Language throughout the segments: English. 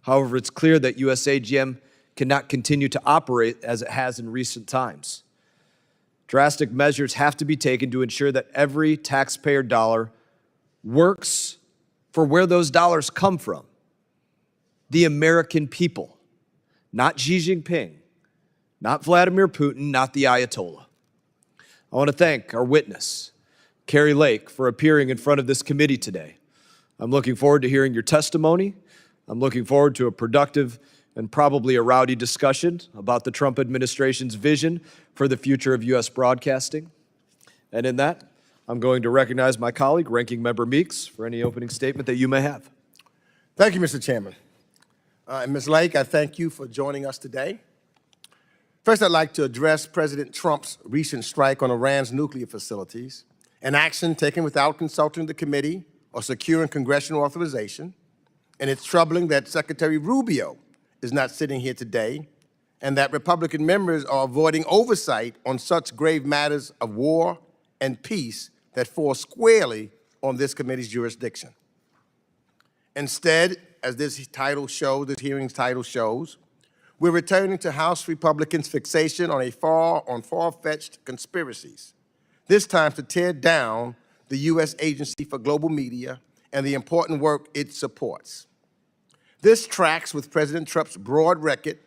However, it's clear that USAGM cannot continue to operate as it has in recent times. Drastic measures have to be taken to ensure that every taxpayer dollar works for where those dollars come from, the American people, not Xi Jinping, not Vladimir Putin, not the Ayatollah. I want to thank our witness, Kari Lake, for appearing in front of this committee today. I'm looking forward to hearing your testimony. I'm looking forward to a productive and probably a rowdy discussion about the Trump administration's vision for the future of U.S. broadcasting. And in that, I'm going to recognize my colleague, Ranking Member Meeks, for any opening statement that you may have. Thank you, Mr. Chairman. And Ms. Lake, I thank you for joining us today. First, I'd like to address President Trump's recent strike on Iran's nuclear facilities, an action taken without consulting the committee or securing congressional authorization. And it's troubling that Secretary Rubio is not sitting here today and that Republican members are avoiding oversight on such grave matters of war and peace that fall squarely on this committee's jurisdiction. Instead, as this hearing's title shows, we're returning to House Republicans' fixation on far-fetched conspiracies, this time to tear down the U.S. Agency for Global Media and the important work it supports. This tracks with President Trump's broad record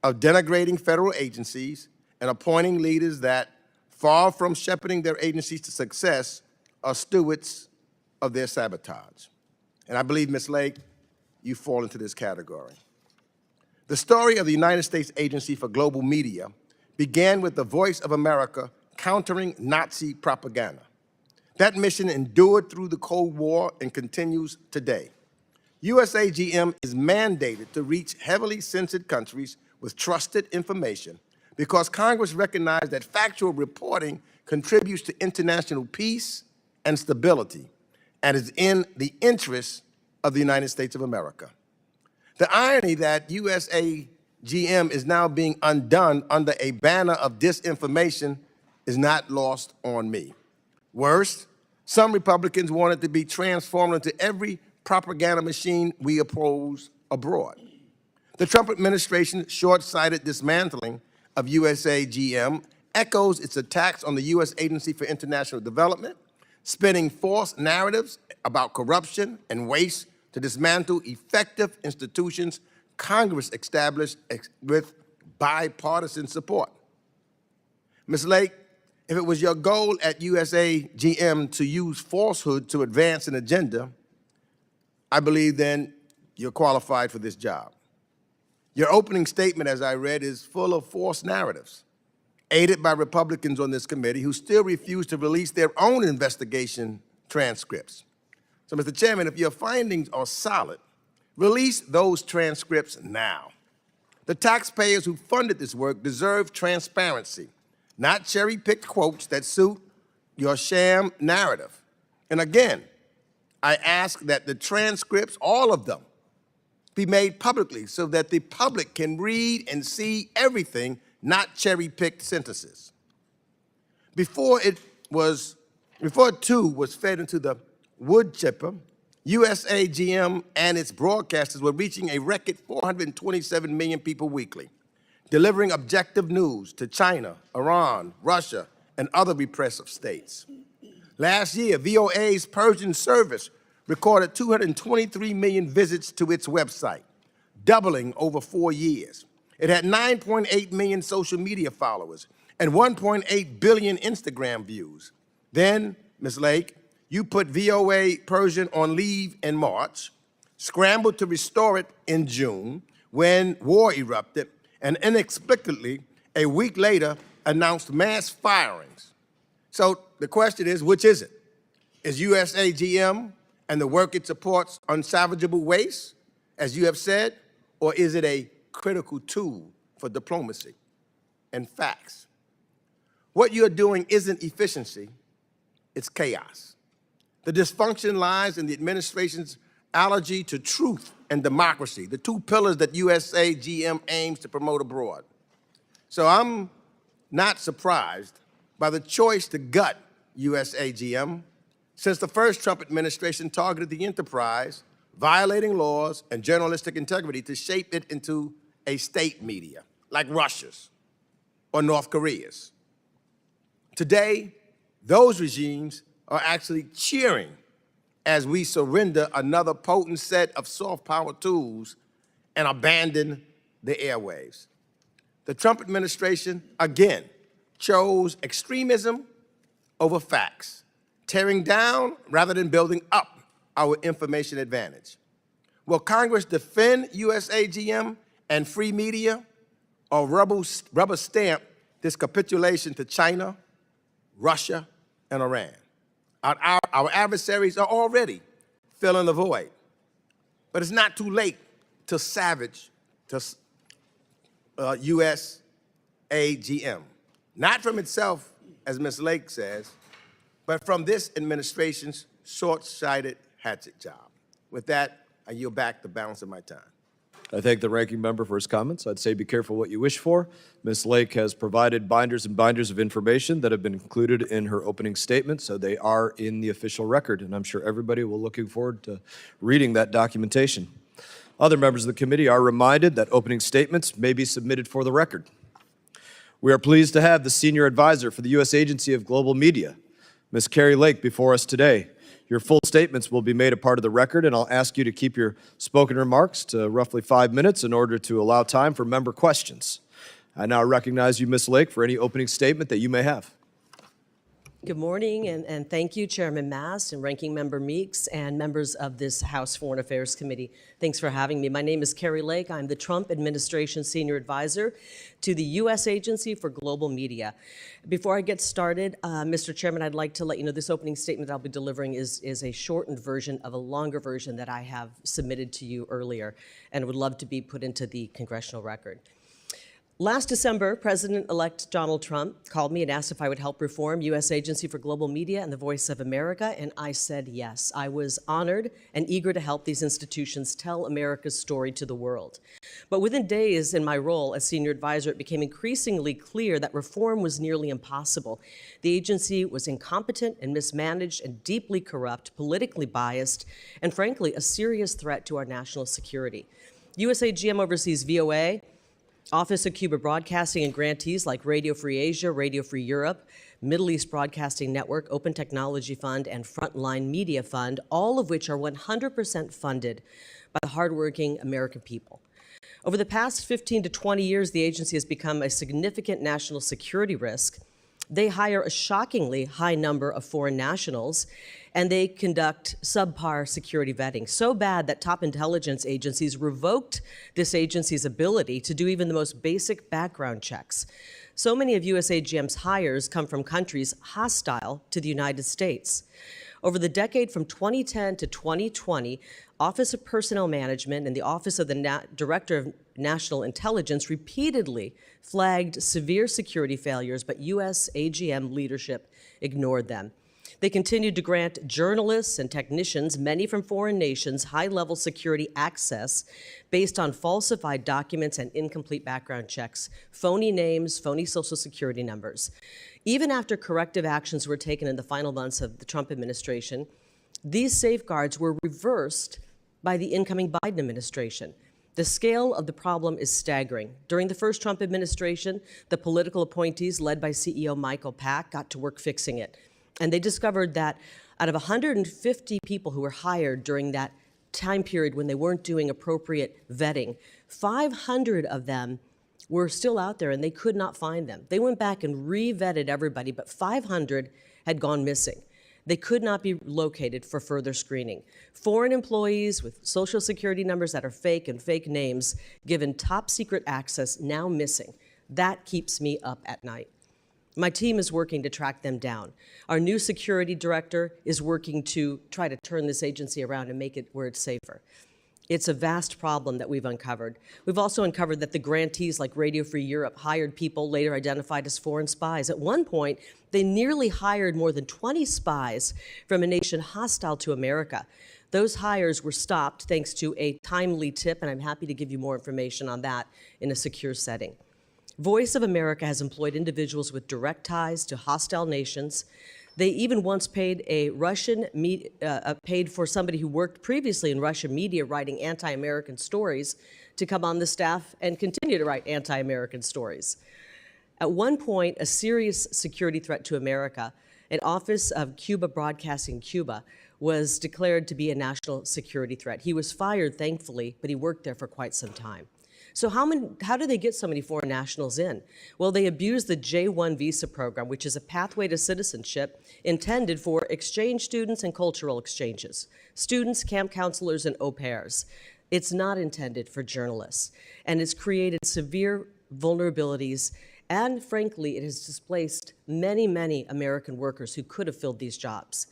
of denigrating federal agencies and appointing leaders that, far from shepherding their agencies to success, are stewards of their sabotage. And I believe, Ms. Lake, you fall into this category. The story of the United States Agency for Global Media began with the Voice of America countering Nazi propaganda. That mission endured through the Cold War and continues today. USAGM is mandated to reach heavily censored countries with trusted information because Congress recognized that factual reporting contributes to international peace and stability and is in the interest of the United States of America. The irony that USAGM is now being undone under a banner of disinformation is not lost on me. Worse, some Republicans want it to be transformed into every propaganda machine we oppose abroad. The Trump administration's short-sighted dismantling of USAGM echoes its attacks on the U.S. Agency for International Development, spinning false narratives about corruption and waste to dismantle effective institutions Congress established with bipartisan support. Ms. Lake, if it was your goal at USAGM to use falsehood to advance an agenda, I believe then you're qualified for this job. Your opening statement, as I read, is full of false narratives, aided by Republicans on this committee who still refuse to release their own investigation transcripts. So, Mr. Chairman, if your findings are solid, release those transcripts now. The taxpayers who funded this work deserve transparency, not cherry-picked quotes that suit your sham narrative. And again, I ask that the transcripts, all of them, be made publicly so that the public can read and see everything, not cherry-picked sentences. Before it too was fed into the wood chipper, USAGM and its broadcasters were reaching a record 427 million people weekly, delivering objective news to China, Iran, Russia, and other repressive states. Last year, VOA's Persian service recorded 223 million visits to its website, doubling over 4 years. It had 9.8 million social media followers and 1.8 billion Instagram views. Then, Ms. Lake, you put VOA Persian on leave in March, scrambled to restore it in June when war erupted, and inexplicably, a week later, announced mass firings. So the question is, which is it? Is USAGM and the work it supports unsalvageable waste, as you have said, or is it a critical tool for diplomacy and facts? What you're doing isn't efficiency, it's chaos. The dysfunction lies in the administration's allergy to truth and democracy, the two pillars that USAGM aims to promote abroad. So I'm not surprised by the choice to gut USAGM, since the first Trump administration targeted the enterprise violating laws and journalistic integrity to shape it into a state media, like Russia's or North Korea's. Today, those regimes are actually cheering as we surrender another potent set of soft power tools and abandon the airwaves. The Trump administration, again, chose extremism over facts, tearing down rather than building up our information advantage. Will Congress defend USAGM and free media, or rubber stamp this capitulation to China, Russia, and Iran? Our adversaries are already filling the void, but it's not too late to savage USAGM. Not from itself, as Ms. Lake says, but from this administration's short-sighted hatchet job. With that, I yield back the balance of my time. I thank the ranking member for his comments. I'd say be careful what you wish for. Ms. Lake has provided binders and binders of information that have been included in her opening statement, so they are in the official record, and I'm sure everybody will looking forward to reading that documentation. Other members of the committee are reminded that opening statements may be submitted for the record. We are pleased to have the Senior Advisor for the U.S. Agency of Global Media, Ms. Kari Lake, before us today. Your full statements will be made a part of the record, and I'll ask you to keep your spoken remarks to roughly 5 minutes in order to allow time for member questions. I now recognize you, Ms. Lake, for any opening statement that you may have. Good morning, and thank you, Chairman Mast and Ranking Member Meeks and members of this House Foreign Affairs Committee. Thanks for having me. My name is Kari Lake. I'm the Trump Administration Senior Advisor to the U.S. Agency for Global Media. Before I get started, Mr. Chairman, I'd like to let you know this opening statement I'll be delivering is a shortened version of a longer version that I have submitted to you earlier and would love to be put into the congressional record. Last December, President-elect Donald Trump called me and asked if I would help reform U.S. Agency for Global Media and the Voice of America, and I said yes. I was honored and eager to help these institutions tell America's story to the world. But within days in my role as senior advisor, it became increasingly clear that reform was nearly impossible. The agency was incompetent and mismanaged and deeply corrupt, politically biased, and frankly, a serious threat to our national security. USAGM oversees VOA, Office of Cuba Broadcasting, and grantees like Radio Free Asia, Radio Free Europe, Middle East Broadcasting Network, Open Technology Fund, and Frontline Media Fund, all of which are 100% funded by the hardworking American people. Over the past 15 to 20 years, the agency has become a significant national security risk. They hire a shockingly high number of foreign nationals, and they conduct subpar security vetting, so bad that top intelligence agencies revoked this agency's ability to do even the most basic background checks. So many of USAGM's hires come from countries hostile to the United States. Over the decade from 2010 to 2020, Office of Personnel Management and the Office of the Director of National Intelligence repeatedly flagged severe security failures, but USAGM leadership ignored them. They continued to grant journalists and technicians, many from foreign nations, high-level security access based on falsified documents and incomplete background checks, phony names, phony social security numbers. Even after corrective actions were taken in the final months of the Trump administration, these safeguards were reversed by the incoming Biden administration. The scale of the problem is staggering. During the first Trump administration, the political appointees led by CEO Michael Pack got to work fixing it. And they discovered that out of 150 people who were hired during that time period when they weren't doing appropriate vetting, 500 of them were still out there and they could not find them. They went back and re-vetted everybody, but 500 had gone missing. They could not be located for further screening. Foreign employees with social security numbers that are fake and fake names given top secret access now missing. That keeps me up at night. My team is working to track them down. Our new security director is working to try to turn this agency around and make it where it's safer. It's a vast problem that we've uncovered. We've also uncovered that the grantees like Radio Free Europe hired people later identified as foreign spies. At one point, they nearly hired more than 20 spies from a nation hostile to America. Those hires were stopped thanks to a timely tip, and I'm happy to give you more information on that in a secure setting. Voice of America has employed individuals with direct ties to hostile nations. They even once paid paid for somebody who worked previously in Russian media writing anti-American stories to come on the staff and continue to write anti-American stories. At one point, a serious security threat to America, an office of Cuba Broadcasting Cuba was declared to be a national security threat. He was fired, thankfully, but he worked there for quite some time. So how do they get so many foreign nationals in? Well, they abuse the J-1 visa program, which is a pathway to citizenship intended for exchange students and cultural exchanges, students, camp counselors, and au pairs. It's not intended for journalists, and it's created severe vulnerabilities, and frankly, it has displaced many, many American workers who could have filled these jobs.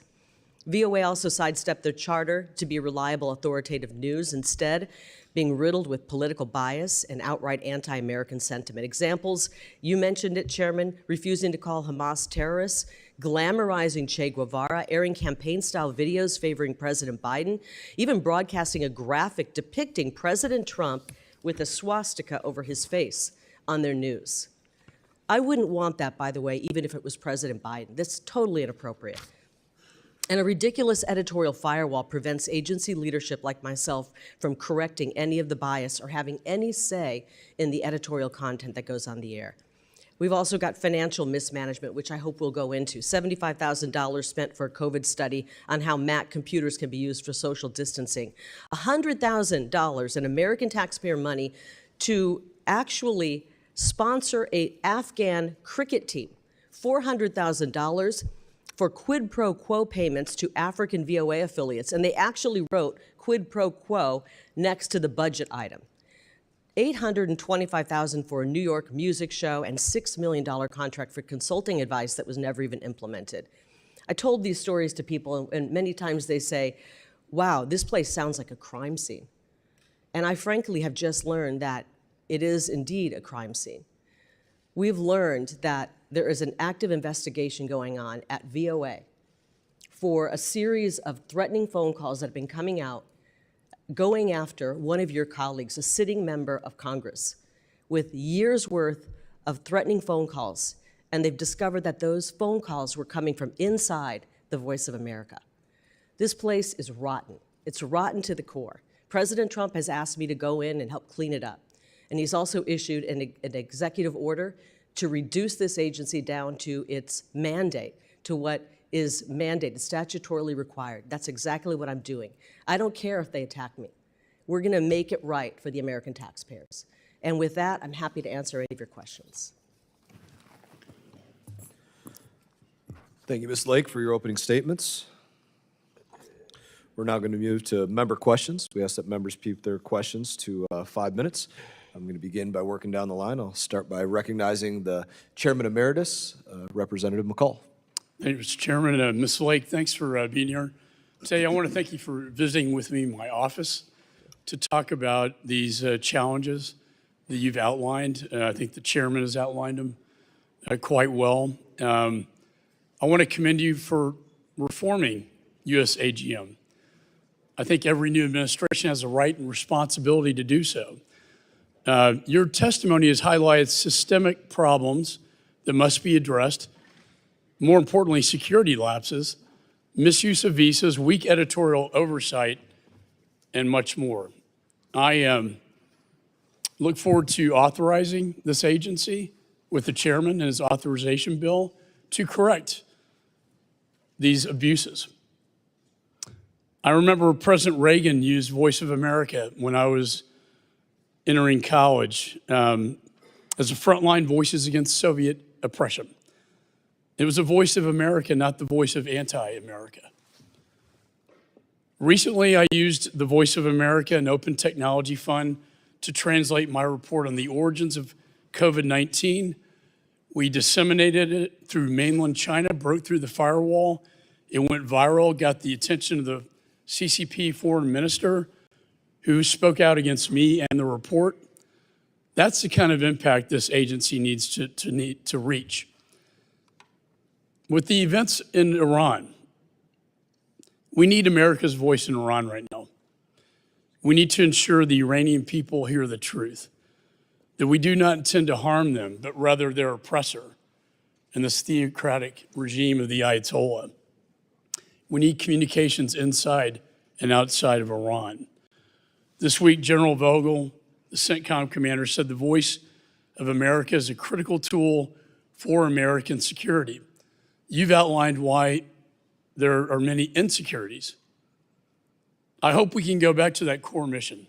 VOA also sidestepped their charter to be reliable, authoritative news, instead being riddled with political bias and outright anti-American sentiment. Examples, you mentioned it, Chairman, refusing to call Hamas terrorists, glamorizing Che Guevara, airing campaign-style videos favoring President Biden, even broadcasting a graphic depicting President Trump with a swastika over his face on their news. I wouldn't want that, by the way, even if it was President Biden. That's totally inappropriate. And a ridiculous editorial firewall prevents agency leadership like myself from correcting any of the bias or having any say in the editorial content that goes on the air. We've also got financial mismanagement, which I hope we'll go into. $75,000 spent for a COVID study on how Mac computers can be used for social distancing. $100,000 in American taxpayer money to actually sponsor an Afghan cricket team. $400,000 for quid pro quo payments to African VOA affiliates, and they actually wrote quid pro quo next to the budget item. $825,000 for a New York music show and $6 million contract for consulting advice that was never even implemented. I told these stories to people, and many times they say, wow, this place sounds like a crime scene. And I frankly have just learned that it is indeed a crime scene. We've learned that there is an active investigation going on at VOA for a series of threatening phone calls that have been coming out going after one of your colleagues, a sitting member of Congress, with years' worth of threatening phone calls. And they've discovered that those phone calls were coming from inside the Voice of America. This place is rotten. It's rotten to the core. President Trump has asked me to go in and help clean it up. And he's also issued an executive order to reduce this agency down to its mandate, to what is mandated, statutorily required. That's exactly what I'm doing. I don't care if they attack me. We're gonna make it right for the American taxpayers. And with that, I'm happy to answer any of your questions. Thank you, Ms. Lake, for your opening statements. We're now going to move to member questions. We ask that members keep their questions to 5 minutes. I'm going to begin by working down the line. I'll start by recognizing the Chairman Emeritus, Representative McCall. Thank you, Mr. Chairman. Ms. Lake, thanks for being here today. I want to thank you for visiting with me in my office to talk about these challenges that you've outlined. I think the chairman has outlined them quite well. I want to commend you for reforming USAGM. I think every new administration has a right and responsibility to do so. Your testimony has highlighted systemic problems that must be addressed. More importantly, security lapses, misuse of visas, weak editorial oversight, and much more. I look forward to authorizing this agency with the chairman and his authorization bill to correct these abuses. I remember President Reagan used Voice of America when I was entering college as a frontline voices against Soviet oppression. It was a voice of America, not the voice of anti-America. Recently, I used the Voice of America and Open Technology Fund to translate my report on the origins of COVID-19. We disseminated it through mainland China, broke through the firewall. It went viral, got the attention of the CCP foreign minister, who spoke out against me and the report. That's the kind of impact this agency needs to reach. With the events in Iran, we need America's voice in Iran right now. We need to ensure the Iranian people hear the truth, that we do not intend to harm them, but rather their oppressor, and this theocratic regime of the Ayatollah. We need communications inside and outside of Iran. This week, General Vogel, the CENTCOM commander, said the voice of America is a critical tool for American security. You've outlined why there are many insecurities. I hope we can go back to that core mission.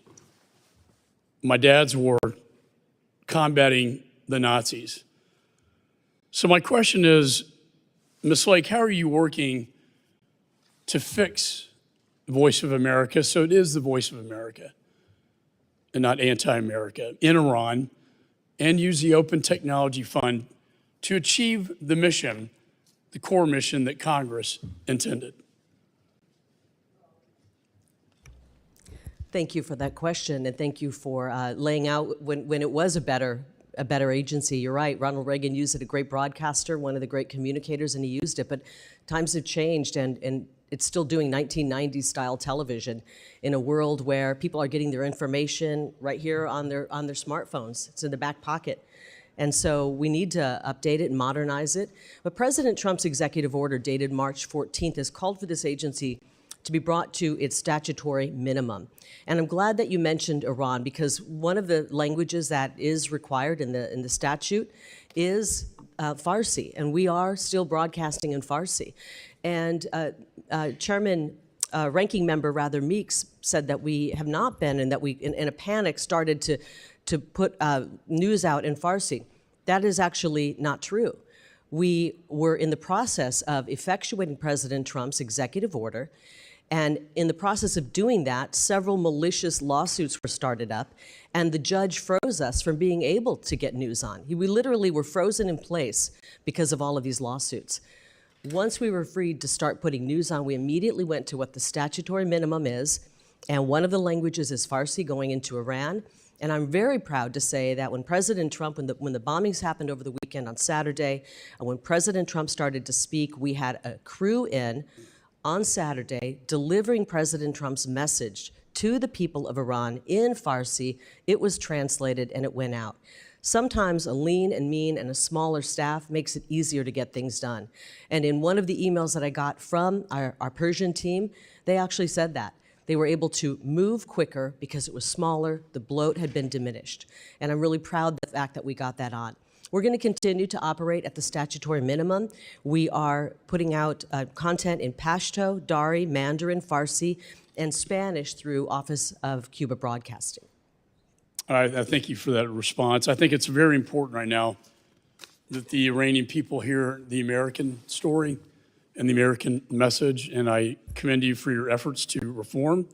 My dad's war, combating the Nazis. So my question is, Ms. Lake, how are you working to fix the Voice of America so it is the voice of America and not anti-America in Iran, and use the Open Technology Fund to achieve the mission, the core mission that Congress intended? Thank you for that question, and thank you for laying out when it was a better agency. You're right, Ronald Reagan used it, a great broadcaster, one of the great communicators, and he used it, but times have changed, and it's still doing 1990s style television in a world where people are getting their information right here on their smartphones. It's in the back pocket. And so we need to update it and modernize it. But President Trump's executive order dated March 14th has called for this agency to be brought to its statutory minimum. And I'm glad that you mentioned Iran, because one of the languages that is required in the statute is Farsi, and we are still broadcasting in Farsi. And Ranking Member Meeks said that we have not been, and that we, in a panic, started to put news out in Farsi. That is actually not true. We were in the process of effectuating President Trump's executive order, and in the process of doing that, several malicious lawsuits were started up, and the judge froze us from being able to get news on. We literally were frozen in place because of all of these lawsuits. Once we were freed to start putting news on, we immediately went to what the statutory minimum is, and one of the languages is Farsi going into Iran. And I'm very proud to say that when President Trump, when the bombings happened over the weekend on Saturday, and when President Trump started to speak, we had a crew in on Saturday delivering President Trump's message to the people of Iran in Farsi. It was translated and it went out. Sometimes a lean and mean and a smaller staff makes it easier to get things done. And in one of the emails that I got from our Persian team, they actually said that. They were able to move quicker because it was smaller, the bloat had been diminished. And I'm really proud of the fact that we got that on. We're going to continue to operate at the statutory minimum. We are putting out content in Pashto, Dari, Mandarin, Farsi, and Spanish through Office of Cuba Broadcasting. I thank you for that response. I think it's very important right now that the Iranian people hear the American story and the American message, and I commend you for your efforts to reform,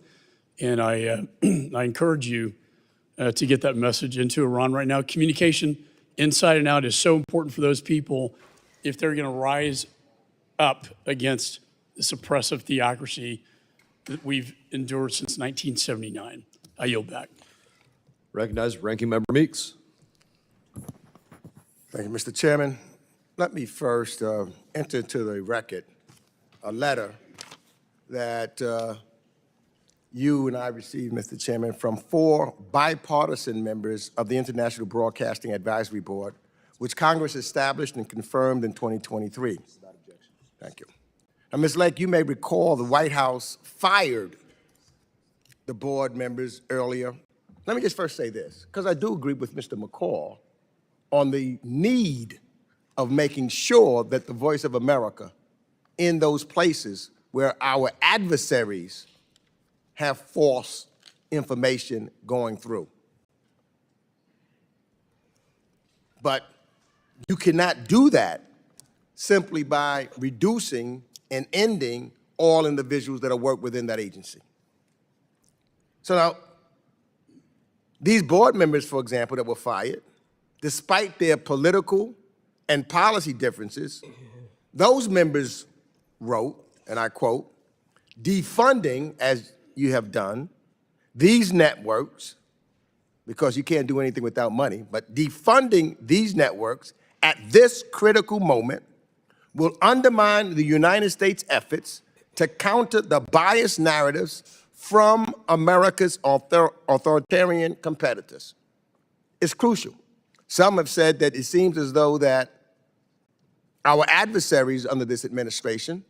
and I encourage you to get that message into Iran right now. Communication inside and out is so important for those people if they're going to rise up against this oppressive theocracy that we've endured since 1979. I yield back. Recognize Ranking Member Meeks. Thank you, Mr. Chairman. Let me first enter into the record a letter that you and I received, Mr. Chairman, from 4 bipartisan members of the International Broadcasting Advisory Board, which Congress established and confirmed in 2023. Thank you. Now, Ms. Lake, you may recall the White House fired the board members earlier. Let me just first say this, because I do agree with Mr. McCall on the need of making sure that the voice of America in those places where our adversaries have false information going through. But you cannot do that simply by reducing and ending all individuals that work within that agency. So now, these board members, for example, that were fired, despite their political and policy differences, those members wrote, and I quote, defunding, as you have done, these networks, because you can't do anything without money, but defunding these networks at this critical moment will undermine the United States' efforts to counter the biased narratives from America's authoritarian competitors. It's crucial. Some have said that it seems as though that our adversaries under this administration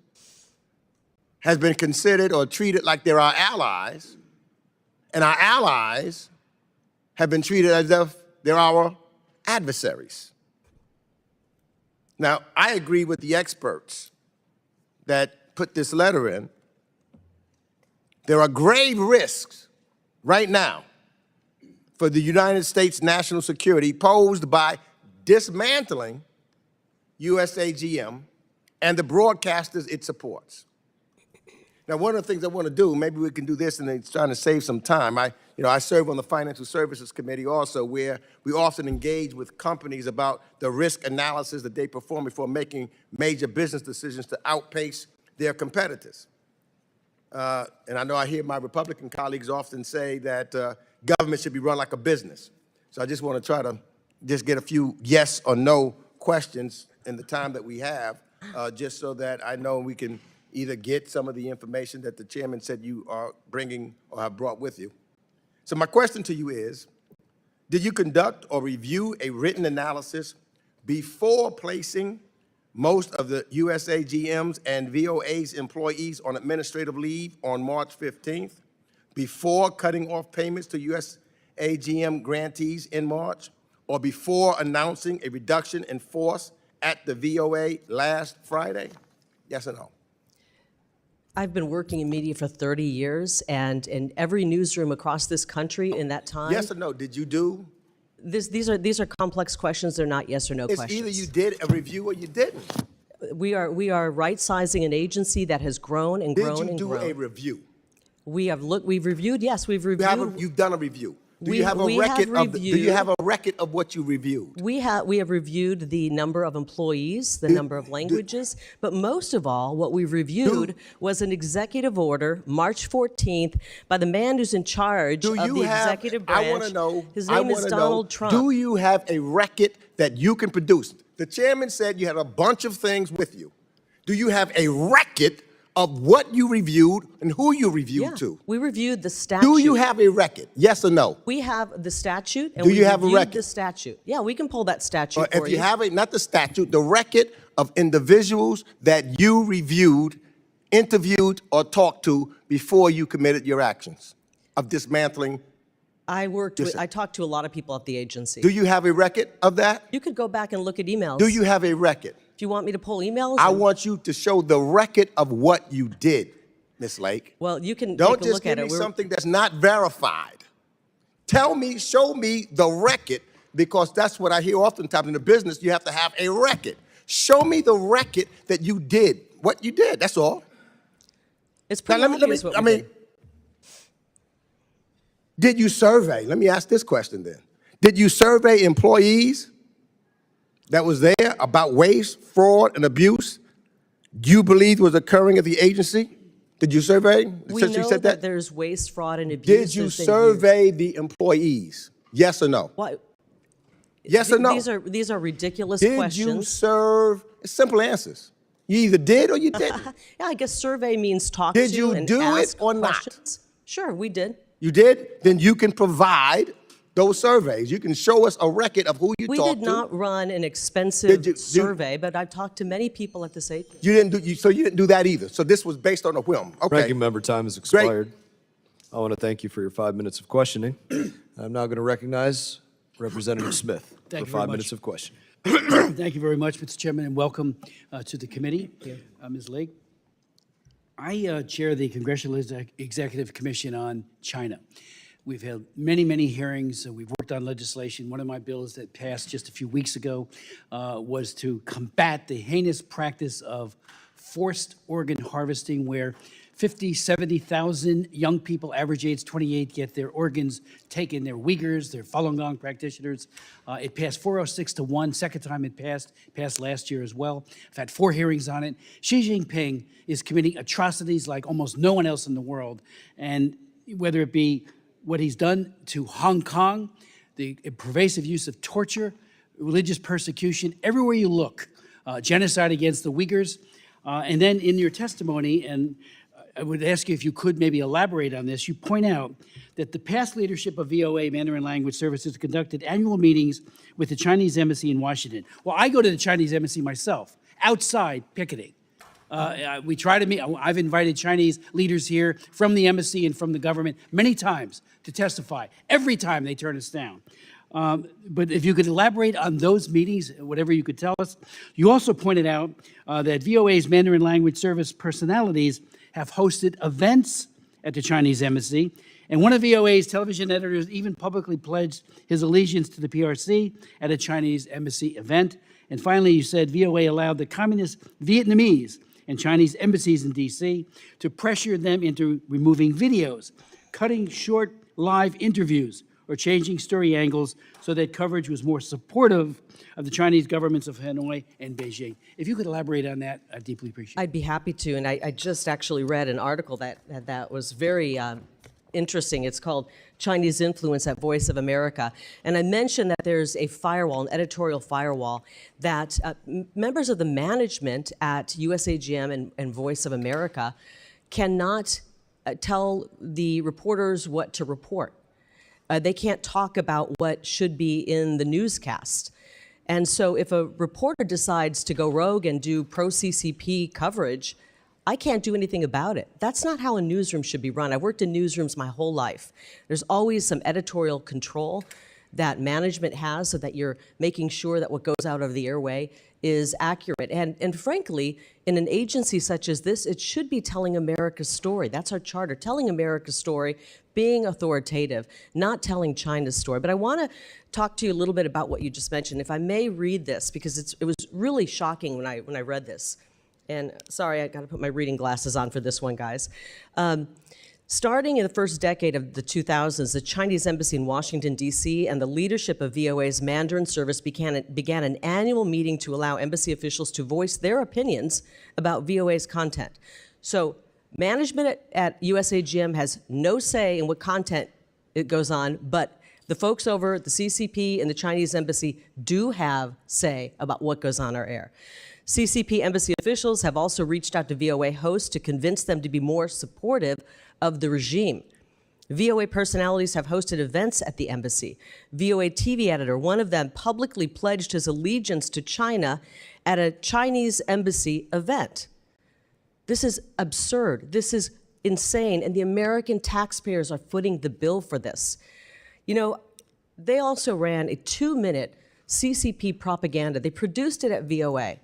has been considered or treated like they're our allies, and our allies have been treated as if they're our adversaries. Now, I agree with the experts that put this letter in. There are grave risks right now for the United States national security posed by dismantling USAGM and the broadcasters it supports. Now, one of the things I want to do, maybe we can do this and it's trying to save some time. I serve on the Financial Services Committee also, where we often engage with companies about the risk analysis that they perform before making major business decisions to outpace their competitors. And I know I hear my Republican colleagues often say that government should be run like a business. So I just want to try to just get a few yes or no questions in the time that we have, just so that I know we can either get some of the information that the chairman said you are bringing or have brought with you. So my question to you is, did you conduct or review a written analysis before placing most of the USAGM's and VOA's employees on administrative leave on March 15th, before cutting off payments to USAGM grantees in March, or before announcing a reduction in force at the VOA last Friday? Yes or no? I've been working in media for 30 years, and in every newsroom across this country in that time. Yes or no? Did you do? These are complex questions. They're not yes or no questions. It's either you did a review or you didn't. We are right-sizing an agency that has grown and grown and grown. Did you do a review? We've reviewed, yes, we've reviewed. You've done a review. Do you have a record of what you reviewed? We have reviewed the number of employees, the number of languages, but most of all, what we reviewed was an executive order, March 14th, by the man who's in charge of the executive branch. I want to know. His name is Donald Trump. Do you have a record that you can produce? The chairman said you had a bunch of things with you. Do you have a record of what you reviewed and who you reviewed to? We reviewed the statute. Do you have a record? Yes or no? We have the statute, and do you have a record? The statute. Yeah, we can pull that statute for if you have it, not the statute, the record of individuals that you reviewed, interviewed, or talked to before you committed your actions of dismantling. I talked to a lot of people at the agency. Do you have a record of that? You could go back and look at emails. Do you have a record? Do you want me to pull emails? I want you to show the record of what you did, Ms. Lake. Well, you can Don't take a look at it. just give me something that's not verified. Tell me, show me the record, because that's what I hear oftentimes in the business. You have to have a record. Show me the record that you did, what you did, that's all. It's pretty obvious what we did. Did you survey? Let me ask this question then. Did you survey employees that was there about waste, fraud, and abuse you believe was occurring at the agency? Did you survey? We know that there's waste, fraud, and abuse. Did you survey the employees? Yes or no? What? Yes or no? These are ridiculous questions. Did you serve? Simple answers. You either did or you didn't. Yeah, I guess survey means talk to and ask questions. Did you do it or not? Sure, we did. You did? Then you can provide those surveys. You can show us a record of who you talked to. We did not run an expensive survey, but I've talked to many people at this agency. So you didn't do that either. So this was based on a whim. Okay. Ranking member, time has expired. I want to thank you for your 5 minutes of questioning. I'm now going to recognize Representative Smith for 5 minutes of questioning. Thank you very much, Mr. Chairman, and welcome to the committee, Ms. Lake. I chair the Congressional Executive Commission on China. We've had many, many hearings. We've worked on legislation. One of my bills that passed just a few weeks ago was to combat the heinous practice of forced organ harvesting, where 50, 70,000 young people, average age 28, get their organs taken. They're Uyghurs, they're Falun Gong practitioners. It passed 406 to 1, second time it passed last year as well. I've had 4 hearings on it. Xi Jinping is committing atrocities like almost no one else in the world. And whether it be what he's done to Hong Kong, the pervasive use of torture, religious persecution, everywhere you look, genocide against the Uyghurs. And then in your testimony, and I would ask you if you could maybe elaborate on this, you point out that the past leadership of VOA, Mandarin Language Services, conducted annual meetings with the Chinese embassy in Washington. Well, I go to the Chinese embassy myself, outside picketing. We try to meet, I've invited Chinese leaders here from the embassy and from the government many times to testify. Every time they turn us down. But if you could elaborate on those meetings, whatever you could tell us. You also pointed out that VOA's Mandarin language service personalities have hosted events at the Chinese embassy. And one of VOA's television editors even publicly pledged his allegiance to the PRC at a Chinese embassy event. And finally, you said VOA allowed the communist Vietnamese and Chinese embassies in DC to pressure them into removing videos, cutting short live interviews, or changing story angles so that coverage was more supportive of the Chinese governments of Hanoi and Beijing. If you could elaborate on that, I'd deeply appreciate it. I'd be happy to, and I just actually read an article that was very interesting. It's called Chinese Influence at Voice of America. And I mentioned that there's a firewall, an editorial firewall, that members of the management at USAGM and Voice of America cannot tell the reporters what to report. They can't talk about what should be in the newscast. And so if a reporter decides to go rogue and do pro-CCP coverage, I can't do anything about it. That's not how a newsroom should be run. I've worked in newsrooms my whole life. There's always some editorial control that management has so that you're making sure that what goes out of the airway is accurate. And frankly, in an agency such as this, it should be telling America's story. That's our charter, telling America's story, being authoritative, not telling China's story. But I want to talk to you a little bit about what you just mentioned. If I may read this, because it was really shocking when I read this. And sorry, I got to put my reading glasses on for this one, guys. Starting in the first decade of the 2000s, the Chinese embassy in Washington, D.C., and the leadership of VOA's Mandarin service began an annual meeting to allow embassy officials to voice their opinions about VOA's content. So management at USAGM has no say in what content it goes on, but the folks over at the CCP and the Chinese embassy do have say about what goes on our air. CCP embassy officials have also reached out to VOA hosts to convince them to be more supportive of the regime. VOA personalities have hosted events at the embassy. VOA TV editor, one of them, publicly pledged his allegiance to China at a Chinese embassy event. This is absurd. This is insane, and the American taxpayers are footing the bill for this. You know, they also ran a 2-minute CCP propaganda. They produced it at VOA.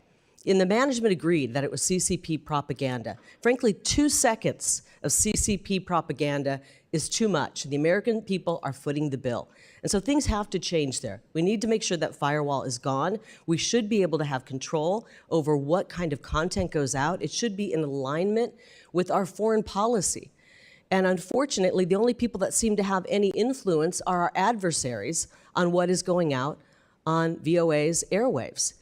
And the management agreed that it was CCP propaganda. Frankly, 2 seconds of CCP propaganda is too much. The American people are footing the bill. And so things have to change there. We need to make sure that firewall is gone. We should be able to have control over what kind of content goes out. It should be in alignment with our foreign policy. And unfortunately, the only people that seem to have any influence are our adversaries on what is going out on VOA's airwaves.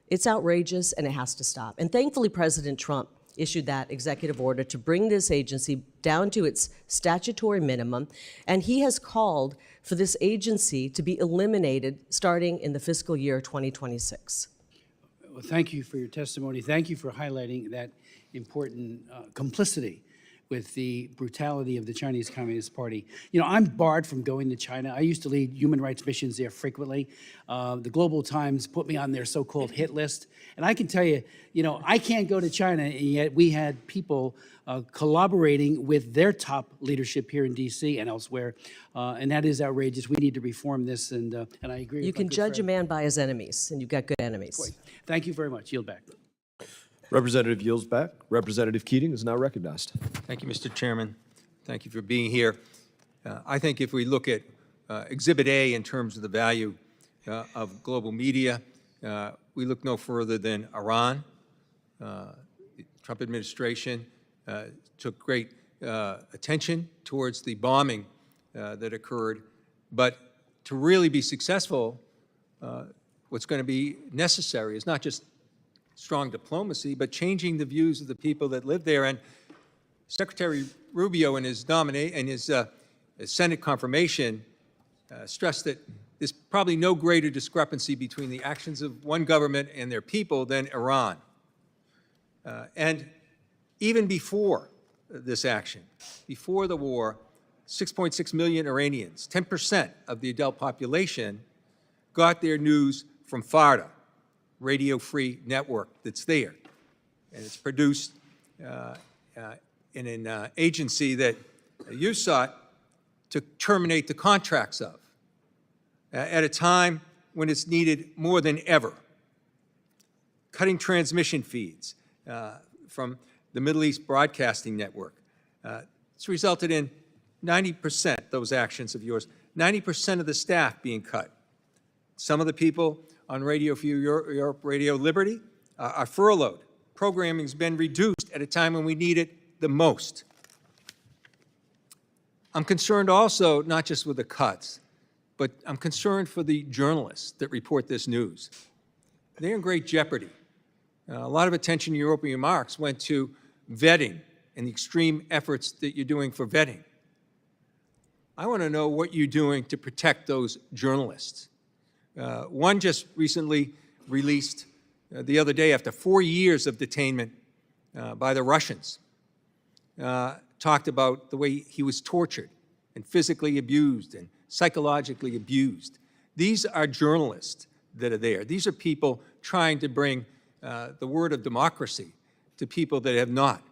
It's outrageous, and it has to stop. And thankfully, President Trump issued that executive order to bring this agency down to its statutory minimum, and he has called for this agency to be eliminated starting in the fiscal year 2026. Well, thank you for your testimony. Thank you for highlighting that important complicity with the brutality of the Chinese Communist Party. You know, I'm barred from going to China. I used to lead human rights missions there frequently. The Global Times put me on their so-called hit list. And I can tell you, you know, I can't go to China, and yet we had people collaborating with their top leadership here in D.C. and elsewhere. And that is outrageous. We need to reform this, and I agree with you can judge a man by his enemies, and you've got good enemies. Thank you very much. Yield back. Representative yields back. Representative Keating is now recognized. Thank you, Mr. Chairman. Thank you for being here. I think if we look at Exhibit A in terms of the value of global media, we look no further than Iran. The Trump administration took great attention towards the bombing that occurred. But to really be successful, what's going to be necessary is not just strong diplomacy, but changing the views of the people that live there. And Secretary Rubio in his Senate confirmation stressed that there's probably no greater discrepancy between the actions of one government and their people than Iran. And even before this action, before the war, 6.6 million Iranians, 10% of the adult population, got their news from Farda, radio-free network that's there. And it's produced in an agency that you sought to terminate the contracts of at a time when it's needed more than ever. Cutting transmission feeds from the Middle East Broadcasting Network. It's resulted in 90%, those actions of yours, 90% of the staff being cut. Some of the people on Radio Free Europe, Radio Liberty are furloughed. Programming's been reduced at a time when we need it the most. I'm concerned also, not just with the cuts, but I'm concerned for the journalists that report this news. They're in great jeopardy. A lot of attention in your opening remarks went to vetting and the extreme efforts that you're doing for vetting. I want to know what you're doing to protect those journalists. One just recently released the other day, after 4 years of detainment by the Russians, talked about the way he was tortured and physically abused and psychologically abused. These are journalists that are there. These are people trying to bring the word of democracy to people that have not.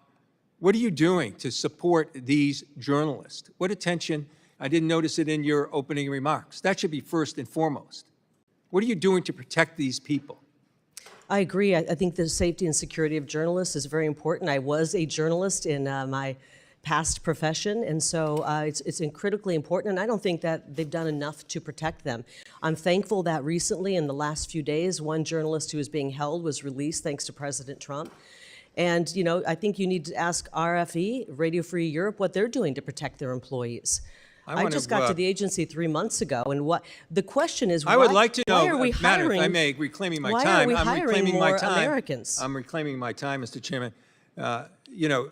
What are you doing to support these journalists? What attention? I didn't notice it in your opening remarks. That should be first and foremost. What are you doing to protect these people? I agree. I think the safety and security of journalists is very important. I was a journalist in my past profession, and so it's critically important, and I don't think that they've done enough to protect them. I'm thankful that recently, in the last few days, one journalist who was being held was released thanks to President Trump. And, you know, I think you need to ask RFE, Radio Free Europe, what they're doing to protect their employees. I just got to the agency 3 months ago, and what the question is, I would like to know, why are we hiring, if I may, reclaiming my why time. are we I'm hiring reclaiming more my time. Americans? I'm reclaiming my time, Mr. Chairman. You know,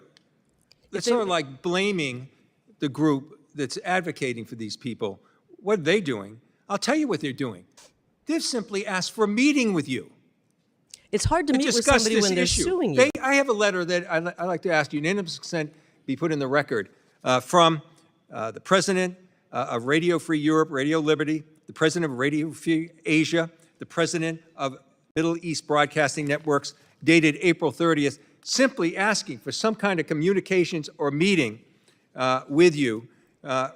it's sort of like blaming the group that's advocating for these people. What are they doing? I'll tell you what they're doing. They've simply asked for a meeting with you. It's hard to meet with discuss somebody this when they're issue. suing you. I have a letter that I'd like to ask unanimous consent be put in the record from the President of Radio Free Europe, Radio Liberty, the President of Radio Free Asia, the President of Middle East Broadcasting Networks, dated April 30th, simply asking for some kind of communications or meeting with you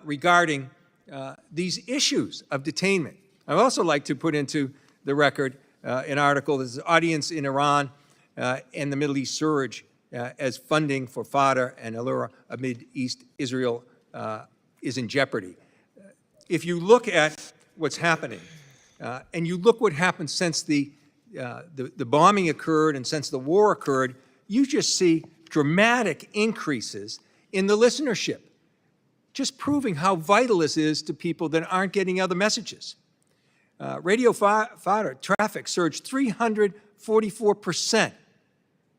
regarding these issues of detainment. I'd also like to put into the record an article. There's an audience in Iran and the Middle East surge as funding for Fatah and Allura amid East Israel is in jeopardy. If you look at what's happening, and you look what happened since the bombing occurred and since the war occurred, you just see dramatic increases in the listenership, just proving how vital this is to people that aren't getting other messages. Radio Fatah traffic surged 344%.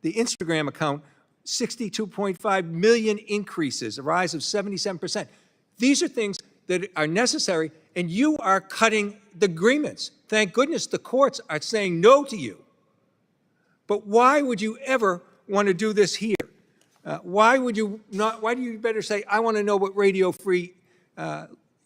The Instagram account, 62.5 million increases, a rise of 77%. These are things that are necessary, and you are cutting the agreements. Thank goodness the courts are saying no to you. But why would you ever want to do this here? Why would you not? Why do you better say, I want to know what Radio Free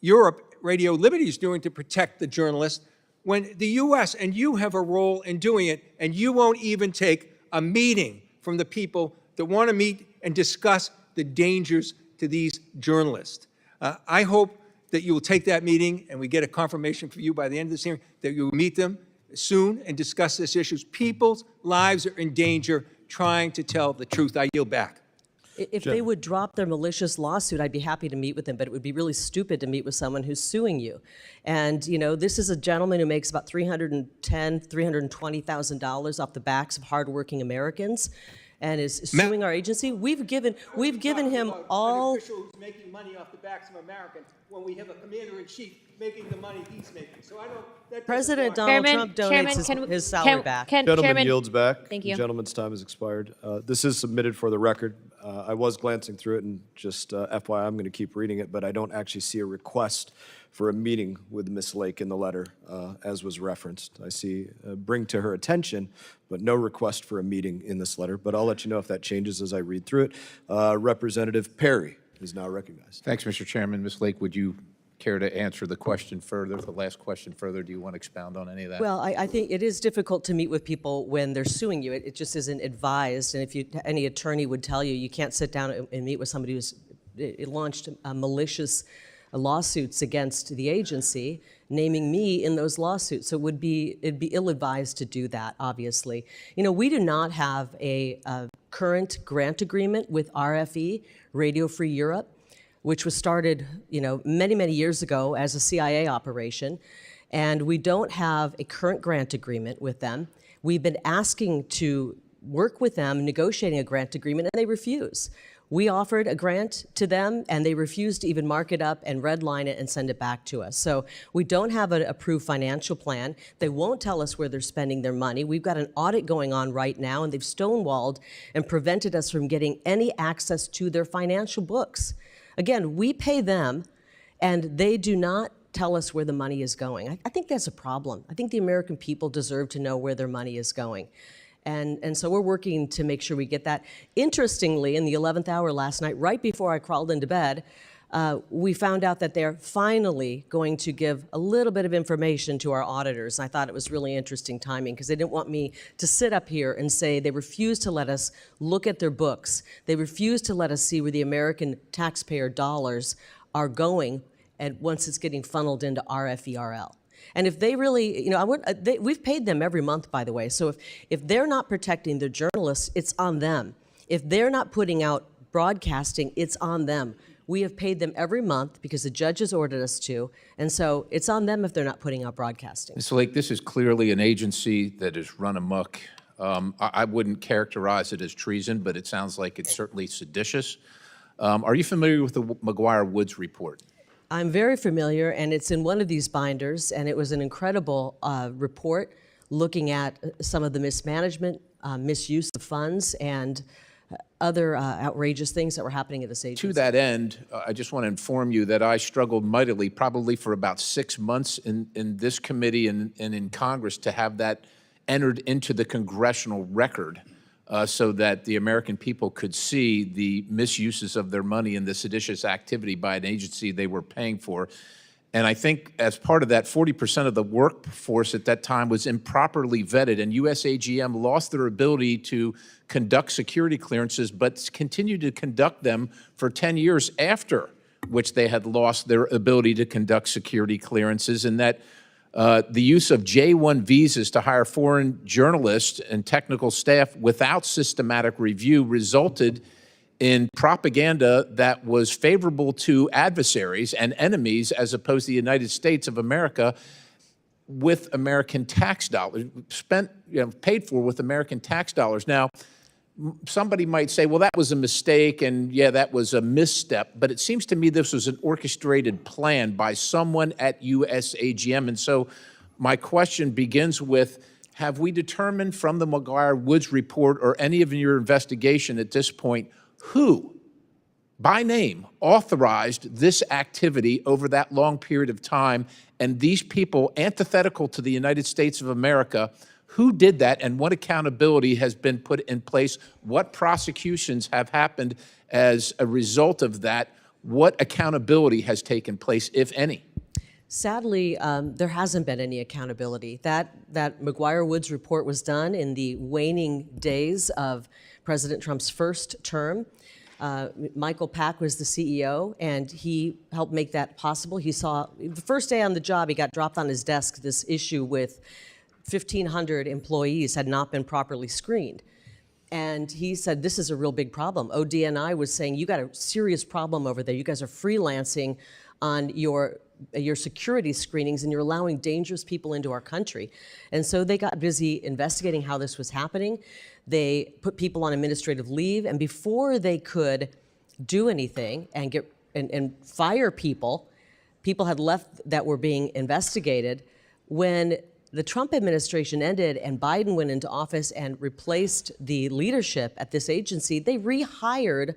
Europe, Radio Liberty is doing to protect the journalists, when the U.S. and you have a role in doing it, and you won't even take a meeting from the people that want to meet and discuss the dangers to these journalists. I hope that you will take that meeting and we get a confirmation for you by the end of this hearing that you will meet them soon and discuss this issue. People's lives are in danger trying to tell the truth. I yield back. If they would drop their malicious lawsuit, I'd be happy to meet with them, but it would be really stupid to meet with someone who's suing you. And, you know, this is a gentleman who makes about $310,000, $320,000 off the backs of hardworking Americans and is suing our agency. We've given him all. An official who's making money off the backs of Americans when we have a commander-in-chief making the money he's making. So I don't. President Donald Trump donates his salary back. Gentleman yields back. Thank you. The gentleman's time has expired. This is submitted for the record. I was glancing through it, and just FYI, I'm going to keep reading it, but I don't actually see a request for a meeting with Ms. Lake in the letter, as was referenced. I see bring to her attention, but no request for a meeting in this letter. But I'll let you know if that changes as I read through it. Representative Perry is now recognized. Thanks, Mr. Chairman. Ms. Lake, would you care to answer the question further, the last question further? Do you want to expound on any of that? Well, I think it is difficult to meet with people when they're suing you. It just isn't advised. And if any attorney would tell you, you can't sit down and meet with somebody who's launched malicious lawsuits against the agency, naming me in those lawsuits. So it'd be ill-advised to do that, obviously. You know, we do not have a current grant agreement with RFE, Radio Free Europe, which was started, you know, many, many years ago as a CIA operation. And we don't have a current grant agreement with them. We've been asking to work with them, negotiating a grant agreement, and they refuse. We offered a grant to them, and they refused to even mark it up and redline it and send it back to us. So we don't have an approved financial plan. They won't tell us where they're spending their money. We've got an audit going on right now, and they've stonewalled and prevented us from getting any access to their financial books. Again, we pay them, and they do not tell us where the money is going. I think that's a problem. I think the American people deserve to know where their money is going. And so we're working to make sure we get that. Interestingly, in the 11th hour last night, right before I crawled into bed, we found out that they're finally going to give a little bit of information to our auditors. I thought it was really interesting timing because they didn't want me to sit up here and say they refuse to let us look at their books. They refuse to let us see where the American taxpayer dollars are going and once it's getting funneled into RFERL. And if they really, you know, we've paid them every month, by the way. So if they're not protecting their journalists, it's on them. If they're not putting out broadcasting, it's on them. We have paid them every month because the judge has ordered us to. And so it's on them if they're not putting out broadcasting. Ms. Lake, this is clearly an agency that is run amok. I wouldn't characterize it as treason, but it sounds like it's certainly seditious. Are you familiar with the McGuire-Woods report? I'm very familiar, and it's in one of these binders, and it was an incredible report looking at some of the mismanagement, misuse of funds, and other outrageous things that were happening at this agency. To that end, I just want to inform you that I struggled mightily, probably for about 6 months in this committee and in Congress to have that entered into the congressional record so that the American people could see the misuses of their money and the seditious activity by an agency they were paying for. And I think as part of that, 40% of the workforce at that time was improperly vetted, and USAGM lost their ability to conduct security clearances, but continued to conduct them for 10 years after which they had lost their ability to conduct security clearances, and that the use of J-1 visas to hire foreign journalists and technical staff without systematic review resulted in propaganda that was favorable to adversaries and enemies as opposed to the United States of America with American tax dollars, paid for with American tax dollars. Now, somebody might say, well, that was a mistake, and yeah, that was a misstep, but it seems to me this was an orchestrated plan by someone at USAGM. And so my question begins with, have we determined from the McGuire-Woods report or any of your investigation at this point who, by name, authorized this activity over that long period of time, and these people antithetical to the United States of America, who did that, and what accountability has been put in place? What prosecutions have happened as a result of that? What accountability has taken place, if any? Sadly, there hasn't been any accountability. That McGuire-Woods report was done in the waning days of President Trump's first term. Michael Pack was the CEO, and he helped make that possible. He saw, the first day on the job, he got dropped on his desk this issue with 1,500 employees had not been properly screened. And he said, this is a real big problem. ODNI was saying, you got a serious problem over there. You guys are freelancing on your security screenings, and you're allowing dangerous people into our country. And so they got busy investigating how this was happening. They put people on administrative leave, and before they could do anything and and fire people had left that were being investigated. When the Trump administration ended and Biden went into office and replaced the leadership at this agency, they rehired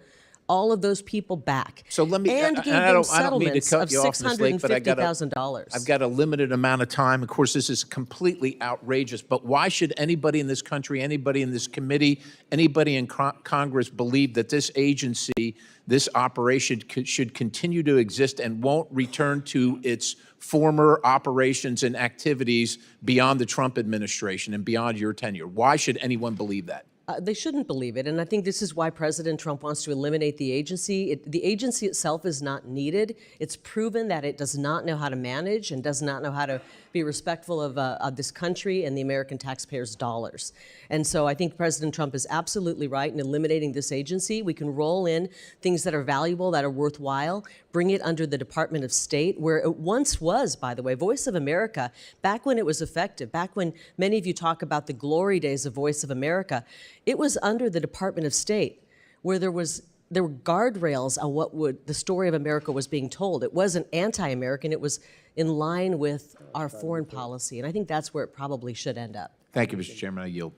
all of those people back. So let me, and and gave I them don't mean to settlements cut of you off, Ms. Lake, but $650,000. I've got a limited amount of time. Of course, this is completely outrageous, but why should anybody in this country, anybody in this committee, anybody in Congress believe that this agency, this operation should continue to exist and won't return to its former operations and activities beyond the Trump administration and beyond your tenure? Why should anyone believe that? They shouldn't believe it, and I think this is why President Trump wants to eliminate the agency. The agency itself is not needed. It's proven that it does not know how to manage and does not know how to be respectful of this country and the American taxpayers' dollars. And so I think President Trump is absolutely right in eliminating this agency. We can roll in things that are valuable, that are worthwhile, bring it under the Department of State, where it once was, by the way. Voice of America, back when it was effective, back when many of you talk about the glory days of Voice of America, it was under the Department of State, where there were guardrails on what the story of America was being told. It wasn't anti-American, it was in line with our foreign policy, and I think that's where it probably should end up. Thank you, Mr. Chairman. I yield.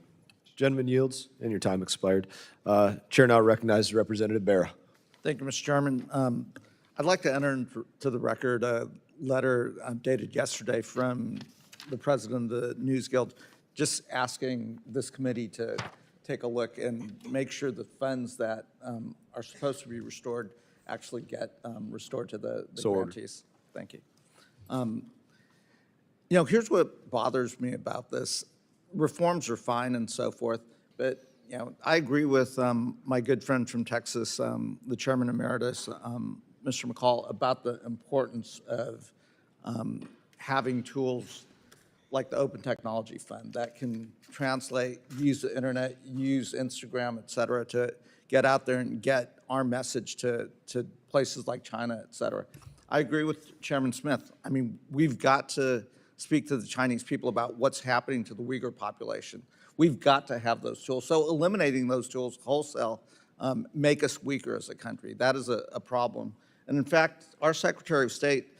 Gentleman yields, and your time expired. Chair now recognizes Representative Barra. Thank you, Mr. Chairman. I'd like to enter into the record a letter dated yesterday from the president of the News Guild, just asking this committee to take a look and make sure the funds that are supposed to be restored actually get restored to the grantees. Thank you. Here's what bothers me about this. Reforms are fine and so forth, but I agree with my good friend from Texas, the Chairman Emeritus, Mr. McCall, about the importance of having tools like the Open Technology Fund that can translate, use the internet, use Instagram, et cetera, to get out there and get our message to places like China, et cetera. I agree with Chairman Smith. I mean, we've got to speak to the Chinese people about what's happening to the Uyghur population. We've got to have those tools. So eliminating those tools wholesale make us weaker as a country. That is a problem. And in fact, our Secretary of State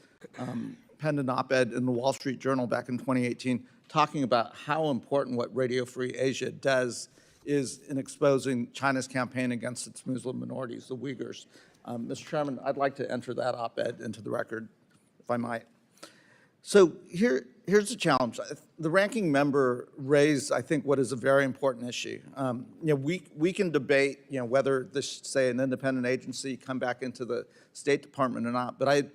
penned an op-ed in the Wall Street Journal back in 2018 talking about how important what Radio Free Asia does is in exposing China's campaign against its Muslim minorities, the Uyghurs. Mr. Chairman, I'd like to enter that op-ed into the record, if I might. So here's the challenge. The ranking member raised, I think, what is a very important issue. We can debate, whether this should say an independent agency come back into the State Department or not, but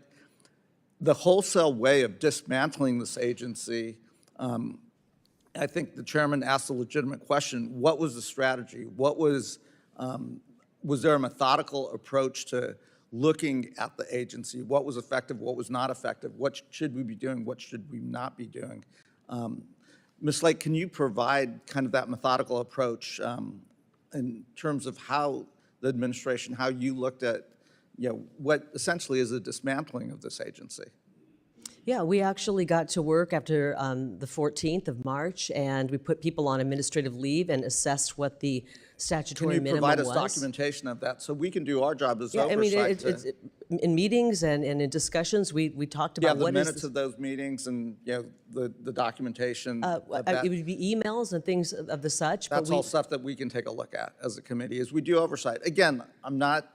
the wholesale way of dismantling this agency, I think the chairman asked a legitimate question. What was the strategy? Was there a methodical approach to looking at the agency? What was effective? What was not effective? What should we be doing? What should we not be doing? Ms. Lake, can you provide kind of that methodical approach in terms of how the administration, how you looked at what essentially is a dismantling of this agency? Yeah, we actually got to work after the 14th of March, and we put people on administrative leave and assessed what the statutory minimum was. Can you provide us documentation of that so we can do our job as oversight? I mean, in meetings and in discussions, we talked about the minutes of those meetings and the documentation of that. It would be emails and things of the such. That's all stuff that we can take a look at as a committee as we do oversight. Again, I'm not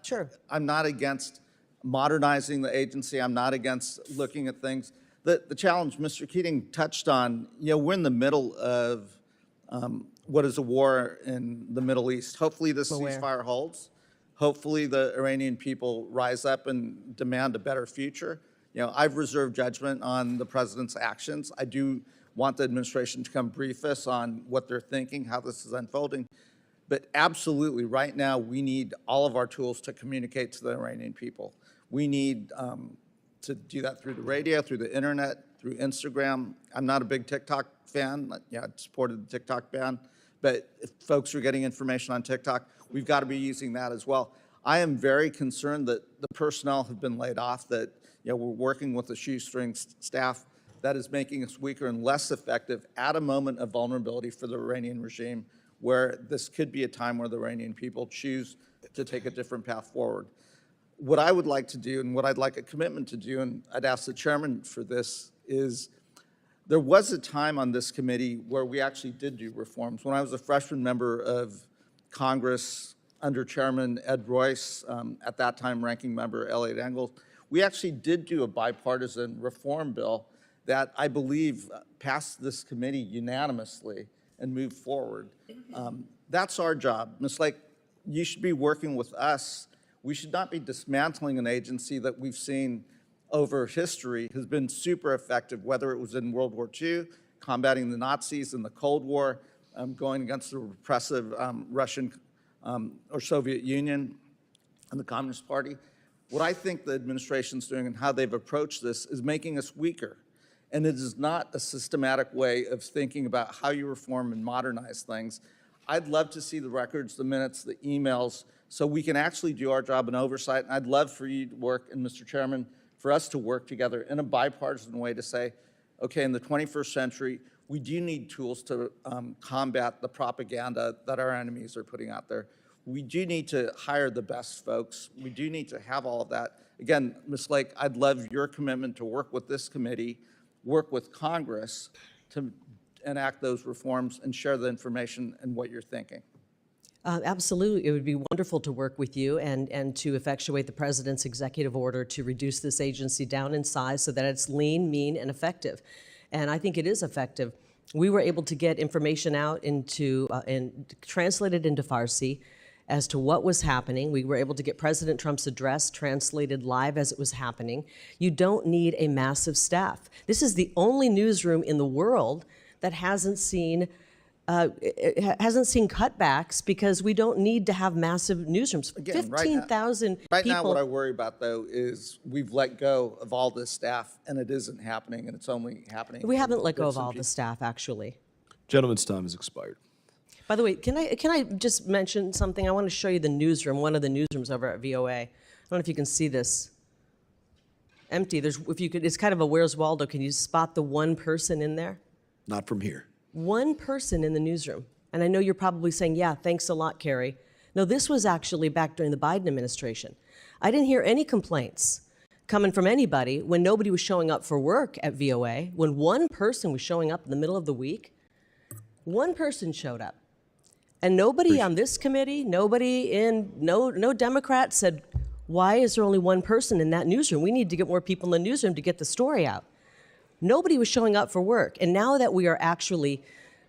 against modernizing the agency. I'm not against looking at things. The challenge Mr. Keating touched on, we're in the middle of what is a war in the Middle East. Hopefully this ceasefire holds. Hopefully the Iranian people rise up and demand a better future. I've reserved judgment on the president's actions. I do want the administration to come brief us on what they're thinking, how this is unfolding. But absolutely, right now, we need all of our tools to communicate to the Iranian people. We need to do that through the radio, through the internet, through Instagram. I'm not a big TikTok fan. I supported the TikTok ban. But if folks are getting information on TikTok, we've got to be using that as well. I am very concerned that the personnel have been laid off, that we're working with a shoestring staff that is making us weaker and less effective at a moment of vulnerability for the Iranian regime, where this could be a time where the Iranian people choose to take a different path forward. What I would like to do and what I'd like a commitment to do, and I'd ask the chairman for this, is there was a time on this committee where we actually did do reforms. When I was a freshman member of Congress under Chairman Ed Royce, at that time Ranking Member Elliot Engel, we actually did do a bipartisan reform bill that I believe passed this committee unanimously and moved forward. That's our job. Ms. Lake, you should be working with us. We should not be dismantling an agency that we've seen over history has been super effective, whether it was in World War II, combating the Nazis in the Cold War, going against the repressive Russian or Soviet Union and the Communist Party. What I think the administration's doing and how they've approached this is making us weaker. And it is not a systematic way of thinking about how you reform and modernize things. I'd love to see the records, the minutes, the emails, so we can actually do our job in oversight. And I'd love for you to work, and Mr. Chairman, for us to work together in a bipartisan way to say, okay, in the 21st century, we do need tools to combat the propaganda that our enemies are putting out there. We do need to hire the best folks. We do need to have all of that. Again, Ms. Lake, I'd love your commitment to work with this committee, work with Congress to enact those reforms and share the information and what you're thinking. Absolutely. It would be wonderful to work with you and to effectuate the president's executive order to reduce this agency down in size so that it's lean, mean, and effective. And I think it is effective. We were able to get information out into and translated into Farsi as to what was happening. We were able to get President Trump's address translated live as it was happening. You don't need a massive staff. This is the only newsroom in the world that hasn't seen cutbacks because we don't need to have massive newsrooms. Again, 15,000 people. Right now, what I worry about, though, is we've let go of all this staff, and it isn't happening, and it's only happening. We haven't let go bits of and all the pieces. staff, actually. Gentleman's time has expired. By the way, can I just mention something? I want to show you the newsroom, one of the newsrooms over at VOA. I don't know if you can see this. Empty. It's kind of a Where's Waldo. Can you spot the one person in there? Not from here. One person in the newsroom. And I know you're probably saying, yeah, thanks a lot, Kari. No, this was actually back during the Biden administration. I didn't hear any complaints coming from anybody when nobody was showing up for work at VOA, when one person was showing up in the middle of the week. One person showed up. And nobody on this committee, no Democrat said, why is there only one person in that newsroom? We need to get more people in the newsroom to get the story out. Nobody was showing up for work. And now that we are actually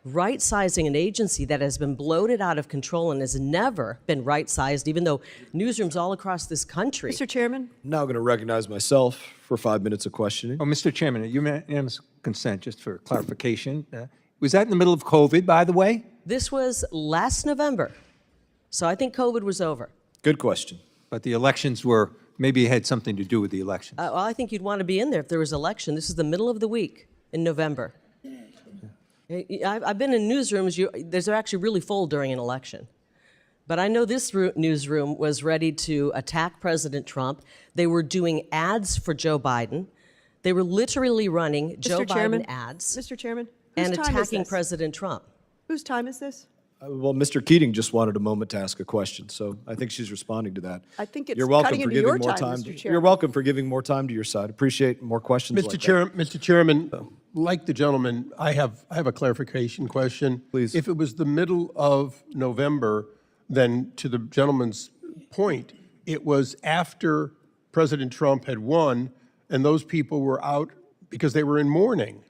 right-sizing an agency that has been bloated out of control and has never been right-sized, even though newsrooms all across this country. Mr. Chairman? I'm now going to recognize myself for 5 minutes of questioning. Oh, Mr. Chairman, unanimous consent, just for clarification. Was that in the middle of COVID, by the way? This was last November. So I think COVID was over. Good question. But the elections were, maybe it had something to do with the elections. Well, I think you'd want to be in there if there was an election. This is the middle of the week in November. I've been in newsrooms, they're actually really full during an election. But I know this newsroom was ready to attack President Trump. They were doing ads for Joe Biden. They were literally running Joe Biden ads. Mr. Chairman? And whose time is attacking this? President Trump. Whose time is this? Well, Mr. Keating just wanted a moment to ask a question, so I think she's responding to that. I think it's You're welcome cutting for into giving your more time, time. Mr. Chairman. You're welcome for giving more time to your side. Appreciate more questions like that. Mr. Chairman, like the gentleman, I have a clarification question. Please. If it was the middle of November, then to the gentleman's point, it was after President Trump had won, and those people were out because they were in mourning,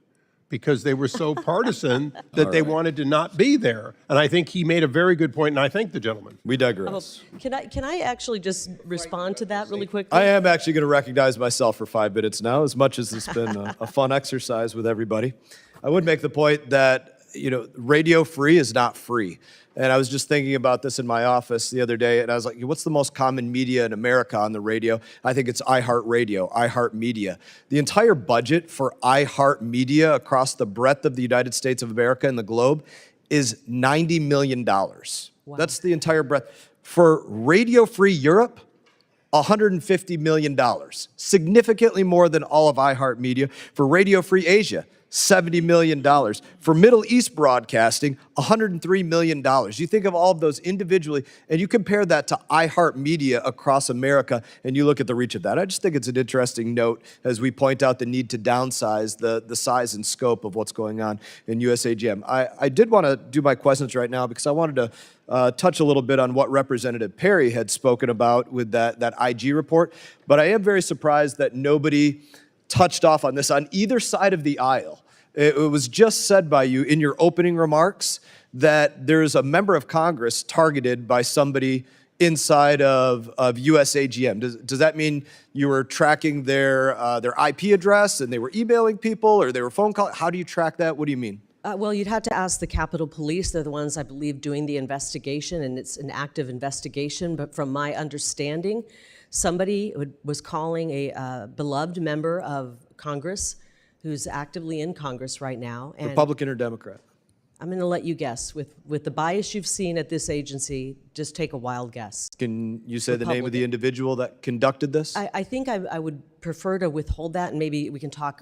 because they were so partisan that they wanted to not be there. And I think he made a very good point, and I thank the gentleman. We digress. Can I actually just respond to that really quickly? I am actually going to recognize myself for 5 minutes now, as much as it's been a fun exercise with everybody. I would make the point that, radio free is not free. And I was just thinking about this in my office the other day, and I was like, what's the most common media in America on the radio? I think it's iHeartRadio, iHeartMedia. The entire budget for iHeartMedia across the breadth of the United States of America and the globe is $90 million. Wow. That's the entire breadth. For Radio Free Europe, $150 million, significantly more than all of iHeartMedia. For Radio Free Asia, $70 million. For Middle East broadcasting, $103 million. You think of all of those individually, and you compare that to iHeartMedia across America, and you look at the reach of that. I just think it's an interesting note as we point out the need to downsize the size and scope of what's going on in USAGM. I did want to do my questions right now because I wanted to touch a little bit on what Representative Perry had spoken about with that IG report, but I am very surprised that nobody touched off on this on either side of the aisle. It was just said by you in your opening remarks that there's a member of Congress targeted by somebody inside of USAGM. Does that mean you were tracking their IP address and they were emailing people or they were phone calling? How do you track that? What do you mean? Well, you'd have to ask the Capitol Police. They're the ones, I believe, doing the investigation, and it's an active investigation. But from my understanding, somebody was calling a beloved member of Congress who's actively in Congress right now. And Republican or Democrat? I'm going to let you guess. With the bias you've seen at this agency, just take a wild guess. Can you say the name of the individual that conducted this? I think I would prefer to withhold that, and maybe we can talk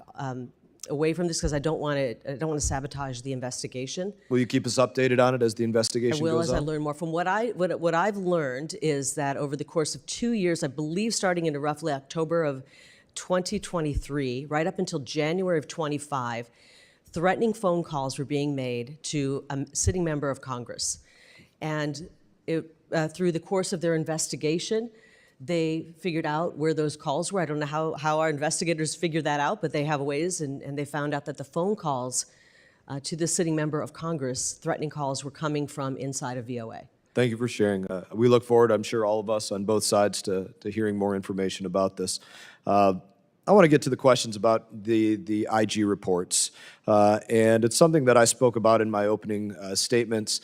away from this because I don't want to sabotage the investigation. Will you keep us updated on it as the investigation goes on? I will as I learn more. From what I've learned is that over the course of 2 years, I believe starting in roughly October of 2023, right up until January of 25, threatening phone calls were being made to a sitting member of Congress. And through the course of their investigation, they figured out where those calls were. I don't know how our investigators figured that out, but they have ways, and they found out that the phone calls to the sitting member of Congress, threatening calls, were coming from inside of VOA. Thank you for sharing. We look forward, I'm sure all of us on both sides, to hearing more information about this. I want to get to the questions about the IG reports, and it's something that I spoke about in my opening statements.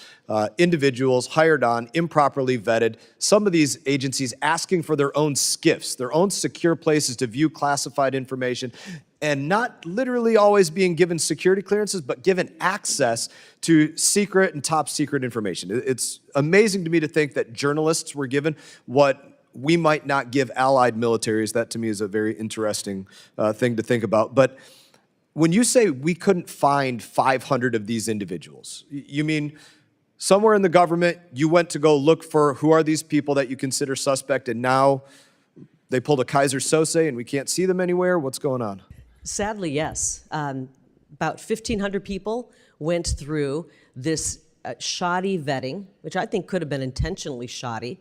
Individuals hired on, improperly vetted, some of these agencies asking for their own SCIFs, their own secure places to view classified information, and not literally always being given security clearances, but given access to secret and top secret information. It's amazing to me to think that journalists were given what we might not give allied militaries. That to me is a very interesting thing to think about. But when you say we couldn't find 500 of these individuals, you mean somewhere in the government you went to go look for who are these people that you consider suspect, and now they pulled a Kaiser Sose and we can't see them anywhere? What's going on? Sadly, yes. About 1,500 people went through this shoddy vetting, which I think could have been intentionally shoddy,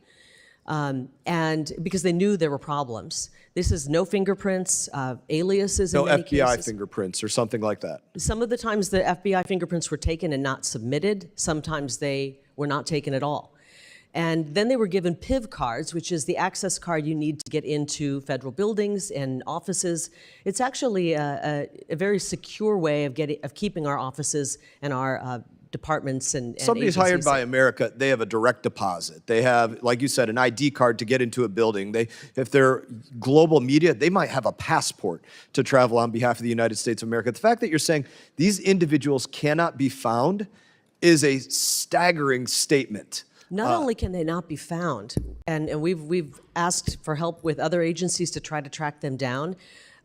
and because they knew there were problems. This is no fingerprints, aliases in many FBI cases. fingerprints or something like that. Some of the times the FBI fingerprints were taken and not submitted. Sometimes they were not taken at all. And then they were given PIV cards, which is the access card you need to get into federal buildings and offices. It's actually a very secure way of keeping our offices and our departments and Somebody's agencies hired by safe. America, they have a direct deposit. They have, like you said, an ID card to get into a building. If they're global media, they might have a passport to travel on behalf of the United States of America. The fact that you're saying these individuals cannot be found is a staggering statement. Not only can they not be found, and we've asked for help with other agencies to try to track them down.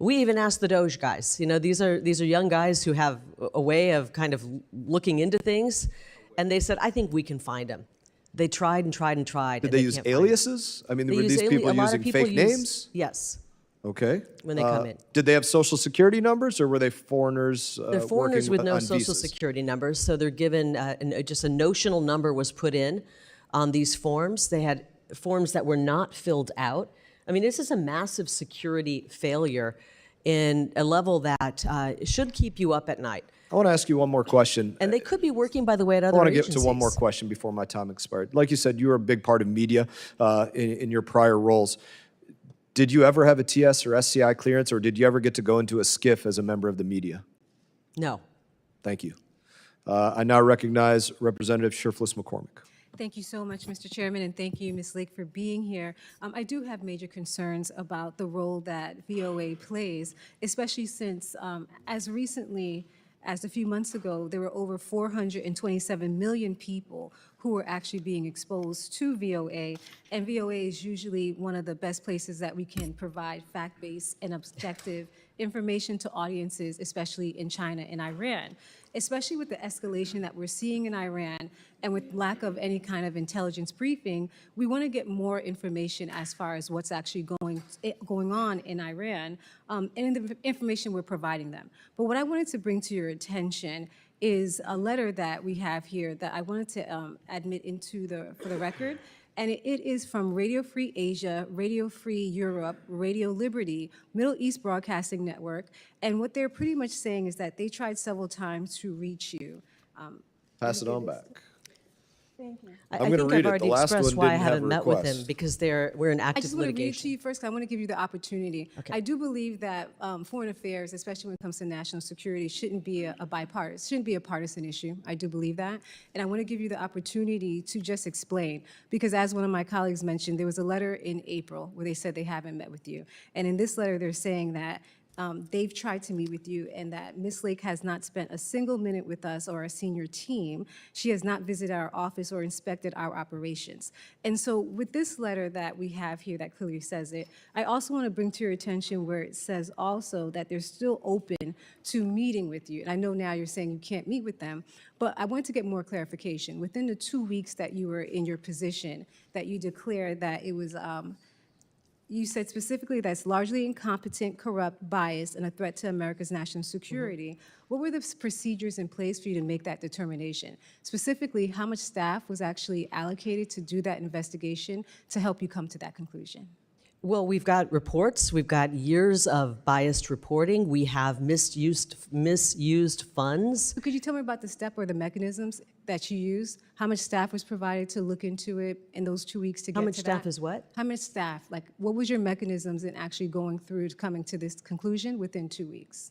We even asked the Doge guys. You know, these are young guys who have a way of kind of looking into things, and they said, "I think we can find them." They tried and tried and tried. Did they use aliases? I mean, were these people using fake names? Yes. Okay. When they come in. Did they have social security numbers, or were they foreigners? They're foreigners with no on social visas? security numbers, so they're given just a notional number was put in on these forms. They had forms that were not filled out. I mean, this is a massive security failure in a level that should keep you up at night. I want to ask you one more question. And they could be working, by the way, at other I want to agencies. get to one more question before my time expired. Like you said, you were a big part of media in your prior roles. Did you ever have a TS or SCI clearance, or did you ever get to go into a SCIF as a member of the media? No. Thank you. I now recognize Representative Scherflis McCormick. Thank you so much, Mr. Chairman, and thank you, Ms. Lake, for being here. I do have major concerns about the role that VOA plays, especially since as recently as a few months ago, there were over 427 million people who were actually being exposed to VOA. And VOA is usually one of the best places that we can provide fact-based and objective information to audiences, especially in China and Iran. Especially with the escalation that we're seeing in Iran and with lack of any kind of intelligence briefing, we want to get more information as far as what's actually going on in Iran and in the information we're providing them. But what I wanted to bring to your attention is a letter that we have here that I wanted to admit for the record. And it is from Radio Free Asia, Radio Free Europe, Radio Liberty, Middle East Broadcasting Network. And what they're pretty much saying is that they tried several times to reach you. Pass it on back. Thank you. I I'm gonna think read I've it. The already last expressed one why I didn't have haven't a met with him, request. because we're in I active just want to read it to litigation. you first, 'cause I want to give you the opportunity. Okay. I do believe that foreign affairs, especially when it comes to national security, shouldn't be a partisan issue. I do believe that. And I want to give you the opportunity to just explain, because as one of my colleagues mentioned, there was a letter in April where they said they haven't met with you. And in this letter, they're saying that they've tried to meet with you and that Ms. Lake has not spent a single minute with us or our senior team. She has not visited our office or inspected our operations. And so with this letter that we have here that clearly says it, I also want to bring to your attention where it says also that they're still open to meeting with you. And I know now you're saying you can't meet with them, but I want to get more clarification. Within the 2 weeks that you were in your position, that you declared that it was you said specifically that's largely incompetent, corrupt, biased, and a threat to America's national security. What were the procedures in place for you to make that determination? Specifically, how much staff was actually allocated to do that investigation to help you come to that conclusion? Well, we've got reports. We've got years of biased reporting. We have misused funds. So could you tell me about the step or the mechanisms that you used? How much staff was provided to look into it in those 2 weeks to get to that? How much staff is what? How much staff? Like, what was your mechanisms in actually going through to coming to this conclusion within 2 weeks?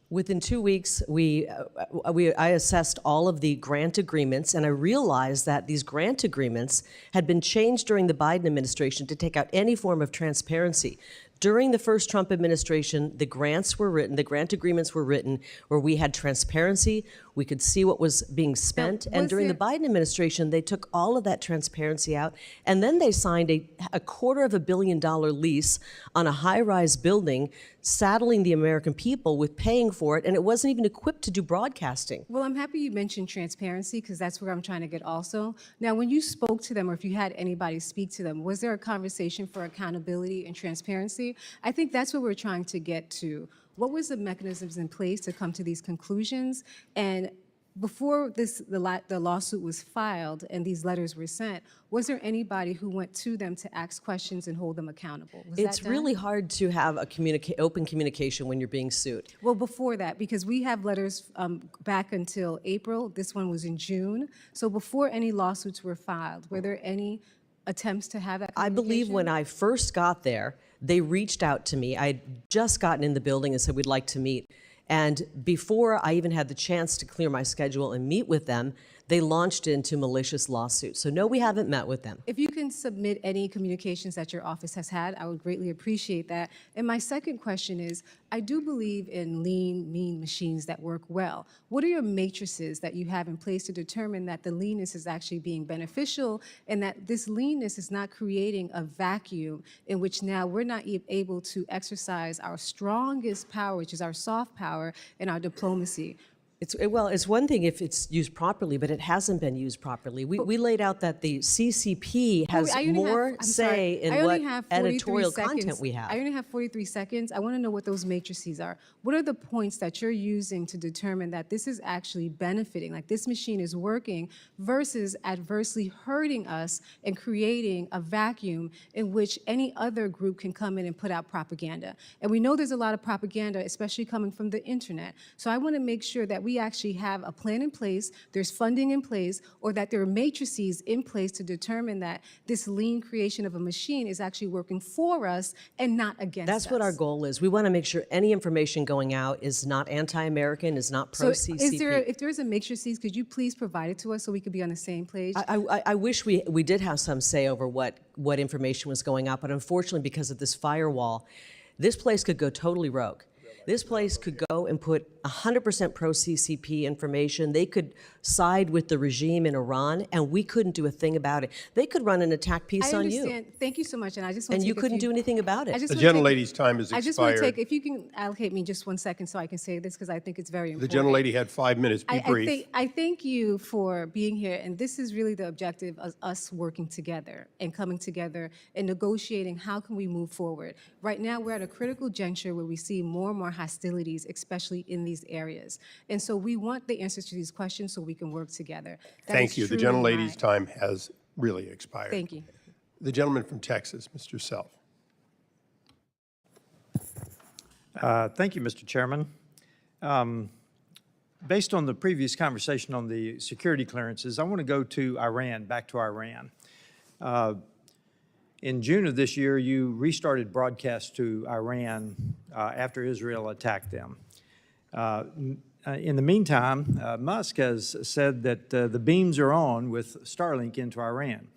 Within 2 weeks, I assessed all of the grant agreements, and I realized that these grant agreements had been changed during the Biden administration to take out any form of transparency. During the first Trump administration, the grant agreements were written where we had transparency, we could see what was being spent, and during the Biden administration, they took all of that transparency out, and then they signed a $250 million lease on a high-rise building, saddling the American people with paying for it, and it wasn't even equipped to do broadcasting. Well, I'm happy you mentioned transparency, because that's where I'm trying to get also. Now, when you spoke to them, or if you had anybody speak to them, was there a conversation for accountability and transparency? I think that's what we're trying to get to. What was the mechanisms in place to come to these conclusions? And before the lawsuit was filed and these letters were sent, was there anybody who went to them to ask questions and hold them accountable? Was It's that done? really hard to have open communication when you're being sued. Well, before that, because we have letters back until April. This one was in June. So before any lawsuits were filed, were there any attempts to have that I believe when I first got there, they reached out to me. I had just gotten in the building and said, we'd like to meet. And before I even had the chance to clear my schedule and meet with them, they launched into malicious lawsuits. So no, we haven't met with them. If you can submit any communications that your office has had, I would greatly appreciate that. And my second question is, I do believe in lean, mean machines that work well. What are your matrices that you have in place to determine that the leanness is actually being beneficial and that this leanness is not creating a vacuum in which now we're not able to exercise our strongest power, which is our soft power and our diplomacy? It's one thing if it's used properly, but it hasn't been used properly. We laid out that the CCP has more say in what editorial content we have. I only have 43 seconds. I want to know what those matrices are. What are the points that you're using to determine that this is actually benefiting, like this machine is working, versus adversely hurting us and creating a vacuum in which any other group can come in and put out propaganda? And we know there's a lot of propaganda, especially coming from the internet. So I want to make sure that we actually have a plan in place, there's funding in place, or that there are matrices in place to determine that this lean creation of a machine is actually working for us and not against us. That's what our goal is. We want to make sure any information going out is not anti-American, is not pro-CCP. So if there's a matrices, could you please provide it to us so we could be on the same page? I wish we did have some say over what information was going out, but unfortunately because of this firewall, this place could go totally rogue. This place could go and put 100% pro-CCP information. They could side with the regime in Iran, and we couldn't do a thing about it. They could run an attack piece I on understand. you, Thank you so much, and I just want and to you take a couldn't few- do anything about it. I just The wanna take- gentlelady's time has I just want to expired. take, if you can allocate me just 1 second so I can say this, because I think it's very The important. gentlelady had 5 minutes. Be brief. I thank you for being here, and this is really the objective of us working together and coming together and negotiating how can we move forward. Right now, we're at a critical juncture where we see more and more hostilities, especially in these areas. And so we want the answers to these questions so we can work together. That Thank is you. The truly gentlelady's my- time has really expired. Thank you. The gentleman from Texas, Mr. Self. Thank you, Mr. Chairman. Based on the previous conversation on the security clearances, I want to go to Iran, back to Iran. In June of this year, you restarted broadcasts to Iran after Israel attacked them. In the meantime, Musk has said that the beams are on with Starlink into Iran.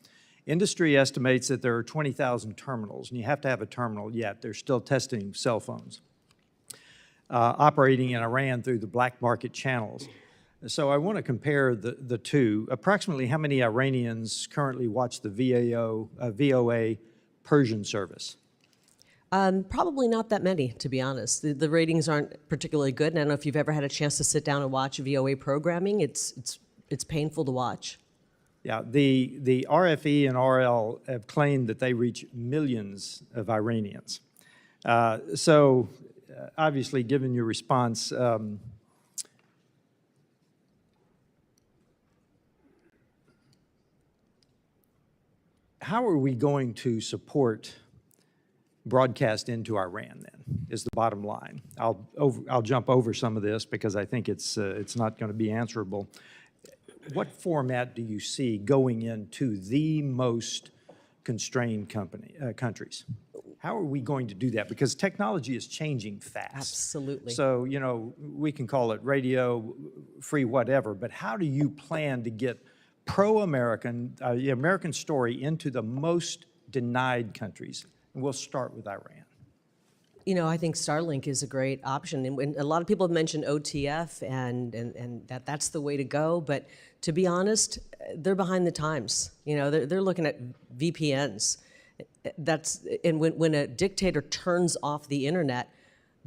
Industry estimates that there are 20,000 terminals, and you have to have a terminal yet. They're still testing cell phones. Operating in Iran through the black market channels. So I want to compare the two. Approximately how many Iranians currently watch the VOA Persian service? Probably not that many, to be honest. The ratings aren't particularly good, and I don't know if you've ever had a chance to sit down and watch VOA programming. It's painful to watch. Yeah, the RFE and RL have claimed that they reach millions of Iranians. Obviously, given your response, how are we going to support broadcast into Iran then, is the bottom line. I'll jump over some of this because I think it's not going to be answerable. What format do you see going into the most constrained countries? How are we going to do that? Because technology is changing fast. Absolutely. So, you know, we can call it radio, free whatever, but how do you plan to get pro-American, the American story into the most denied countries? And we'll start with Iran. You know, I think Starlink is a great option. And when a lot of people have mentioned OTF and that's the way to go. But to be honest, they're behind the times. You know, they're looking at VPNs. And when a dictator turns off the internet,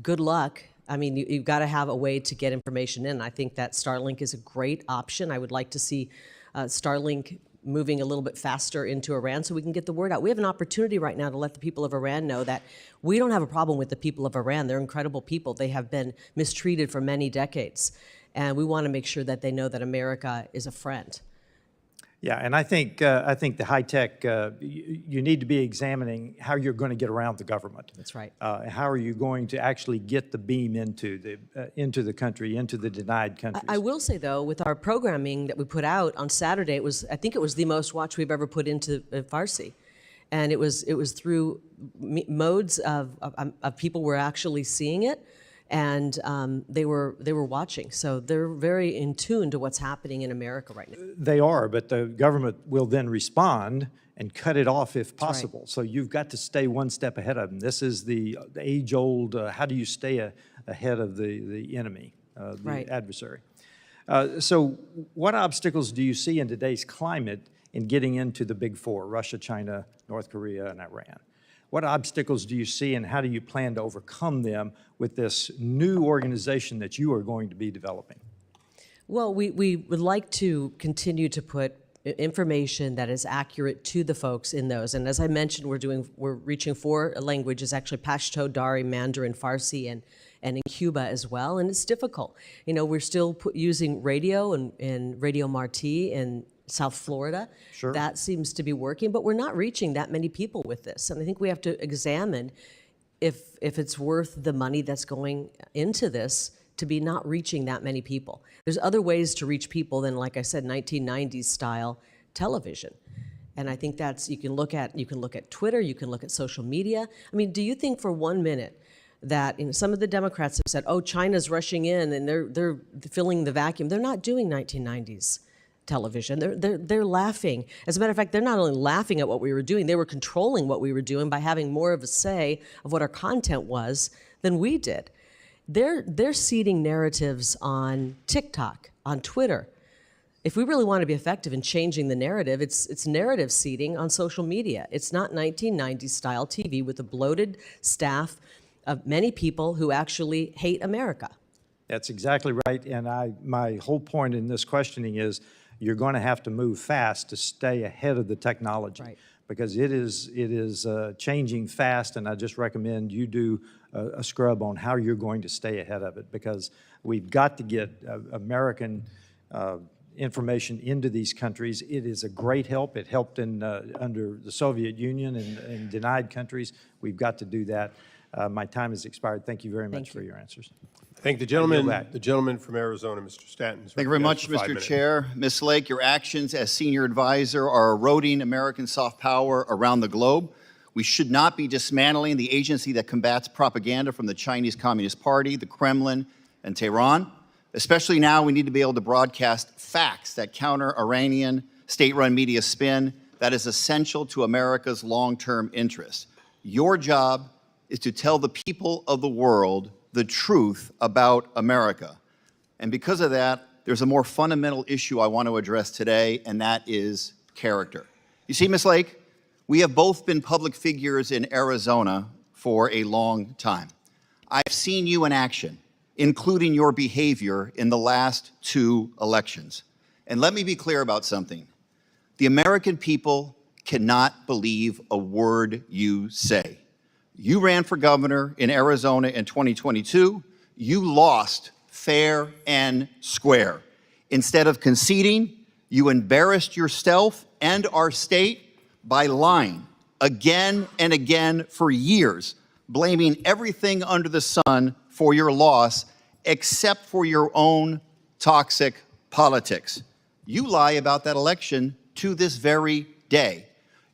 good luck. I mean, you've got to have a way to get information in. I think that Starlink is a great option. I would like to see Starlink moving a little bit faster into Iran so we can get the word out. We have an opportunity right now to let the people of Iran know that we don't have a problem with the people of Iran. They're incredible people. They have been mistreated for many decades. And we want to make sure that they know that America is a friend. Yeah, and I think the high tech, you need to be examining how you're going to get around the government. That's right. How are you going to actually get the beam into the country, into the denied countries? I will say though, with our programming that we put out on Saturday, I think it was the most watched we've ever put into Farsi, and it was through modes of people were actually seeing it. And they were watching, so they're very in tune to what's happening in America right now. They are, but the government will then respond and cut it off if possible. right. So you've got to stay one step ahead of them. This is the age-old, how do you stay ahead of the enemy, the Right. adversary? So what obstacles do you see in today's climate in getting into the big four, Russia, China, North Korea, and Iran? What obstacles do you see, and how do you plan to overcome them with this new organization that you are going to be developing? Well, we would like to continue to put information that is accurate to the folks in those. And as I mentioned, we're reaching 4 languages, actually Pashto, Dari, Mandarin, Farsi, and in Cuba as well. And it's difficult. You know, we're still using radio and Radio Marti in South Florida. Sure. That seems to be working, but we're not reaching that many people with this. And I think we have to examine if it's worth the money that's going into this to be not reaching that many people. There's other ways to reach people than, like I said, 1990s style television. And I think you can look at Twitter, you can look at social media. I mean, do you think for 1 minute that some of the Democrats have said, oh, China's rushing in and they're filling the vacuum? They're not doing 1990s television. They're laughing. As a matter of fact, they're not only laughing at what we were doing, they were controlling what we were doing by having more of a say of what our content was than we did. They're seeding narratives on TikTok, on Twitter. If we really want to be effective in changing the narrative, it's narrative seeding on social media. It's not 1990s style TV with a bloated staff of many people who actually hate America. That's exactly right. And my whole point in this questioning is you're going to have to move fast to stay ahead of the technology. Right. Because it is changing fast, and I just recommend you do a scrub on how you're going to stay ahead of it, because we've got to get American information into these countries. It is a great help. It helped under the Soviet Union and denied countries. We've got to do that. My time has expired. Thank you very much for your answers. Thank the gentleman. The gentleman from Arizona, Mr. Stanton. Thank you very much, Mr. Chair. Ms. Lake, your actions as senior advisor are eroding American soft power around the globe. We should not be dismantling the agency that combats propaganda from the Chinese Communist Party, the Kremlin, and Tehran. Especially now, we need to be able to broadcast facts that counter Iranian state-run media spin that is essential to America's long-term interests. Your job is to tell the people of the world the truth about America. And because of that, there's a more fundamental issue I want to address today, and that is character. You see, Ms. Lake, we have both been public figures in Arizona for a long time. I've seen you in action, including your behavior in the last 2 elections. And let me be clear about something. The American people cannot believe a word you say. You ran for governor in Arizona in 2022. You lost fair and square. Instead of conceding, you embarrassed yourself and our state by lying again and again for years, blaming everything under the sun for your loss except for your own toxic politics. You lie about that election to this very day.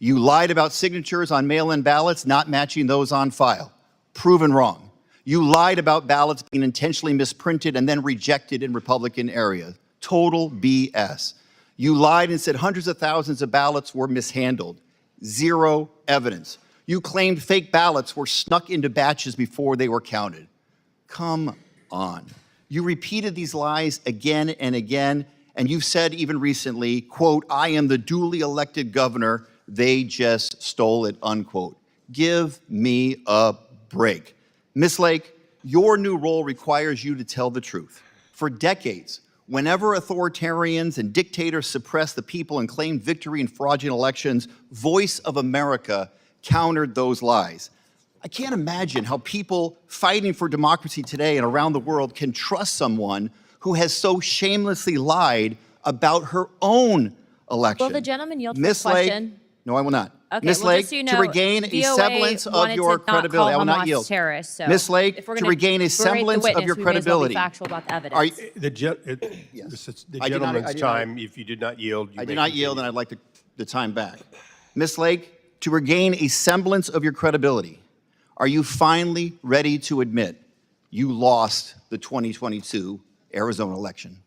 You lied about signatures on mail-in ballots not matching those on file. Proven wrong. You lied about ballots being intentionally misprinted and then rejected in Republican areas. Total BS. You lied and said hundreds of thousands of ballots were mishandled. Zero evidence. You claimed fake ballots were snuck into batches before they were counted. Come on. You repeated these lies again and again, and you've said even recently, quote, "I am the duly elected governor. They just stole it," unquote. Give me a break. Ms. Lake, your new role requires you to tell the truth. For decades, whenever authoritarians and dictators suppressed the people and claimed victory in fraudulent elections, Voice of America countered those lies. I can't imagine how people fighting for democracy today and around the world can trust someone who has so shamelessly lied about her own election. Will the gentleman yield to the Ms. question? Lake, no, I will not. Okay, Ms. well, Lake, just so you know, to regain a VOA semblance of wanted your to not call credibility, I will not Hamas yield. terrorists, so Ms. Lake, if we're to gonna regain a berate the semblance witness, of your we may as well be credibility. factual about the evidence. Are you, The I did not- gentleman's I did not- time, if you did not yield, you I may did not yield, continue. and I'd like the time back. Ms. Lake, to regain a semblance of your credibility, are you finally ready to admit you lost the 2022 Arizona election?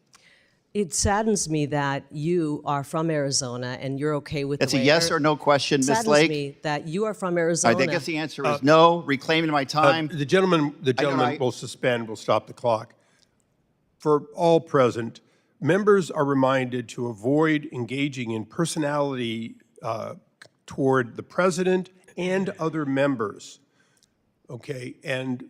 It saddens me that you are from Arizona and you're okay with That's the a way yes or no question, Ms. Saddens Lake. me that you are from Arizona. I guess the answer is no. Reclaiming my time. The gentleman will suspend, will stop the clock. For all present, members are reminded to avoid engaging in personality toward the president and other members. Okay, and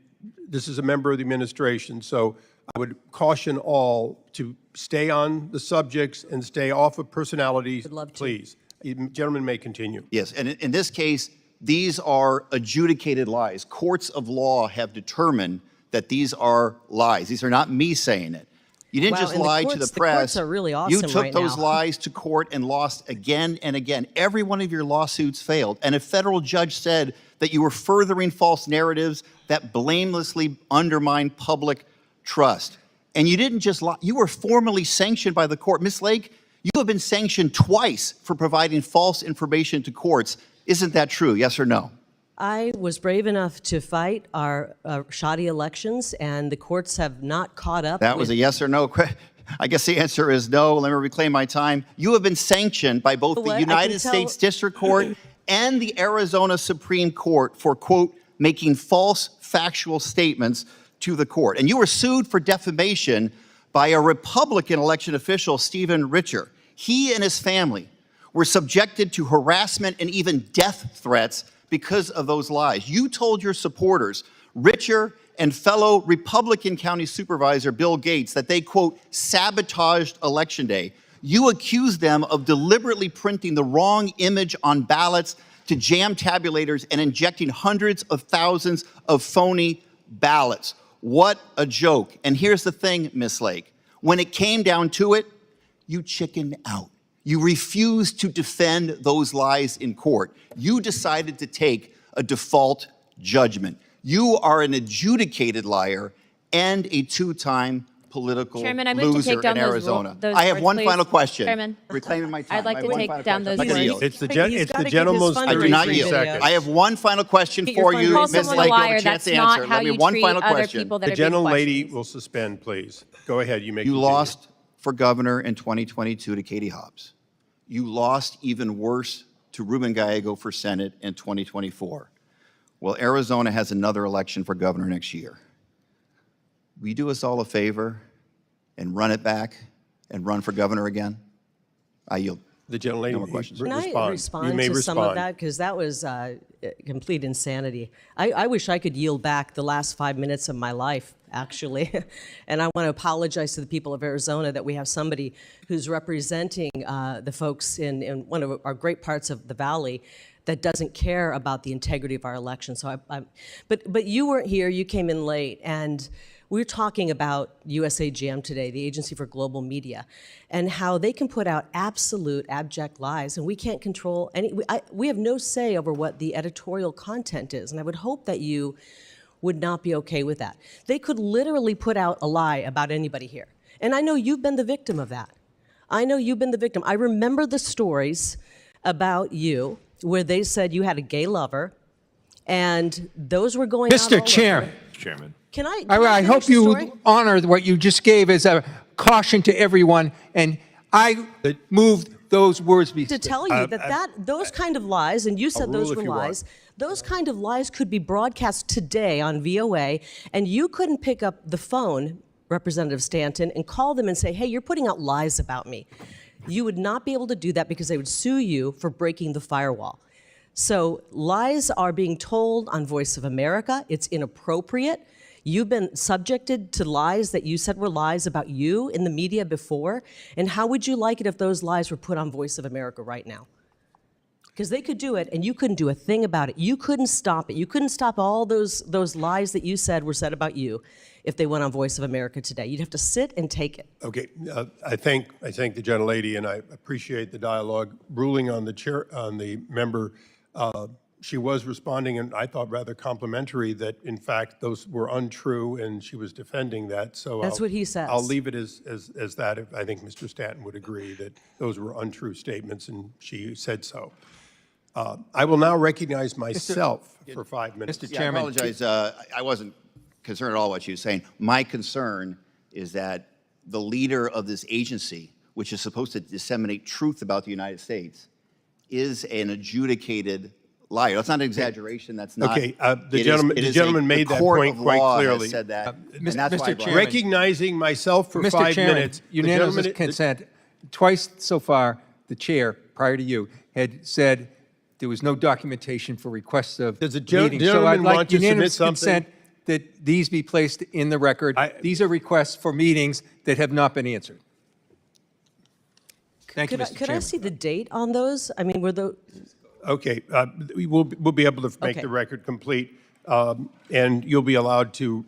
this is a member of the administration, so I would caution all to stay on the subjects and stay off of personalities, please. Gentleman may continue. Yes, and in this case, these are adjudicated lies. Courts of law have determined that these are lies. These are not me saying it. You didn't Wow, just and the lie to courts- the the press. courts are really You awesome took right those now. lies to court and lost again and again. Every one of your lawsuits failed. And a federal judge said that you were furthering false narratives that blamelessly undermine public trust. And you didn't just lie. You were formally sanctioned by the court. Ms. Lake, you have been sanctioned twice for providing false information to courts. Isn't that true? Yes or no? I was brave enough to fight our shoddy elections, and the courts have not caught up. That was a yes or no question. I guess the answer is no. Let me reclaim my time. You have been sanctioned by both the United States District Court and the Arizona Supreme Court for, quote, making false factual statements to the court. And you were sued for defamation by a Republican election official, Stephen Richer. He and his family were subjected to harassment and even death threats because of those lies. You told your supporters, Richer and fellow Republican County Supervisor Bill Gates, that they, quote, sabotaged Election Day. You accused them of deliberately printing the wrong image on ballots to jam tabulators and injecting hundreds of thousands of phony ballots. What a joke. And here's the thing, Ms. Lake. When it came down to it, you chickened out. You refused to defend those lies in court. You decided to take a default judgment. You are an adjudicated liar and a two-time political Chairman, I move to loser take down in those Arizona. those I have words, one please. final question. Chairman, Reclaiming my time. I'd like I to have one take final down question. those I'm not gonna words. yield. It's the, He's it's gotta the get his gentleman's fundraising I do not 33 yield. seconds. I have one final question Get your for you, Call fundraising Ms. someone Lake. a You have liar. a chance That's to not answer. how Let me you one treat final other question. people that The are being gentlelady questioned. will suspend, please. Go ahead, you may You continue. lost for governor in 2022 to Katie Hobbs. You lost even worse to Ruben Gallego for Senate in 2024. Well, Arizona has another election for governor next year. Will you do us all a favor and run it back and run for governor again? I yield. The gentlelady No more questions. Can I respond. respond You may to respond. some of that? Because that was complete insanity. I wish I could yield back the last 5 minutes of my life, actually. And I want to apologize to the people of Arizona that we have somebody who's representing the folks in one of our great parts of the Valley that doesn't care about the integrity of our election. So but you weren't here, you came in late, and we're talking about USAGM today, the Agency for Global Media, and how they can put out absolute abject lies, and we can't control any, we have no say over what the editorial content is, and I would hope that you would not be okay with that. They could literally put out a lie about anybody here, and I know you've been the victim of that. I know you've been the victim. I remember the stories about you where they said you had a gay lover, and those were going out all Mr. over. Chair, Can I I finish hope the you story? honor what you just gave as a caution to everyone, and I moved those words be. To tell you that those kind of lies, and you said rule those if were you want. lies, those kind of lies could be broadcast today on VOA, and you couldn't pick up the phone, Representative Stanton, and call them and say, hey, you're putting out lies about me. You would not be able to do that because they would sue you for breaking the firewall. So lies are being told on Voice of America. It's inappropriate. You've been subjected to lies that you said were lies about you in the media before. And how would you like it if those lies were put on Voice of America right now? Because they could do it, and you couldn't do a thing about it. You couldn't stop it. You couldn't stop all those lies that you said were said about you if they went on Voice of America today. You'd have to sit and take it. Okay, I thank the gentlelady, and I appreciate the dialogue. Ruling on the chair, on the member, she was responding, and I thought rather complimentary that in fact those were untrue, and she was defending that. So That's what he says. I'll leave it as that. I think Mr. Stanton would agree that those were untrue statements, and she said so. I will now recognize myself for 5 minutes. Mr. Yeah, Chairman. I apologize. I wasn't concerned at all what you were saying. My concern is that the leader of this agency, which is supposed to disseminate truth about the United States, is an adjudicated liar. That's not an exaggeration. That's not. Okay, the gentleman made that point quite clearly. Said that, and Mr. that's why I brought it up. Chairman. Recognizing myself for Mr. 5 Chairman, minutes. the unanimous gentleman- consent. Twice so far, the chair, prior to you, had said there was no documentation for requests of Does the meetings. So gentleman I'd like want to submit unanimous something? consent that these be placed in the record. These are requests for meetings that have not been answered. Thank you, Mr. Could I Chairman. see the date on those? I mean, were those... Okay, we'll be able to make Okay. the record complete, and you'll be allowed to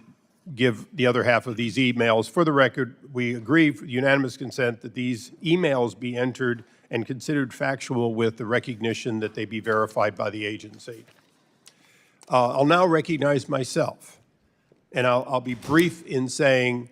give the other half of these emails. For the record, we agree, for unanimous consent, that these emails be entered and considered factual with the recognition that they be verified by the agency. I'll now recognize myself, and I'll be brief in saying,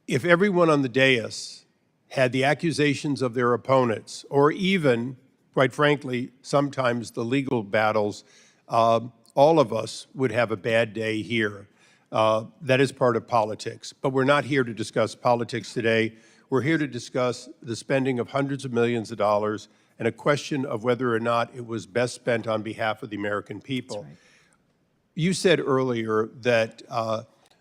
if everyone on the dais had the accusations of their opponents, or even, quite frankly, sometimes the legal battles, all of us would have a bad day here. That is part of politics. But we're not here to discuss politics today. We're here to discuss the spending of hundreds of millions of dollars and a question of whether or not it was best spent on behalf of the American people. You said earlier that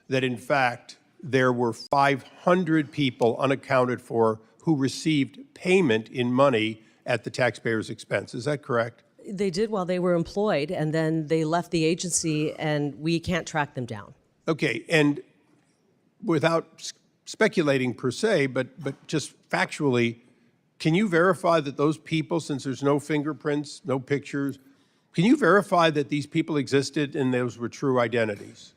that in fact there were 500 people unaccounted for who received payment in money at the taxpayer's expense. Is that correct? They did while they were employed, and then they left the agency, and we can't track them down. Okay, and without speculating per se, but just factually, can you verify that those people, since there's no fingerprints, no pictures, can you verify that these people existed and those were true identities?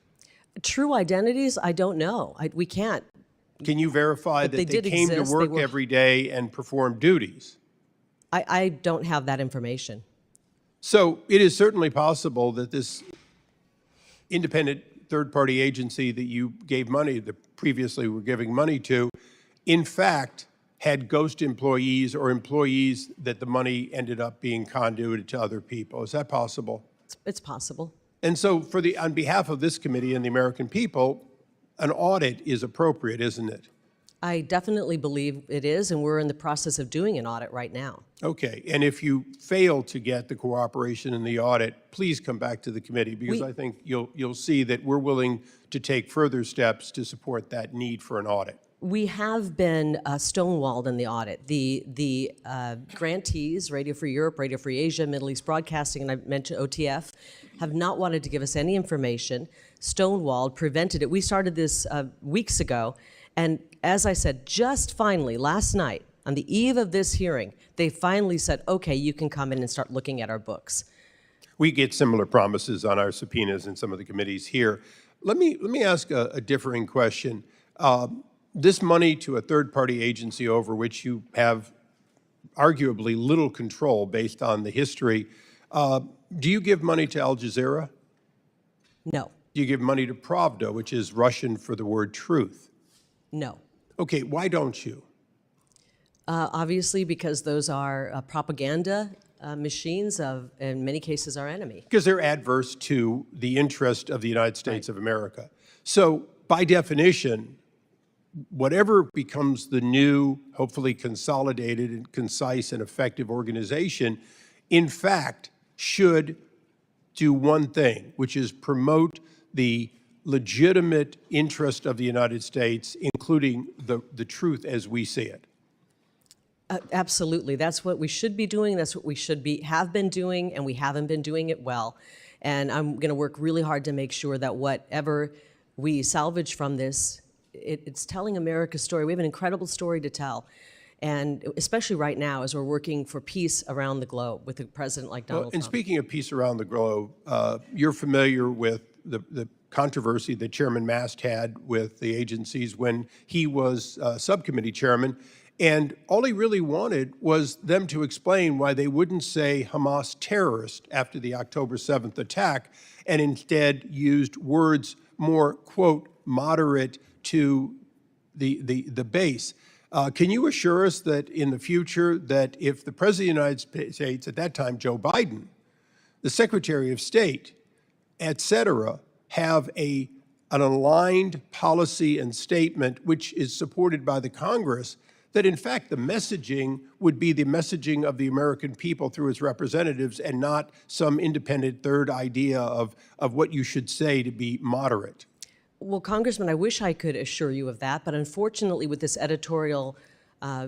True identities, I don't know. We can't. Can you verify But that they they did came exist, to they work were- every day and performed duties? I don't have that information. So it is certainly possible that this independent third-party agency that you gave money, that previously were giving money to, in fact, had ghost employees or employees that the money ended up being conduited to other people. Is that possible? It's possible. And so on behalf of this committee and the American people, an audit is appropriate, isn't it? I definitely believe it is, and we're in the process of doing an audit right now. Okay, and if you fail to get the cooperation in the audit, please come back to the committee, because I think you'll see that we're willing to take further steps to support that need for an audit. We have been stonewalled in the audit. The grantees, Radio Free Europe, Radio Free Asia, Middle East Broadcasting, and I mentioned OTF, have not wanted to give us any information, stonewalled, prevented it. We started this weeks ago, and as I said, just finally, last night, on the eve of this hearing, they finally said, okay, you can come in and start looking at our books. We get similar promises on our subpoenas in some of the committees here. Let me ask a differing question. This money to a third-party agency over which you have arguably little control based on the history, do you give money to Al Jazeera? No, Do you give money to Pravda, which is Russian for the word truth? no. Okay, why don't you? Obviously, because those are propaganda machines of, in many cases, our enemy. Because they're adverse to the interest of the United States of America. So by definition, whatever becomes the new, hopefully consolidated and concise and effective organization, in fact, should do one thing, which is promote the legitimate interest of the United States, including the truth as we see it. Absolutely. That's what we should be doing. That's what we have been doing, and we haven't been doing it well. And I'm going to work really hard to make sure that whatever we salvage from this, it's telling America's story. We have an incredible story to tell. And especially right now, as we're working for peace around the globe with a president like Donald Trump. And speaking of peace around the globe, you're familiar with the controversy that Chairman Mast had with the agencies when he was subcommittee chairman. And all he really wanted was them to explain why they wouldn't say Hamas terrorist after the October 7th attack, and instead used words more, quote, moderate to the base. Can you assure us that in the future, that if the President of the United States, at that time Joe Biden, the Secretary of State, et cetera, have an aligned policy and statement which is supported by the Congress, that in fact the messaging would be the messaging of the American people through its representatives and not some independent third idea of what you should say to be moderate? Well, Congressman, I wish I could assure you of that, but unfortunately with this editorial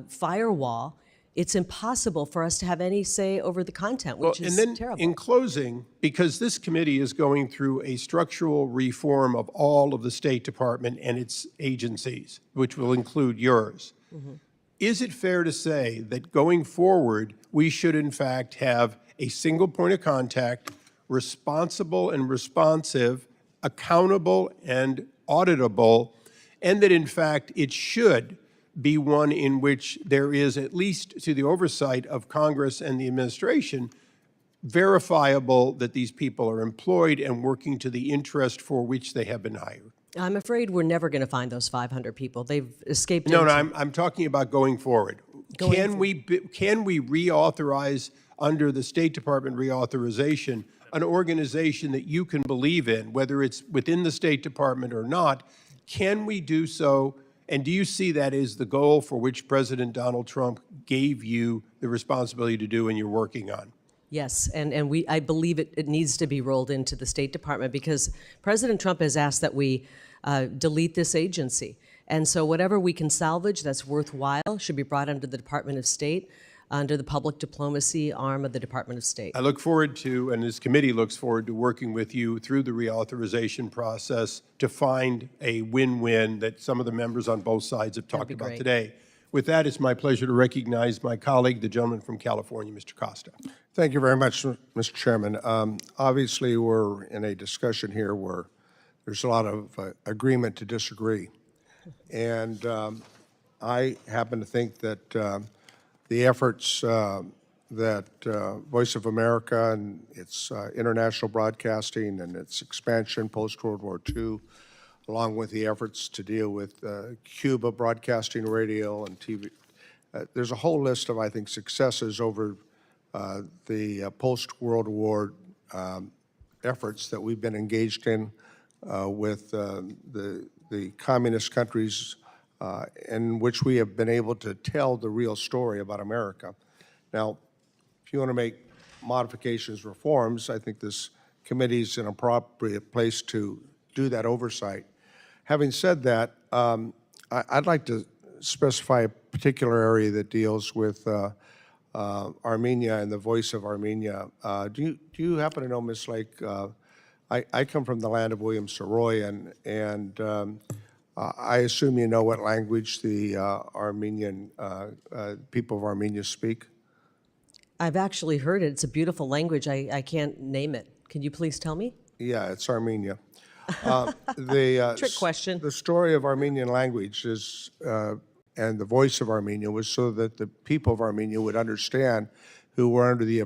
firewall, it's impossible for us to have any say over the content, which is and then terrible. in closing, because this committee is going through a structural reform of all of the State Department and its agencies, which will include yours, is it fair to say that going forward, we should in fact have a single point of contact, responsible and responsive, accountable and auditable, and that in fact it should be one in which there is, at least to the oversight of Congress and the administration, verifiable that these people are employed and working to the interest for which they have been hired? I'm afraid we're never going to find those 500 people. They've escaped. No, I'm talking about going forward. Can we reauthorize under the State Department reauthorization an organization that you can believe in, whether it's within the State Department or not? Can we do so? And do you see that as the goal for which President Donald Trump gave you the responsibility to do and you're working on? Yes, and I believe it needs to be rolled into the State Department because President Trump has asked that we delete this agency. And so whatever we can salvage that's worthwhile should be brought under the Department of State, under the public diplomacy arm of the Department of State. I look forward to, and this committee looks forward to working with you through the reauthorization process to find a win-win that some of the members on both sides have talked be about great. today. With that, it's my pleasure to recognize my colleague, the gentleman from California, Mr. Costa. Thank you very much, Mr. Chairman. Obviously, we're in a discussion here where there's a lot of agreement to disagree. And I happen to think that the efforts that Voice of America and its international broadcasting and its expansion post-World War II, along with the efforts to deal with Cuba broadcasting radio and TV, there's a whole list of, I think, successes over the post-World War efforts that we've been engaged in with the communist countries in which we have been able to tell the real story about America. Now, if you want to make modifications, reforms, I think this committee is an appropriate place to do that oversight. Having said that, I'd like to specify a particular area that deals with Armenia and the voice of Armenia. Do you happen to know, Ms. Lake, I come from the land of William Saroyan, and I assume you know what language the Armenian people of Armenia speak? I've actually heard it. It's a beautiful language. I can't name it. Can you please tell me? Yeah, it's Armenia. Trick question. The story of Armenian language is, and the voice of Armenia was so that the people of Armenia would understand, who were under the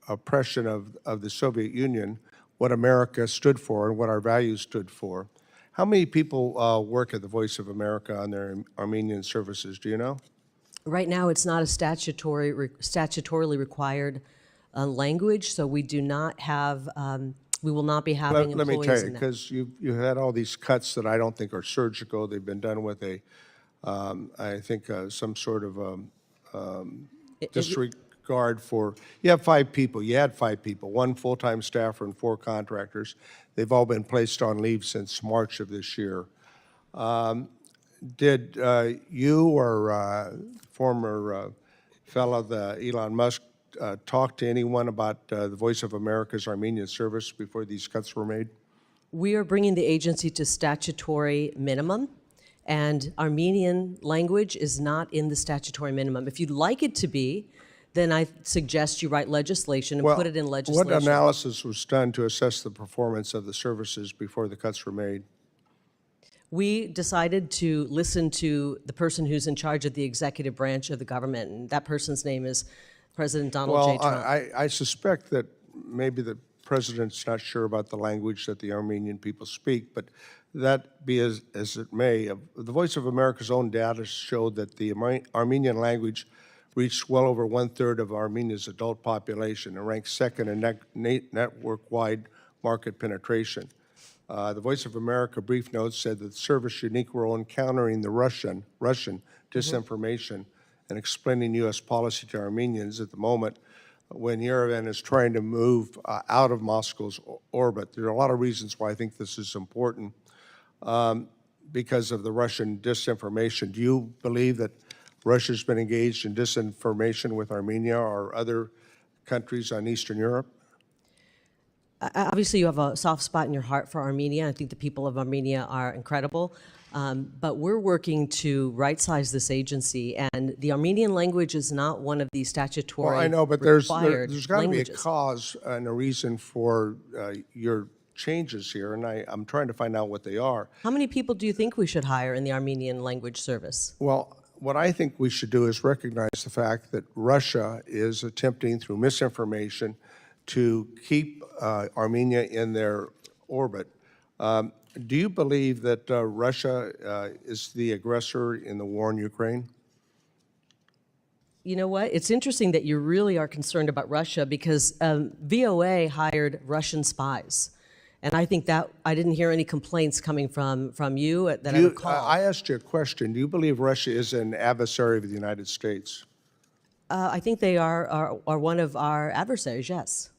oppression of the Soviet Union, what America stood for and what our values stood for. How many people work at the Voice of America on their Armenian services? Do you know? Right now, it's not a statutorily required language, so we do not have, we will not be having Let me employees tell you, in that. because you had all these cuts that I don't think are surgical. They've been done with a, I think, some sort of disregard for, you have 5 people, you had 5 people, 1 full-time staffer and 4 contractors. They've all been placed on leave since March of this year. Did you or former fellow, Elon Musk, talk to anyone about the Voice of America's Armenian service before these cuts were made? We are bringing the agency to statutory minimum, and Armenian language is not in the statutory minimum. If you'd like it to be, then I suggest you write legislation and put it in legislation. What analysis was done to assess the performance of the services before the cuts were made? We decided to listen to the person who's in charge of the executive branch of the government, and that person's name is President Donald J. Trump. I suspect that maybe the president's not sure about the language that the Armenian people speak, but that be as it may, the Voice of America's own data showed that the Armenian language reached well over 1/3 of Armenia's adult population and ranked second in network-wide market penetration. The Voice of America brief notes said that the service's unique role in countering the Russian disinformation and explaining U.S. policy to Armenians at the moment when Yerevan is trying to move out of Moscow's orbit. There are a lot of reasons why I think this is important because of the Russian disinformation. Do you believe that Russia's been engaged in disinformation with Armenia or other countries on Eastern Europe? Obviously, you have a soft spot in your heart for Armenia. I think the people of Armenia are incredible. But we're working to right-size this agency, and the Armenian language is not one of the statutory Well, I know, but there's got to be a cause and a reason for your changes here, and I'm trying to find out what they are. How many people do you think we should hire in the Armenian language service? Well, what I think we should do is recognize the fact that Russia is attempting through misinformation to keep Armenia in their orbit. Do you believe that Russia is the aggressor in the war in Ukraine? You know what? It's interesting that you really are concerned about Russia because VOA hired Russian spies. And I think that I didn't hear any complaints coming from you that I recall. I asked you a question. Do you believe Russia is an adversary of the United States? I think they are one of our adversaries, yes.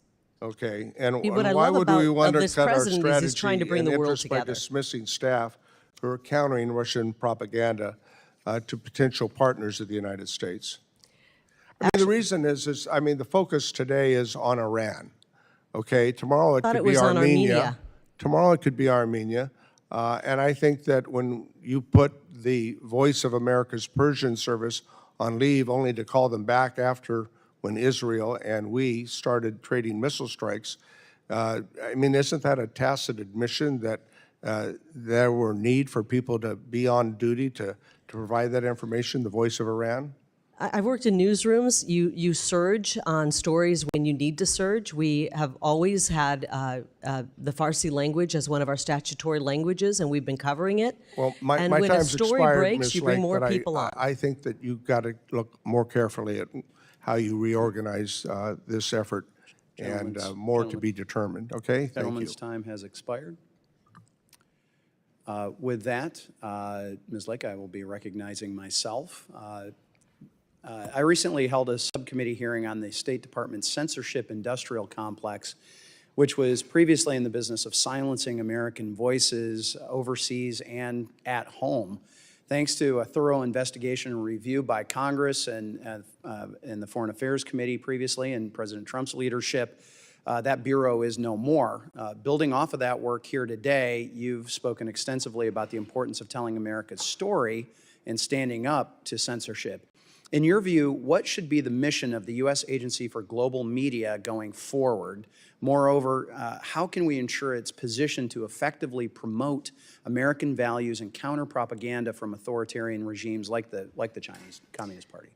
Okay, and What I why love would we about this undercut our president is he's trying to strategy bring and the world interest by together. dismissing staff who are countering Russian propaganda to potential partners of the United States? I mean, the reason is, I mean, the focus today is on Iran, okay? Tomorrow it thought could it be was on Armenia. Armenia. Tomorrow it could be Armenia. And I think that when you put the Voice of America's Persian service on leave only to call them back after when Israel and we started trading missile strikes, I mean, isn't that a tacit admission that there were need for people to be on duty to provide that information, the voice of Iran? I've worked in newsrooms. You surge on stories when you need to surge. We have always had the Farsi language as one of our statutory languages, and we've been covering it. Well, my and when a time's story expired, breaks, Ms. you bring Lake, more but people on. I think that you've got to look more carefully at how you reorganize this effort, and more to be determined, okay? Thank you. Gentleman's time has expired. With that, Ms. Lake, I will be recognizing myself. I recently held a subcommittee hearing on the State Department's censorship industrial complex, which was previously in the business of silencing American voices overseas and at home. Thanks to a thorough investigation and review by Congress and the Foreign Affairs Committee previously and President Trump's leadership, that bureau is no more. Building off of that work here today, you've spoken extensively about the importance of telling America's story and standing up to censorship. In your view, what should be the mission of the U.S. Agency for Global Media going forward? Moreover, how can we ensure its position to effectively promote American values and counter propaganda from authoritarian regimes like the Chinese Communist Party?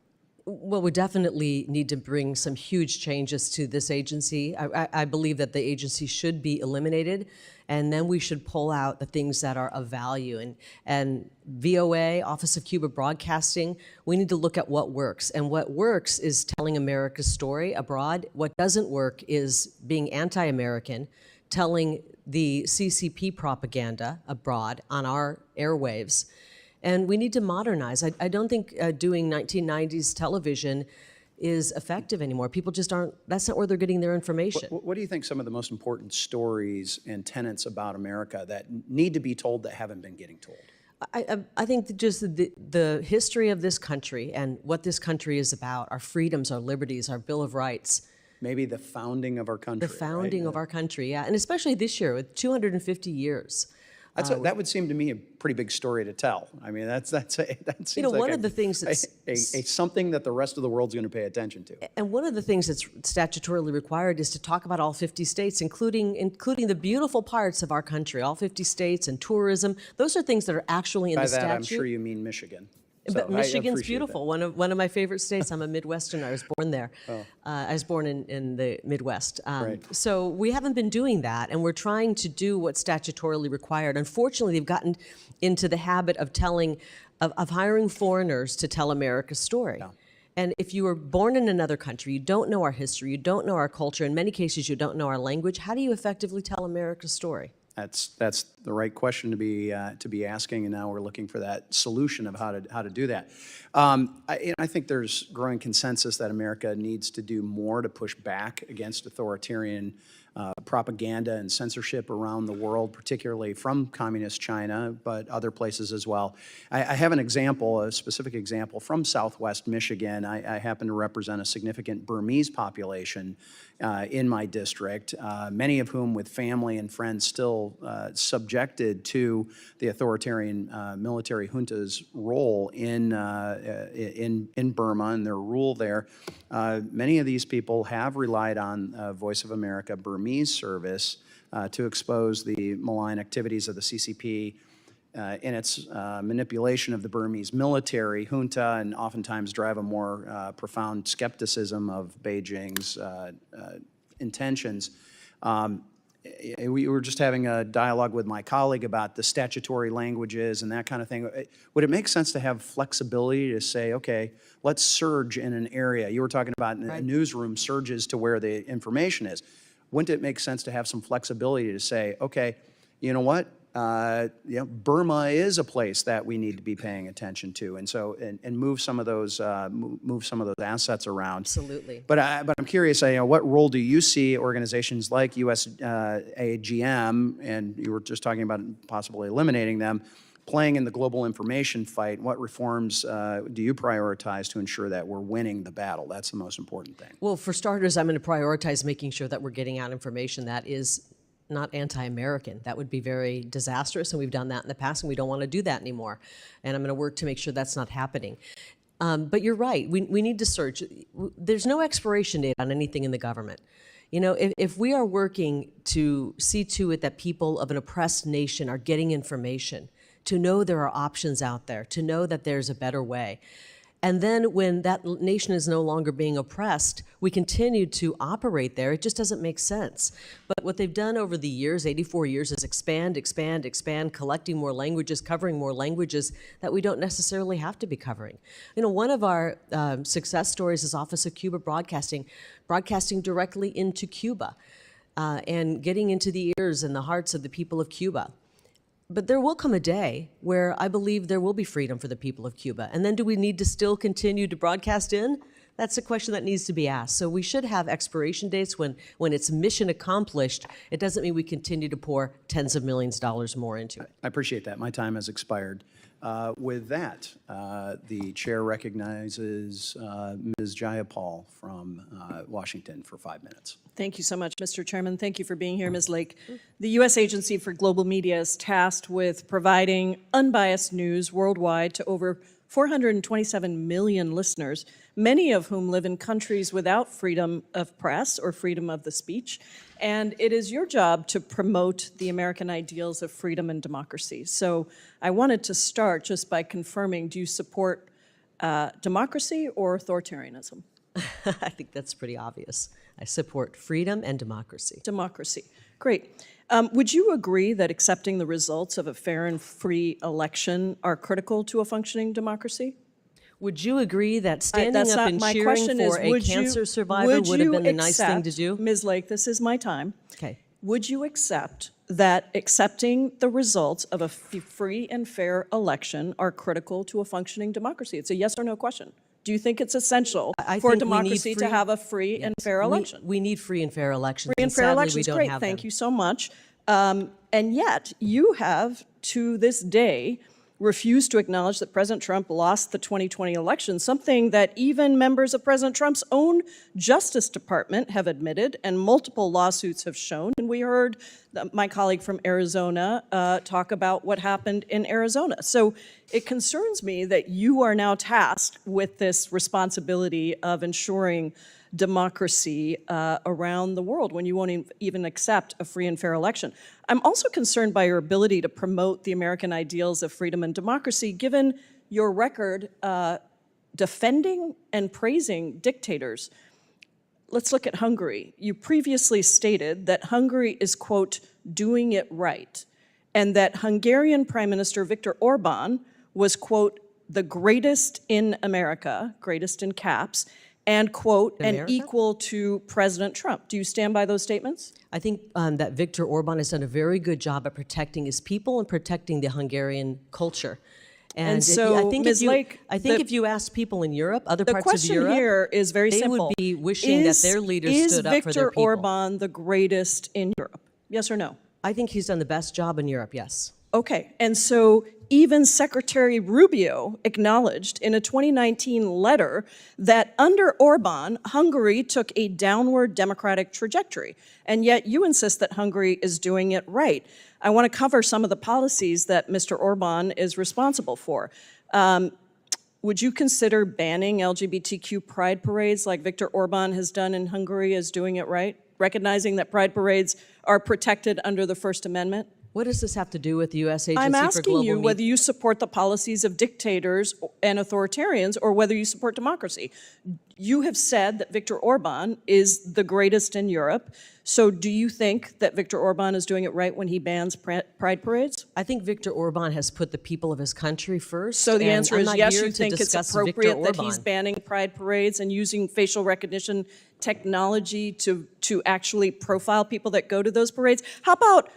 Well, we definitely need to bring some huge changes to this agency. I believe that the agency should be eliminated, and then we should pull out the things that are of value. And VOA, Office of Cuba Broadcasting, we need to look at what works. And what works is telling America's story abroad. What doesn't work is being anti-American, telling the CCP propaganda abroad on our airwaves. And we need to modernize. I don't think doing 1990s television is effective anymore. People just aren't, that's not where they're getting their information. What do you think some of the most important stories and tenets about America that need to be told that haven't been getting told? I think that just the history of this country and what this country is about, our freedoms, our liberties, our Bill of Rights. Maybe the founding of our country. The founding of our country, yeah. And especially this year with 250 years. That would seem to me a pretty big story to tell. I mean, that seems like one of the things that's something that the rest of the world's going to pay attention to. And one of the things that's statutorily required is to talk about all 50 states, including the beautiful parts of our country, all 50 states and tourism. Those are things that are actually in the statute. By that, I'm sure you mean Michigan. But Michigan's beautiful. One of my favorite states. I'm a Midwesterner. I was born there. I was born in the Midwest. Right. So we haven't been doing that, and we're trying to do what's statutorily required. Unfortunately, they've gotten into the habit of hiring foreigners to tell America's story. Yeah. And if you were born in another country, you don't know our history, you don't know our culture, in many cases you don't know our language, how do you effectively tell America's story? That's the right question to be asking, and now we're looking for that solution of how to do that. I think there's growing consensus that America needs to do more to push back against authoritarian propaganda and censorship around the world, particularly from communist China, but other places as well. I have an example, a specific example from Southwest Michigan. I happen to represent a significant Burmese population in my district, many of whom with family and friends still subjected to the authoritarian military junta's role in Burma and their rule there. Many of these people have relied on Voice of America Burmese service to expose the malign activities of the CCP in its manipulation of the Burmese military junta, and oftentimes drive a more profound skepticism of Beijing's intentions. We were just having a dialogue with my colleague about the statutory languages and that kind of thing. Would it make sense to have flexibility to say, okay, let's surge in an area? You were talking about in a newsroom surges to where the information is. Wouldn't it make sense to have some flexibility to say, okay, you know what? Burma is a place that we need to be paying attention to, and so and move some of those assets around. Absolutely. But I'm curious, what role do you see organizations like USAGM, and you were just talking about possibly eliminating them, playing in the global information fight? What reforms do you prioritize to ensure that we're winning the battle? That's the most important thing. Well, for starters, I'm going to prioritize making sure that we're getting out information that is not anti-American. That would be very disastrous, and we've done that in the past, and we don't want to do that anymore. And I'm going to work to make sure that's not happening. But you're right. We need to search. There's no expiration date on anything in the government. You know, if we are working to see to it that people of an oppressed nation are getting information, to know there are options out there, to know that there's a better way. And then when that nation is no longer being oppressed, we continue to operate there. It just doesn't make sense. But what they've done over the years, 84 years, is expand, expand, expand, collecting more languages, covering more languages that we don't necessarily have to be covering. You know, one of our success stories is Office of Cuba broadcasting directly into Cuba and getting into the ears and the hearts of the people of Cuba. But there will come a day where I believe there will be freedom for the people of Cuba. And then do we need to still continue to broadcast in? That's a question that needs to be asked. So we should have expiration dates when it's mission accomplished. It doesn't mean we continue to pour tens of millions of dollars more into it. I appreciate that. My time has expired. With that, the chair recognizes Ms. Jayapal from Washington for 5 minutes. Thank you so much, Mr. Chairman. Thank you for being here, Ms. Lake. The U.S. Agency for Global Media is tasked with providing unbiased news worldwide to over 427 million listeners, many of whom live in countries without freedom of press or freedom of the speech. And it is your job to promote the American ideals of freedom and democracy. So I wanted to start just by confirming, do you support democracy or authoritarianism? I think that's pretty obvious. I support freedom and democracy. Democracy. Great. Would you agree that accepting the results of a fair and free election are critical to a functioning democracy? Would you agree that standing up and cheering for a cancer survivor would have been the nice thing to do? Ms. Lake, this is my time. Okay. Would you accept that accepting the results of a free and fair election are critical to a functioning democracy? It's a yes or no question. Do you think it's essential for democracy to have a free and fair election? We need free and fair elections. Free and fair elections, great. Thank you so much. And yet, you have, to this day, refused to acknowledge that President Trump lost the 2020 election, something that even members of President Trump's own Justice Department have admitted and multiple lawsuits have shown. And we heard my colleague from Arizona talk about what happened in Arizona. So it concerns me that you are now tasked with this responsibility of ensuring democracy around the world when you won't even accept a free and fair election. I'm also concerned by your ability to promote the American ideals of freedom and democracy, given your record defending and praising dictators. Let's look at Hungary. You previously stated that Hungary is, quote, doing it right, and that Hungarian Prime Minister Viktor Orban was, quote, the greatest in America, greatest in caps, and, quote, and equal to President Trump. Do you stand by those statements? I think that Viktor Orban has done a very good job at protecting his people and protecting the Hungarian culture. And so, I think Ms. Lake, if you ask people in Europe, other parts of Europe, the question here is very simple. They would be wishing that their leaders stood up for their people. Is Viktor Orban the greatest in Europe? Yes or no? I think he's done the best job in Europe, yes. Okay, and so even Secretary Rubio acknowledged in a 2019 letter that under Orban, Hungary took a downward democratic trajectory, and yet you insist that Hungary is doing it right. I want to cover some of the policies that Mr. Orban is responsible for. Would you consider banning LGBTQ pride parades like Viktor Orban has done in Hungary as doing it right, recognizing that pride parades are protected under the First Amendment? What does this have to do with the U.S. Agency for Global I'm Media? asking you whether you support the policies of dictators and authoritarians or whether you support democracy. You have said that Viktor Orban is the greatest in Europe. So do you think that Viktor Orban is doing it right when he bans pride parades? I think Viktor Orban has put the people of his country first. So the answer is yes, you think it's appropriate that he's banning pride parades and using facial recognition technology to actually profile people that go to those parades. How about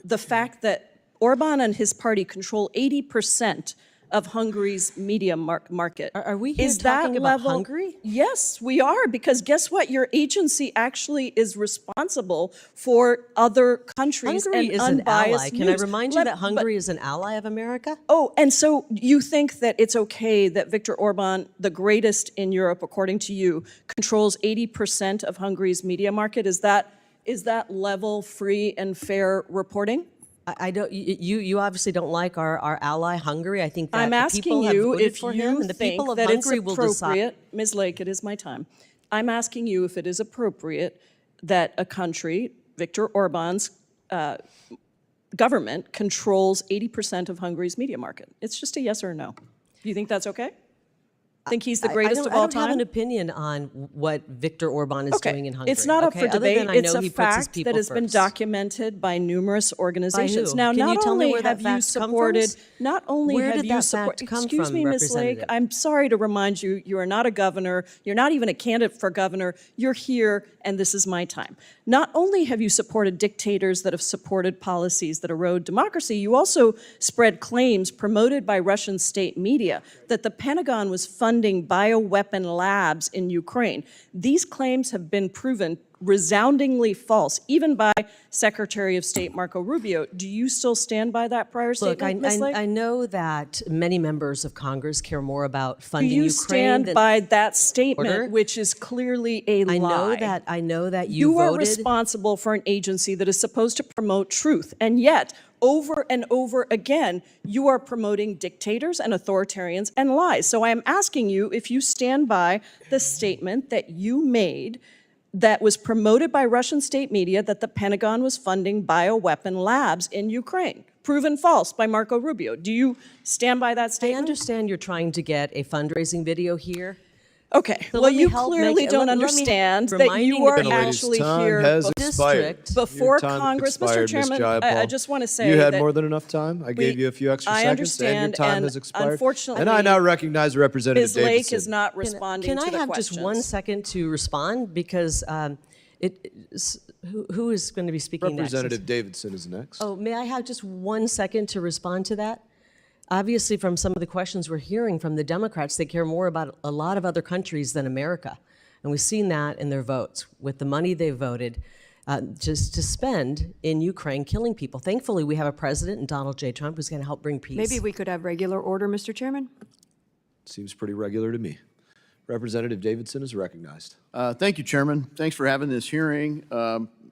the fact that Orban and his party control 80% of Hungary's media market. Are we here Is talking that about level, Hungary? Yes, we are, because guess what? Your agency actually is responsible for other countries Hungary and is an unbiased ally. Can I news. remind you that Hungary is an ally of America? Oh, and so you think that it's okay that Viktor Orban, the greatest in Europe, according to you, controls 80% of Hungary's media market? Is that level, free, and fair reporting? I don't. You obviously don't like our ally Hungary. I think that I'm the asking people have you voted if for you him, and the think people of that it's Hungary will decide. appropriate. Ms. Lake, it is my time. I'm asking you if it is appropriate that a country, Viktor Orban's government, controls 80% of Hungary's media market. It's just a yes or a no. Do you think that's okay? Think he's the greatest of all I don't time? have an opinion on what Viktor Orban is doing in Hungary. It's not up for Other debate. than I It's know a he puts his fact people that has been first. documented by numerous organizations. who? Now, Can not you tell me only where that have you fact come from? supported, not only Where have did you that supported, fact come excuse from, me, Ms. Lake, Representative? I'm sorry to remind you, you are not a governor, you're not even a candidate for governor, you're here, and this is my time. Not only have you supported dictators that have supported policies that erode democracy, you also spread claims promoted by Russian state media that the Pentagon was funding bioweapon labs in Ukraine. These claims have been proven resoundingly false, even by Secretary of State Marco Rubio. Do you still stand by that prior Look, statement, Ms. Lake? I know that many members of Congress care more about Do funding you Ukraine stand than by that statement, order. which is clearly a lie? I know that you You are voted. responsible for an agency that is supposed to promote truth, and yet, over and over again, you are promoting dictators and authoritarians and lies. So I am asking you if you stand by the statement that you made that was promoted by Russian state media that the Pentagon was funding bioweapon labs in Ukraine. Proven false by Marco Rubio. Do you stand by that I statement? understand you're trying to get a fundraising video here. Okay, So well, let me you help clearly make- don't let me understand that reminding you the are people- actually Time here has before expired. before Your time Congress. expired, Mr. Chairman, Ms. Jayapal. I just want to say you had that more than enough time. I gave you a few extra I seconds, and understand, your time and has expired. unfortunately, and I now recognize Representative Ms. Lake Davidson. is not responding Can to I the have questions. just 1 second to respond? Because who is going to be speaking Representative next? Davidson is next. Oh, may I have just 1 second to respond to that? Obviously, from some of the questions we're hearing from the Democrats, they care more about a lot of other countries than America. And we've seen that in their votes, with the money they voted just to spend in Ukraine killing people. Thankfully, we have a president in Donald J. Trump who's going to help bring peace. Maybe we could have regular order, Mr. Chairman? Seems pretty regular to me. Representative Davidson is recognized. Thank you, Chairman. Thanks for having this hearing.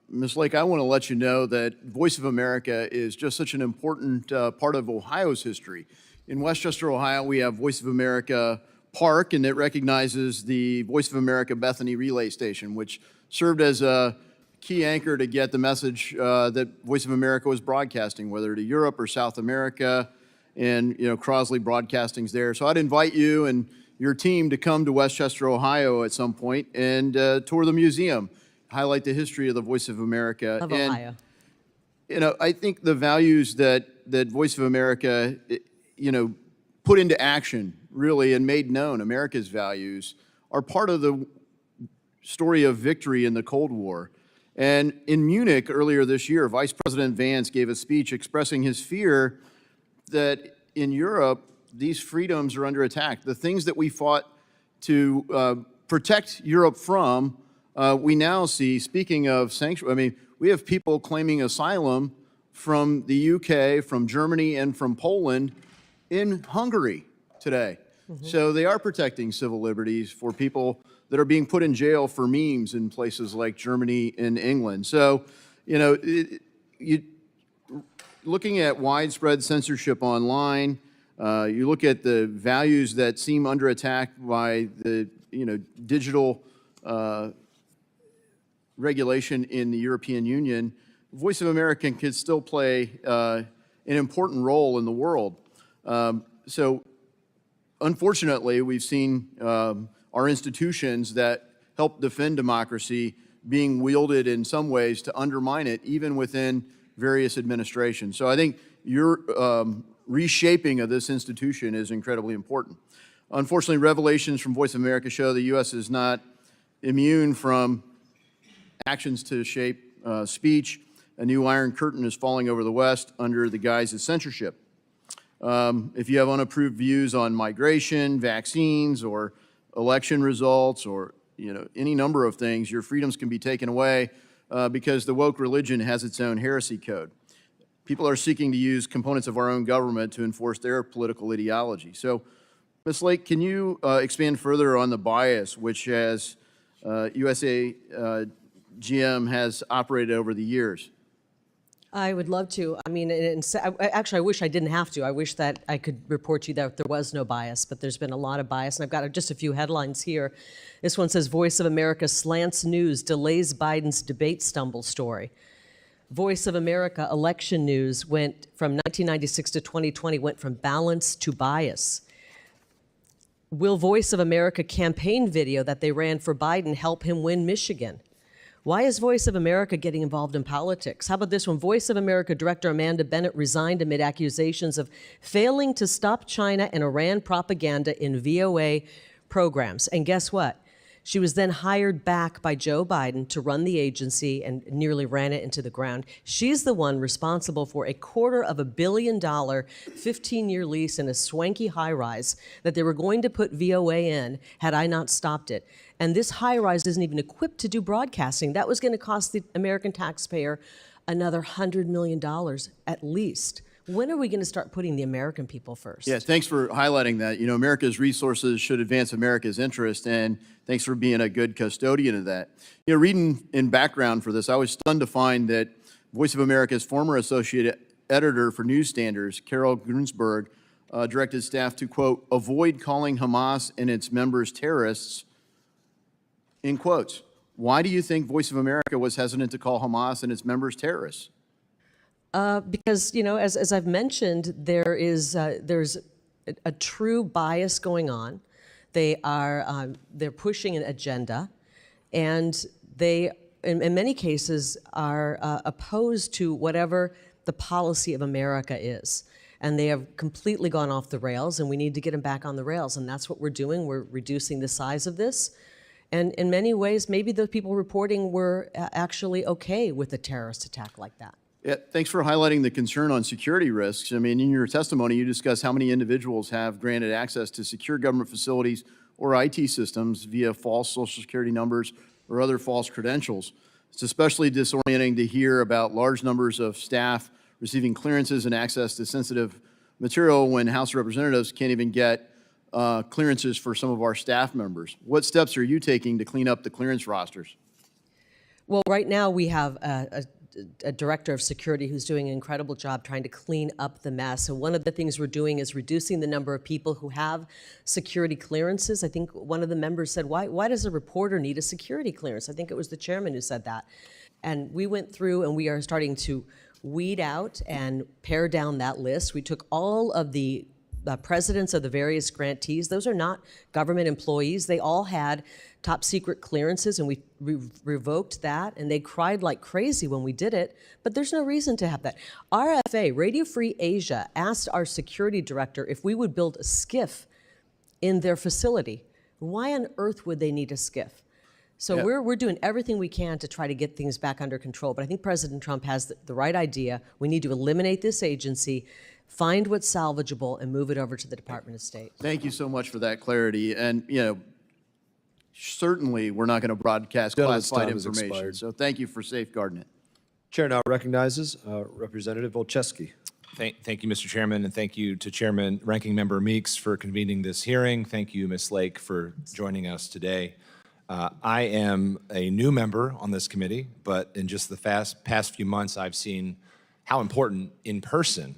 Ms. Lake, I want to let you know that Voice of America is just such an important part of Ohio's history. In Westchester, Ohio, we have Voice of America Park, and it recognizes the Voice of America Bethany Relay Station, which served as a key anchor to get the message that Voice of America was broadcasting, whether to Europe or South America, and Crosley Broadcasting's there. So I'd invite you and your team to come to Westchester, Ohio at some point and tour the museum, highlight the history of the Voice of America. Of and, Ohio. I think the values that Voice of America, put into action, really, and made known, America's values, are part of the story of victory in the Cold War. And in Munich earlier this year, Vice President Vance gave a speech expressing his fear that in Europe, these freedoms are under attack. The things that we fought to protect Europe from, we now see, speaking of sanctuary, we have people claiming asylum from the UK, from Germany, and from Poland in Hungary today. So they are protecting civil liberties for people that are being put in jail for memes in places like Germany and England. So, looking at widespread censorship online, you look at the values that seem under attack by the digital regulation in the European Union. Voice of America can still play an important role in the world. So unfortunately, we've seen our institutions that help defend democracy being wielded in some ways to undermine it, even within various administrations. So I think your reshaping of this institution is incredibly important. Unfortunately, revelations from Voice of America show the U.S. is not immune from actions to shape speech. a new iron curtain is falling over the West under the guise of censorship. If you have unapproved views on migration, vaccines, or election results, or any number of things, your freedoms can be taken away because the woke religion has its own heresy code. People are seeking to use components of our own government to enforce their political ideology. So, Ms. Lake, can you expand further on the bias which has USAGM has operated over the years? I would love to. I mean, actually, I wish I didn't have to. I wish that I could report to you that there was no bias, but there's been a lot of bias, and I've got just a few headlines here. This one says, Voice of America slants news, delays Biden's debate stumble story. Voice of America election news went from 1996 to 2020, went from balance to bias. Will Voice of America campaign video that they ran for Biden help him win Michigan? Why is Voice of America getting involved in politics? How about this one? Voice of America director Amanda Bennett resigned amid accusations of failing to stop China and Iran propaganda in VOA programs. And guess what? She was then hired back by Joe Biden to run the agency and nearly ran it into the ground. She's the one responsible for a $250 million 15-year lease in a swanky high-rise that they were going to put VOA in had I not stopped it. And this high-rise isn't even equipped to do broadcasting. That was going to cost the American taxpayer another $100 million at least. When are we going to start putting the American people first? Yeah, thanks for highlighting that. America's resources should advance America's interest, and thanks for being a good custodian of that. Reading in background for this, I was stunned to find that Voice of America's former associate editor for news standards, Carol Grunsberg, directed staff to, quote, avoid calling Hamas and its members terrorists, in quotes. Why do you think Voice of America was hesitant to call Hamas and its members terrorists? Because, as I've mentioned, there's a true bias going on. They're pushing an agenda, and they, in many cases, are opposed to whatever the policy of America is. And they have completely gone off the rails, and we need to get them back on the rails. And that's what we're doing. We're reducing the size of this. And in many ways, maybe the people reporting were actually okay with a terrorist attack like that. Yeah, thanks for highlighting the concern on security risks. I mean, in your testimony, you discuss how many individuals have granted access to secure government facilities or IT systems via false Social Security numbers or other false credentials. It's especially disorienting to hear about large numbers of staff receiving clearances and access to sensitive material when House of Representatives can't even get clearances for some of our staff members. What steps are you taking to clean up the clearance rosters? Well, right now we have a director of security who's doing an incredible job trying to clean up the mess. And one of the things we're doing is reducing the number of people who have security clearances. I think one of the members said, why does a reporter need a security clearance? I think it was the chairman who said that. And we went through and we are starting to weed out and pare down that list. We took all of the presidents of the various grantees. Those are not government employees. They all had top secret clearances, and we revoked that, and they cried like crazy when we did it, but there's no reason to have that. RFA, Radio Free Asia, asked our security director if we would build a SCIF in their facility. Why on earth would they need a SCIF? So Yeah. we're doing everything we can to try to get things back under control, but I think President Trump has the right idea. We need to eliminate this agency, find what's salvageable, and move it over to the Department of State. Thank you so much for that clarity. And, certainly we're not going to broadcast Gentleman's classified time has information. expired. So thank you for safeguarding it. Chair now recognizes Representative Olszewski. Thank you, Mr. Chairman, and thank you to Ranking Member Meeks for convening this hearing. Thank you, Ms. Lake, for joining us today. I am a new member on this committee, but in just the past few months, I've seen how important in person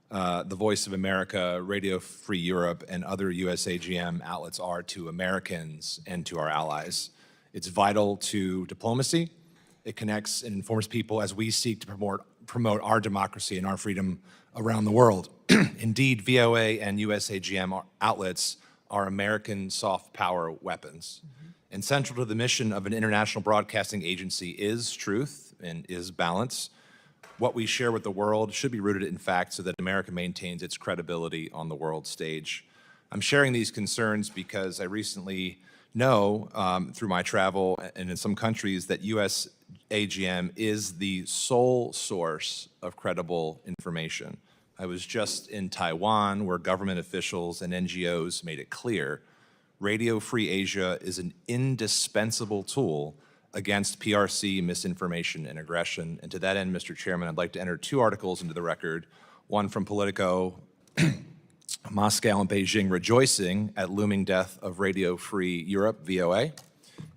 the Voice of America, Radio Free Europe, and other USAGM outlets are to Americans and to our allies. It's vital to diplomacy. It connects and informs people as we seek to promote our democracy and our freedom around the world. Indeed, VOA and USAGM outlets are American soft power weapons. And central to the mission of an international broadcasting agency is truth and is balance. What we share with the world should be rooted in fact so that America maintains its credibility on the world stage. I'm sharing these concerns because I recently know through my travel and in some countries that USAGM is the sole source of credible information. I was just in Taiwan where government officials and NGOs made it clear Radio Free Asia is an indispensable tool against PRC misinformation and aggression. And to that end, Mr. Chairman, I'd like to enter 2 articles into the record, one from Politico, Moscow and Beijing rejoicing at looming death of Radio Free Europe, VOA,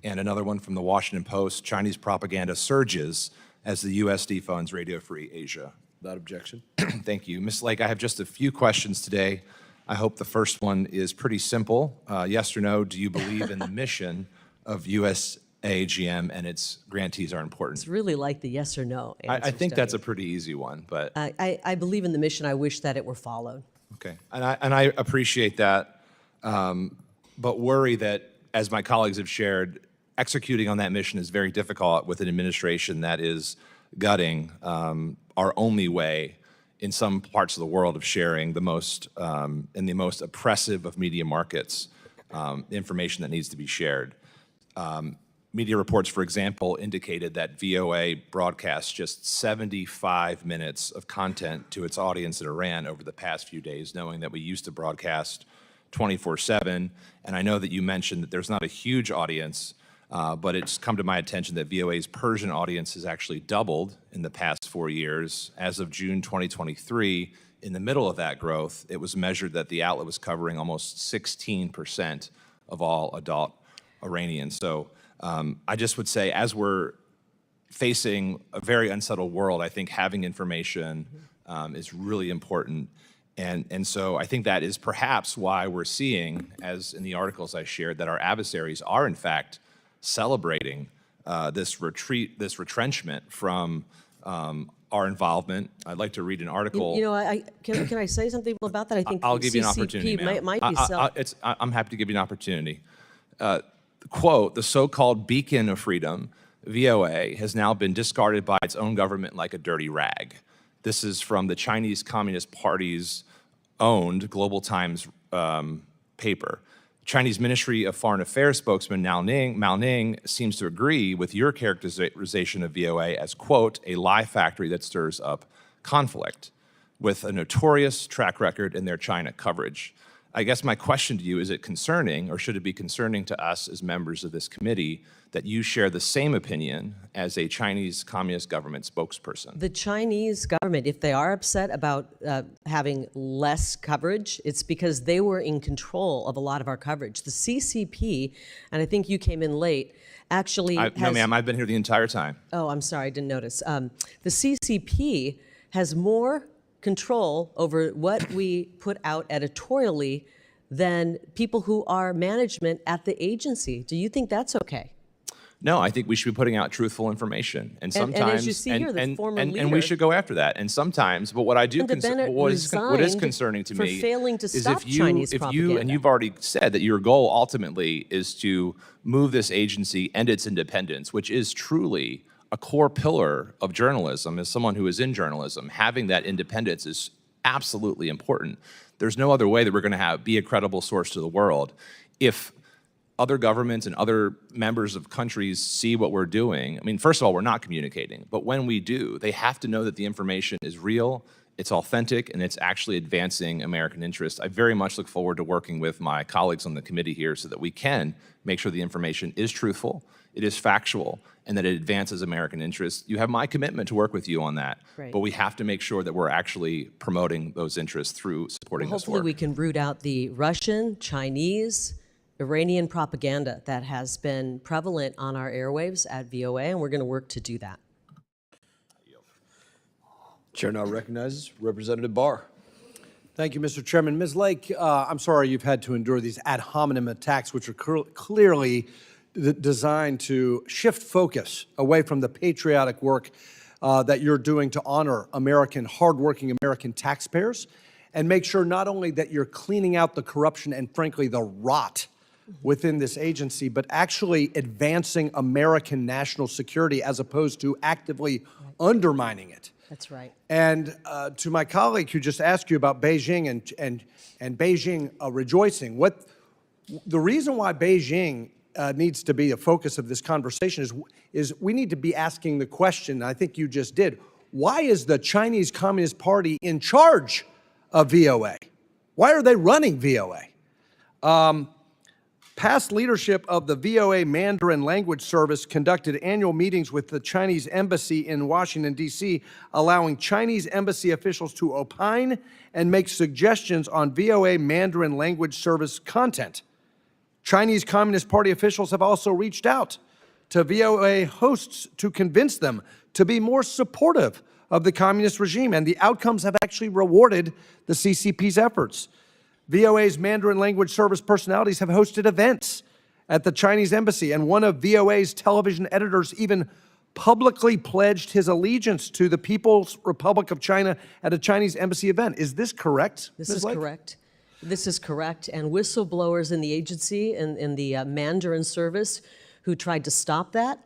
and another one from the Washington Post, Chinese propaganda surges as the U.S. defunds Radio Free Asia. Without objection. Thank you. Ms. Lake, I have just a few questions today. I hope the first one is pretty simple. Yes or no, do you believe in the mission of USAGM and its grantees are important? It's really like the yes or no answer. I think that's a pretty easy one, but. I believe in the mission. I wish that it were followed. Okay, and I appreciate that, but worry that, as my colleagues have shared, executing on that mission is very difficult with an administration that is gutting our only way in some parts of the world of sharing the most, in the most oppressive of media markets, information that needs to be shared. Media reports, for example, indicated that VOA broadcast just 75 minutes of content to its audience in Iran over the past few days, knowing that we used to broadcast 24/7. And I know that you mentioned that there's not a huge audience, but it's come to my attention that VOA's Persian audience has actually doubled in the past 4 years. As of June 2023, in the middle of that growth, it was measured that the outlet was covering almost 16% of all adult Iranians. So I just would say, as we're facing a very unsettled world, I think having information is really important. And so I think that is perhaps why we're seeing, as in the articles I shared, that our adversaries are in fact celebrating this retrenchment from our involvement. I'd like to read an article. Can I say something about that? I think I'll give you an CCP opportunity, ma'am. might be I'm happy to give you an opportunity. Quote, the so-called beacon of freedom, VOA, has now been discarded by its own government like a dirty rag. This is from the Chinese Communist Party's owned Global Times paper. Chinese Ministry of Foreign Affairs spokesman Mao Ning seems to agree with your characterization of VOA as, quote, a lie factory that stirs up conflict, with a notorious track record in their China coverage. I guess my question to you, is it concerning, or should it be concerning to us as members of this committee, that you share the same opinion as a Chinese Communist government spokesperson? The Chinese government, if they are upset about having less coverage, it's because they were in control of a lot of our coverage. The CCP, and I think you came in late, actually No, ma'am, I've been here the entire time. Oh, I'm sorry, I didn't notice. The CCP has more control over what we put out editorially than people who are management at the agency. Do you think that's okay? No, I think we should be putting out truthful information, and sometimes, and as you see here, the former leader, and we should go after that. And sometimes, but what I do, what is concerning to me, failing to is stop Chinese propaganda. And you've already said that your goal ultimately is to move this agency and its independence, which is truly a core pillar of journalism. As someone who is in journalism, having that independence is absolutely important. There's no other way that we're going to be a credible source to the world if other governments and other members of countries see what we're doing. I mean, first of all, we're not communicating, but when we do, they have to know that the information is real, it's authentic, and it's actually advancing American interests. I very much look forward to working with my colleagues on the committee here so that we can make sure the information is truthful, it is factual, and that it advances American interests. You have my commitment to work with you on that, Right. but we have to make sure that we're actually promoting those interests through supporting this Hopefully work. we can root out the Russian, Chinese, Iranian propaganda that has been prevalent on our airwaves at VOA, and we're going to work to do that. Chair now recognizes Representative Barr. Thank you, Mr. Chairman. Ms. Lake, I'm sorry you've had to endure these ad hominem attacks, which are clearly designed to shift focus away from the patriotic work that you're doing to honor hardworking American taxpayers, and make sure not only that you're cleaning out the corruption and, frankly, the rot within this agency, but actually advancing American national security as opposed to actively undermining it. That's right. And to my colleague who just asked you about Beijing and Beijing rejoicing, the reason why Beijing needs to be a focus of this conversation is we need to be asking the question, I think you just did, why is the Chinese Communist Party in charge of VOA? Why are they running VOA? Past leadership of the VOA Mandarin Language Service conducted annual meetings with the Chinese Embassy in Washington, D.C., allowing Chinese embassy officials to opine and make suggestions on VOA Mandarin Language Service content. Chinese Communist Party officials have also reached out to VOA hosts to convince them to be more supportive of the communist regime, and the outcomes have actually rewarded the CCP's efforts. VOA's Mandarin language service personalities have hosted events at the Chinese embassy, and one of VOA's television editors even publicly pledged his allegiance to the People's Republic of China at a Chinese embassy event. Is this correct? This is correct. This is correct. And whistleblowers in the agency, in the Mandarin service, who tried to stop that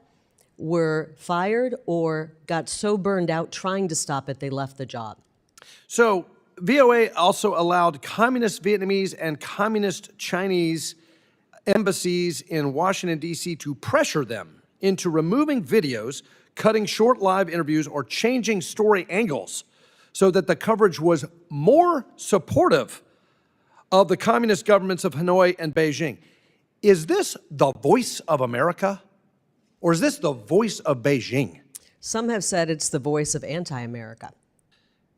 were fired or got so burned out trying to stop it, they left the job. So VOA also allowed communist Vietnamese and communist Chinese embassies in Washington, D.C. to pressure them into removing videos, cutting short live interviews, or changing story angles so that the coverage was more supportive of the communist governments of Hanoi and Beijing. Is this the voice of America, or is this the voice of Beijing? Some have said it's the voice of anti-America.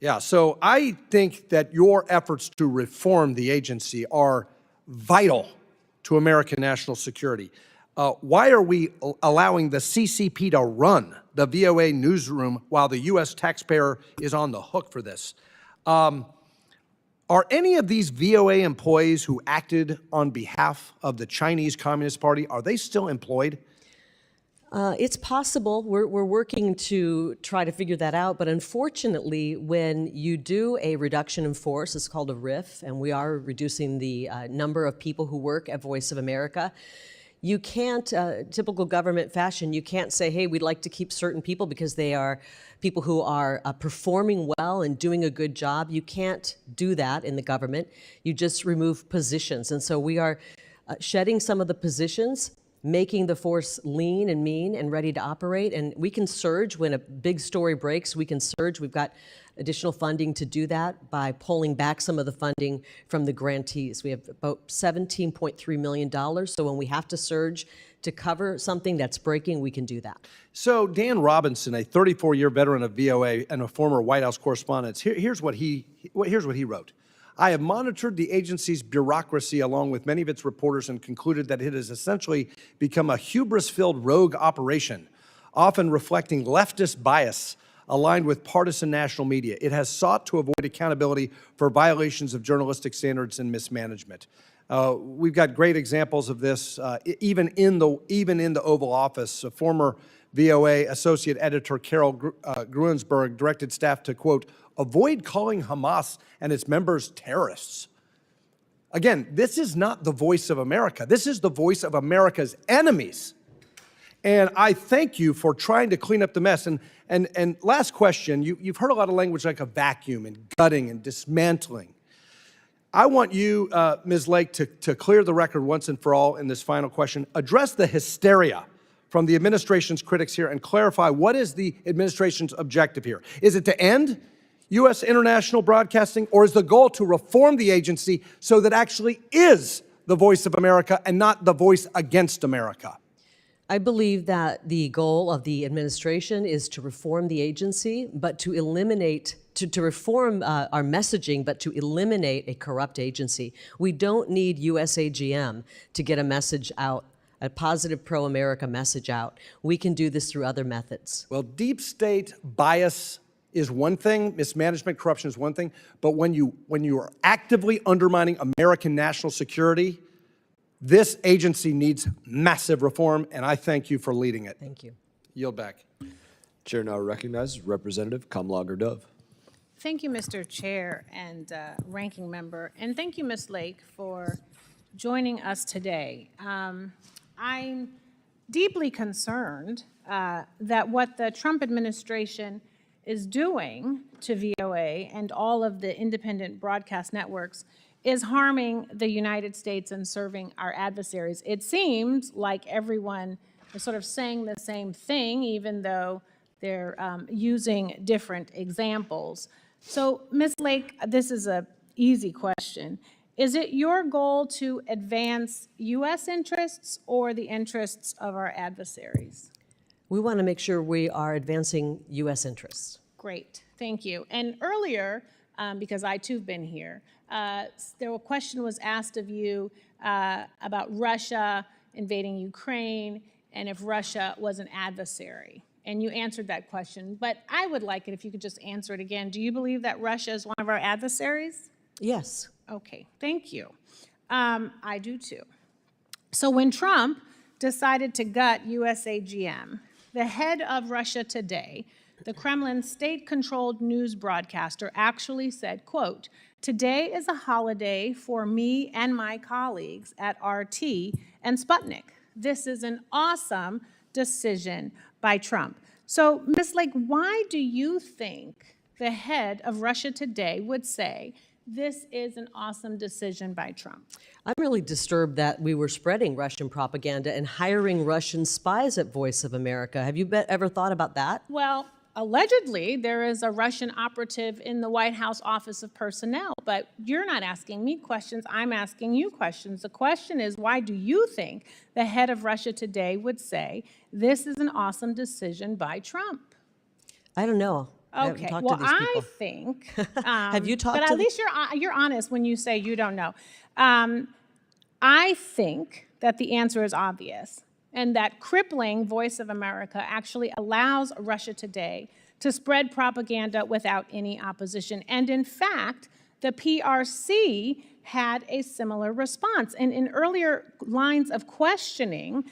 Yeah, so I think that your efforts to reform the agency are vital to American national security. Why are we allowing the CCP to run the VOA newsroom while the U.S. taxpayer is on the hook for this? Are any of these VOA employees who acted on behalf of the Chinese Communist Party, are they still employed? It's possible. We're working to try to figure that out, but unfortunately, when you do a reduction in force, it's called a RIF, and we are reducing the number of people who work at Voice of America, you can't, typical government fashion, you can't say, hey, we'd like to keep certain people because they are people who are performing well and doing a good job. You can't do that in the government. You just remove positions. And so we are shedding some of the positions, making the force lean and mean and ready to operate. And we can surge when a big story breaks. We can surge. We've got additional funding to do that by pulling back some of the funding from the grantees. We have about $17.3 million. So when we have to surge to cover something that's breaking, we can do that. So Dan Robinson, a 34-year veteran of VOA and a former White House correspondent, here's what he wrote. I have monitored the agency's bureaucracy along with many of its reporters and concluded that it has essentially become a hubris-filled rogue operation, often reflecting leftist bias aligned with partisan national media. It has sought to avoid accountability for violations of journalistic standards and mismanagement. We've got great examples of this, even in the Oval Office. A former VOA associate editor Carol Gruensberg directed staff to, quote, avoid calling Hamas and its members terrorists. Again, this is not the voice of America. This is the voice of America's enemies. And I thank you for trying to clean up the mess. And last question, you've heard a lot of language like a vacuum and gutting and dismantling. I want you, Ms. Lake, to clear the record once and for all in this final question. Address the hysteria from the administration's critics here and clarify what is the administration's objective here. Is it to end U.S. international broadcasting, or is the goal to reform the agency so that actually is the voice of America and not the voice against America? I believe that the goal of the administration is to reform the agency, but to eliminate, to reform our messaging, but to eliminate a corrupt agency. We don't need USAGM to get a message out, a positive pro-America message out. We can do this through other methods. Well, deep state bias is one thing, mismanagement, corruption is one thing, but when you are actively undermining American national security, this agency needs massive reform, and I thank you for leading it. Thank you. Yield back. Chair now recognizes Representative Kamlager-Dove. Thank you, Mr. Chair and Ranking Member, and thank you, Ms. Lake, for joining us today. I'm deeply concerned that what the Trump administration is doing to VOA and all of the independent broadcast networks is harming the United States and serving our adversaries. It seems like everyone is sort of saying the same thing, even though they're using different examples. So, Ms. Lake, this is an easy question. Is it your goal to advance U.S. interests or the interests of our adversaries? We want to make sure we are advancing U.S. interests. Great, thank you. And earlier, because I too have been here, a question was asked of you about Russia invading Ukraine and if Russia was an adversary. And you answered that question, but I would like it if you could just answer it again. Do you believe that Russia is one of our adversaries? Yes. Okay, thank you. I do too. So when Trump decided to gut USAGM, the head of Russia Today, the Kremlin state-controlled news broadcaster, actually said, quote, "Today is a holiday for me and my colleagues at RT and Sputnik. This is an awesome decision by Trump." So, Ms. Lake, why do you think the head of Russia Today would say this is an awesome decision by Trump? I'm really disturbed that we were spreading Russian propaganda and hiring Russian spies at Voice of America. Have you ever thought about that? Well, allegedly, there is a Russian operative in the White House Office of Personnel, but you're not asking me questions, I'm asking you questions. The question is, why do you think the head of Russia Today would say, this is an awesome decision by Trump? I don't know. Okay, well, I think, have you talked but to at least you're honest when you say you don't know. I think that the answer is obvious, and that crippling Voice of America actually allows Russia Today to spread propaganda without any opposition. And in fact, the PRC had a similar response. And in earlier lines of questioning,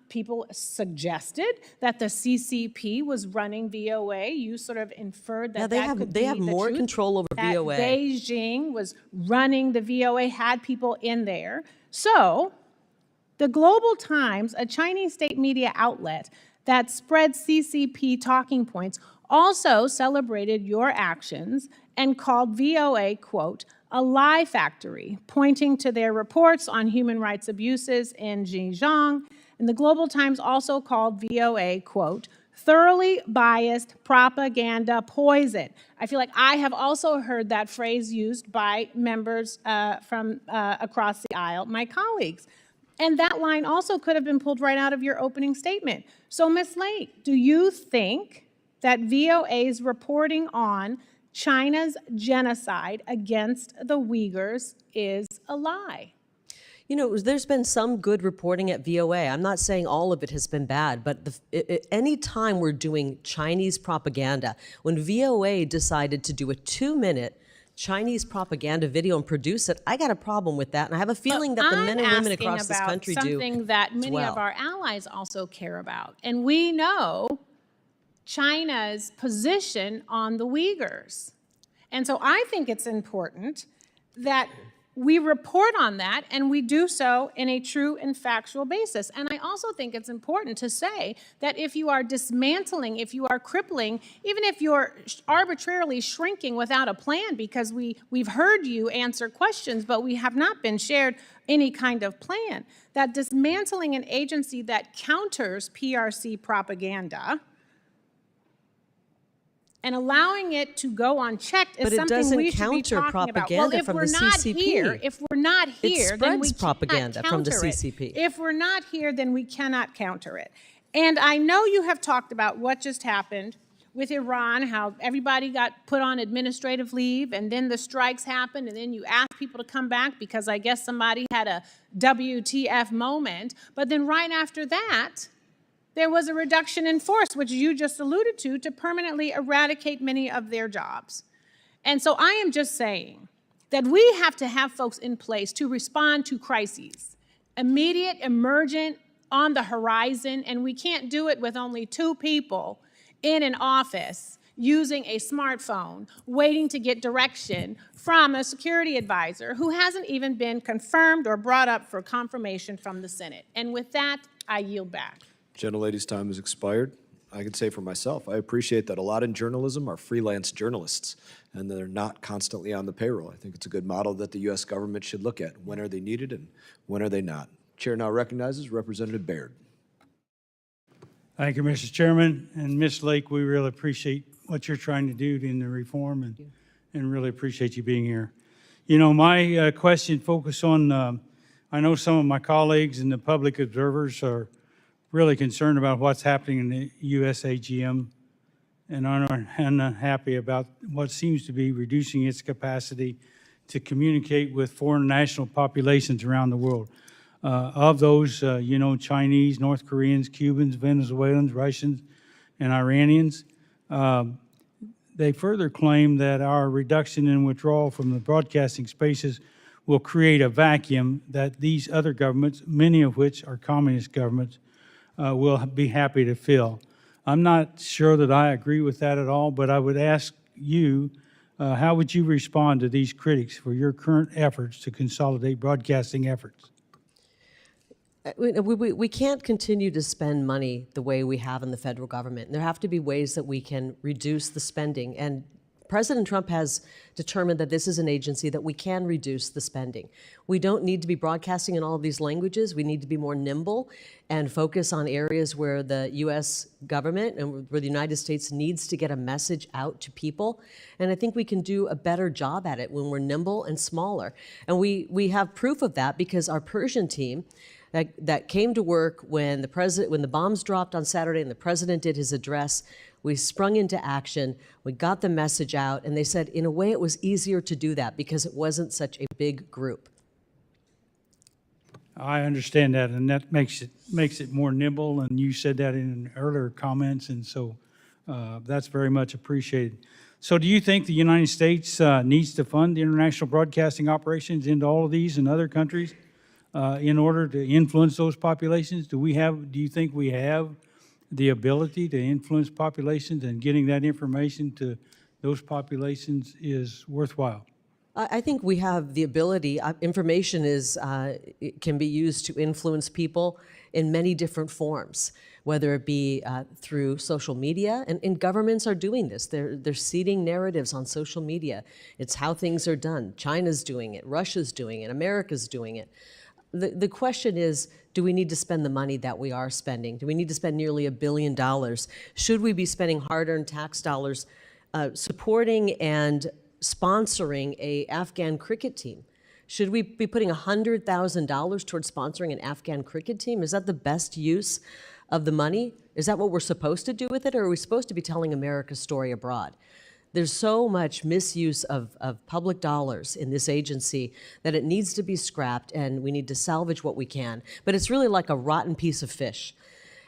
people suggested that the CCP was running VOA. You sort of inferred that they have more control over VOA. Beijing was running the VOA, had people in there. So the Global Times, a Chinese state media outlet that spreads CCP talking points, also celebrated your actions and called VOA, quote, a lie factory, pointing to their reports on human rights abuses in Xinjiang. And the Global Times also called VOA, quote, thoroughly biased propaganda poison. I feel like I have also heard that phrase used by members from across the aisle, my colleagues. And that line also could have been pulled right out of your opening statement. So, Ms. Lake, do you think that VOA's reporting on China's genocide against the Uyghurs is a lie? You know, there's been some good reporting at VOA. I'm not saying all of it has been bad, but any time we're doing Chinese propaganda, when VOA decided to do a 2-minute Chinese propaganda video and produce it, I got a problem with that, and I have a feeling that the men and women across this country do. Something that many of our allies also care about, and we know China's position on the Uyghurs. And so I think it's important that we report on that, and we do so in a true and factual basis. And I also think it's important to say that if you are dismantling, if you are crippling, even if you're arbitrarily shrinking without a plan, because we've heard you answer questions, but we have not been shared any kind of plan, that dismantling an agency that counters PRC propaganda and allowing it to go unchecked is something we should be talking about. Well, if we're not here, then we propaganda from the CCP. If we're not here, then we cannot counter it. And I know you have talked about what just happened with Iran, how everybody got put on administrative leave, and then the strikes happened, and then you asked people to come back because I guess somebody had a WTF moment. But then right after that, there was a reduction in force, which you just alluded to permanently eradicate many of their jobs. And so I am just saying that we have to have folks in place to respond to crises, immediate, emergent, on the horizon, and we can't do it with only 2 people in an office using a smartphone, waiting to get direction from a security advisor who hasn't even been confirmed or brought up for confirmation from the Senate. And with that, I yield back. Gentlelady's time has expired. I can say for myself, I appreciate that a lot in journalism are freelance journalists, and they're not constantly on the payroll. I think it's a good model that the U.S. government should look at. When are they needed and when are they not? Chair now recognizes Representative Baird. Thank you, Mr. Chairman. And Ms. Lake, we really appreciate what you're trying to do in the reform and really appreciate you being here. You know, my question focused on, I know some of my colleagues and the public observers are really concerned about what's happening in the USAGM and are unhappy about what seems to be reducing its capacity to communicate with foreign national populations around the world. Of those, you know, Chinese, North Koreans, Cubans, Venezuelans, Russians, and Iranians. They further claim that our reduction in withdrawal from the broadcasting spaces will create a vacuum that these other governments, many of which are communist governments, will be happy to fill. I'm not sure that I agree with that at all, but I would ask you, how would you respond to these critics for your current efforts to consolidate broadcasting efforts? We can't continue to spend money the way we have in the federal government. There have to be ways that we can reduce the spending. And President Trump has determined that this is an agency that we can reduce the spending. We don't need to be broadcasting in all of these languages. We need to be more nimble and focus on areas where the U.S. government and where the United States needs to get a message out to people. And I think we can do a better job at it when we're nimble and smaller. And we have proof of that because our Persian team that came to work when the bombs dropped on Saturday and the president did his address, we sprung into action, we got the message out, and they said, in a way, it was easier to do that because it wasn't such a big group. I understand that, and that makes it more nimble, and you said that in earlier comments, and so that's very much appreciated. So do you think the United States needs to fund the international broadcasting operations into all of these and other countries in order to influence those populations? Do you think we have the ability to influence populations, and getting that information to those populations is worthwhile? I think we have the ability. Information it can be used to influence people in many different forms, whether it be through social media, and governments are doing this. They're seeding narratives on social media. It's how things are done. China's doing it, Russia's doing it, America's doing it. The question is, do we need to spend the money that we are spending? Do we need to spend nearly $1 billion? Should we be spending hard-earned tax dollars supporting and sponsoring an Afghan cricket team? Should we be putting $100,000 towards sponsoring an Afghan cricket team? Is that the best use of the money? Is that what we're supposed to do with it, or are we supposed to be telling America's story abroad? There's so much misuse of public dollars in this agency that it needs to be scrapped, and we need to salvage what we can. But it's really like a rotten piece of fish.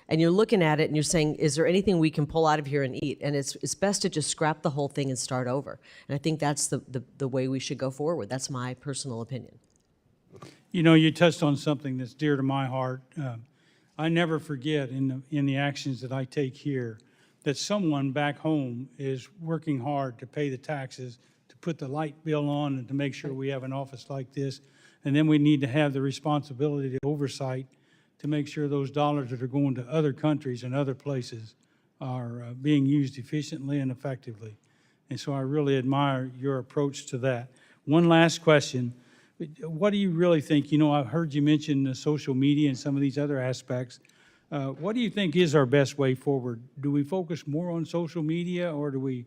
And you're looking at it and you're saying, is there anything we can pull out of here and eat? And it's best to just scrap the whole thing and start over. And I think that's the way we should go forward. That's my personal opinion. You know, you touched on something that's dear to my heart. I never forget in the actions that I take here that someone back home is working hard to pay the taxes, to put the light bill on, and to make sure we have an office like this. And then we need to have the responsibility to oversight to make sure those dollars that are going to other countries and other places are being used efficiently and effectively. And so I really admire your approach to that. One last question. What do you really think? You know, I've heard you mention social media and some of these other aspects. What do you think is our best way forward? Do we focus more on social media, or do we,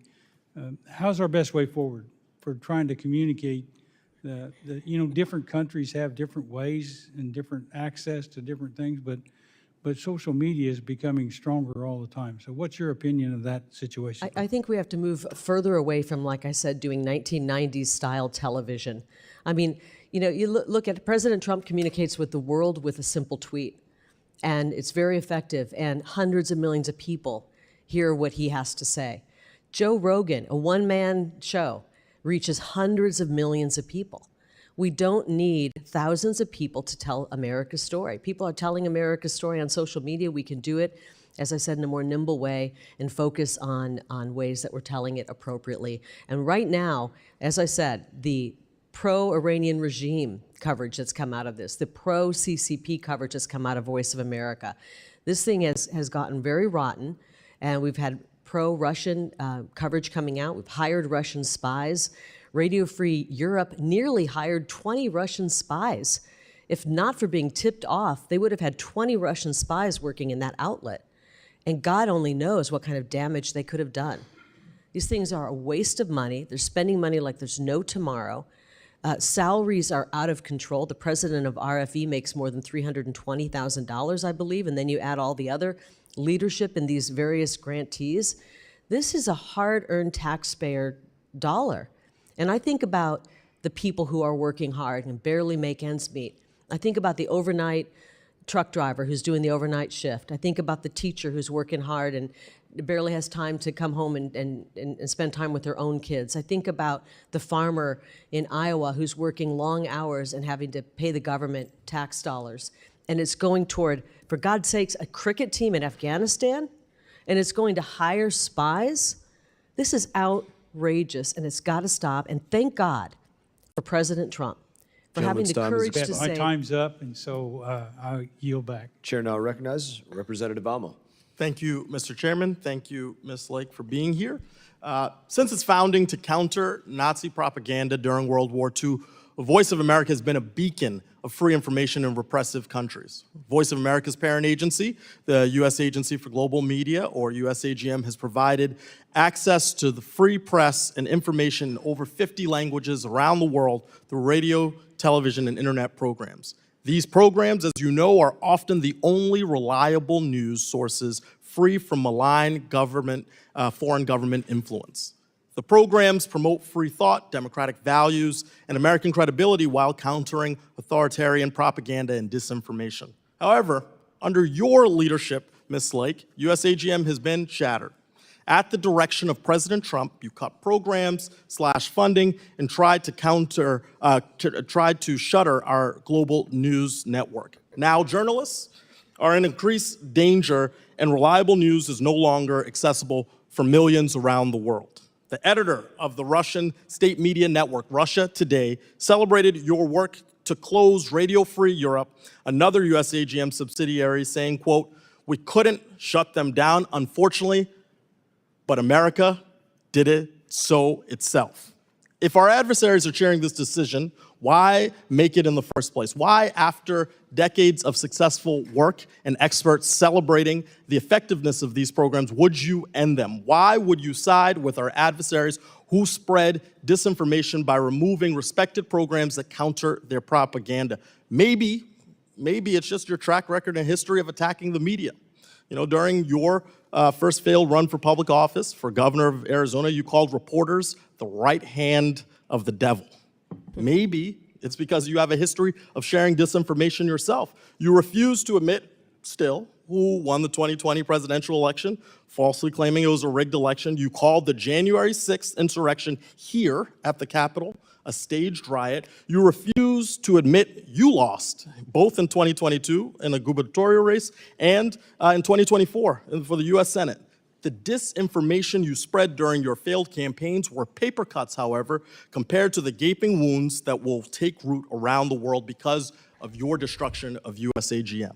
how's our best way forward for trying to communicate you know, different countries have different ways and different access to different things, but social media is becoming stronger all the time. So what's your opinion of that situation? I think we have to move further away from, like I said, doing 1990s style television. I mean, you know, you look at President Trump communicates with the world with a simple tweet. And it's very effective, and hundreds of millions of people hear what he has to say. Joe Rogan, a one-man show, reaches hundreds of millions of people. We don't need thousands of people to tell America's story. People are telling America's story on social media. We can do it, as I said, in a more nimble way and focus on ways that we're telling it appropriately. And right now, as I said, the pro-Iranian regime coverage that's come out of this, the pro-CCP coverage that's come out of Voice of America. This thing has gotten very rotten, and we've had pro-Russian coverage coming out. We've hired Russian spies. Radio Free Europe nearly hired 20 Russian spies. If not for being tipped off, they would have had 20 Russian spies working in that outlet. And God only knows what kind of damage they could have done. These things are a waste of money. They're spending money like there's no tomorrow. Salaries are out of control. The president of RFE makes more than $320,000, I believe, and then you add all the other leadership in these various grantees. This is a hard-earned taxpayer dollar. And I think about the people who are working hard and barely make ends meet. I think about the overnight truck driver who's doing the overnight shift. I think about the teacher who's working hard and barely has time to come home and spend time with their own kids. I think about the farmer in Iowa who's working long hours and having to pay the government tax dollars. And it's going toward, for God's sakes, a cricket team in Afghanistan, and it's going to hire spies. This is outrageous, and it's got to stop. And thank God for President Trump for having the courage to say— My time's up, and so I'll yield back. Chair now recognizes Representative Amo. Thank you, Mr. Chairman. Thank you, Ms. Lake, for being here. Since its founding to counter Nazi propaganda during World War II, Voice of America has been a beacon of free information in repressive countries. Voice of America's parent agency, the U.S. Agency for Global Media, or USAGM, has provided access to the free press and information in over 50 languages around the world through radio, television, and internet programs. These programs, as you know, are often the only reliable news sources free from malign government, foreign government influence. The programs promote free thought, democratic values, and American credibility while countering authoritarian propaganda and disinformation. However, under your leadership, Ms. Lake, USAGM has been shattered. At the direction of President Trump, you cut programs, slashed funding, and tried to shutter our global news network. Now journalists are in increased danger, and reliable news is no longer accessible for millions around the world. The editor of the Russian state media network, Russia Today, celebrated your work to close Radio Free Europe, another USAGM subsidiary, saying, quote, "We couldn't shut them down, unfortunately, but America did it so itself." If our adversaries are cheering this decision, why make it in the first place? Why, after decades of successful work and experts celebrating the effectiveness of these programs, would you end them? Why would you side with our adversaries who spread disinformation by removing respected programs that counter their propaganda? Maybe it's just your track record and history of attacking the media. You know, during your first failed run for public office, for governor of Arizona, you called reporters the right hand of the devil. Maybe it's because you have a history of sharing disinformation yourself. You refuse to admit, still, who won the 2020 presidential election, falsely claiming it was a rigged election. You called the January 6th insurrection here at the Capitol a staged riot. You refuse to admit you lost, both in 2022 in a gubernatorial race and in 2024 for the U.S. Senate. The disinformation you spread during your failed campaigns were paper cuts, however, compared to the gaping wounds that will take root around the world because of your destruction of USAGM.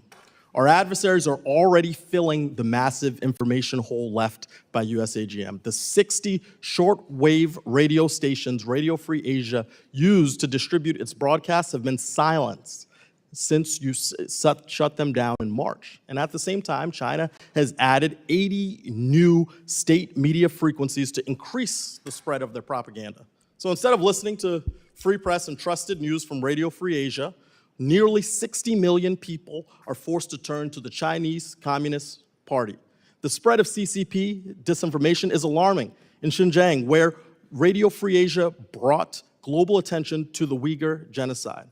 Our adversaries are already filling the massive information hole left by USAGM. The 60 shortwave radio stations Radio Free Asia used to distribute its broadcasts have been silenced since you shut them down in March. And at the same time, China has added 80 new state media frequencies to increase the spread of their propaganda. So instead of listening to free press and trusted news from Radio Free Asia, nearly 60 million people are forced to turn to the Chinese Communist Party. The spread of CCP disinformation is alarming. In Xinjiang, where Radio Free Asia brought global attention to the Uyghur genocide,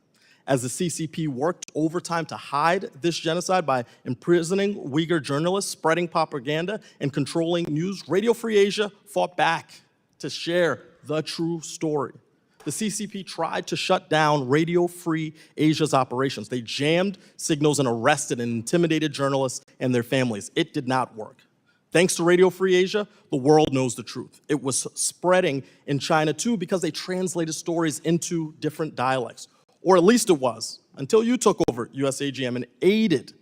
as the CCP worked overtime to hide this genocide by imprisoning Uyghur journalists, spreading propaganda, and controlling news, Radio Free Asia fought back to share the true story. The CCP tried to shut down Radio Free Asia's operations. They jammed signals and arrested and intimidated journalists and their families. It did not work. Thanks to Radio Free Asia, the world knows the truth. It was spreading in China too because they translated stories into different dialects. Or at least it was, until you took over USAGM and aided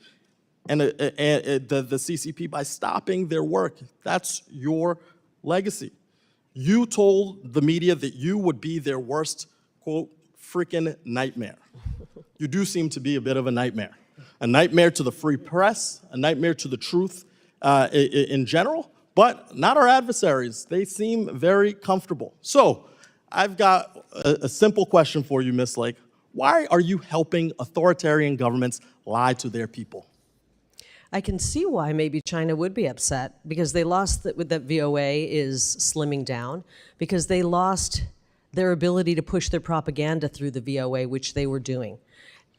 and the CCP by stopping their work. That's your legacy. You told the media that you would be their worst, quote, freaking nightmare. You do seem to be a bit of a nightmare to the free press, a nightmare to the truth in general, but not our adversaries. They seem very comfortable. So I've got a simple question for you, Ms. Lake. Why are you helping authoritarian governments lie to their people? I can see why maybe China would be upset, because they lost that VOA is slimming down, because they lost their ability to push their propaganda through the VOA, which they were doing.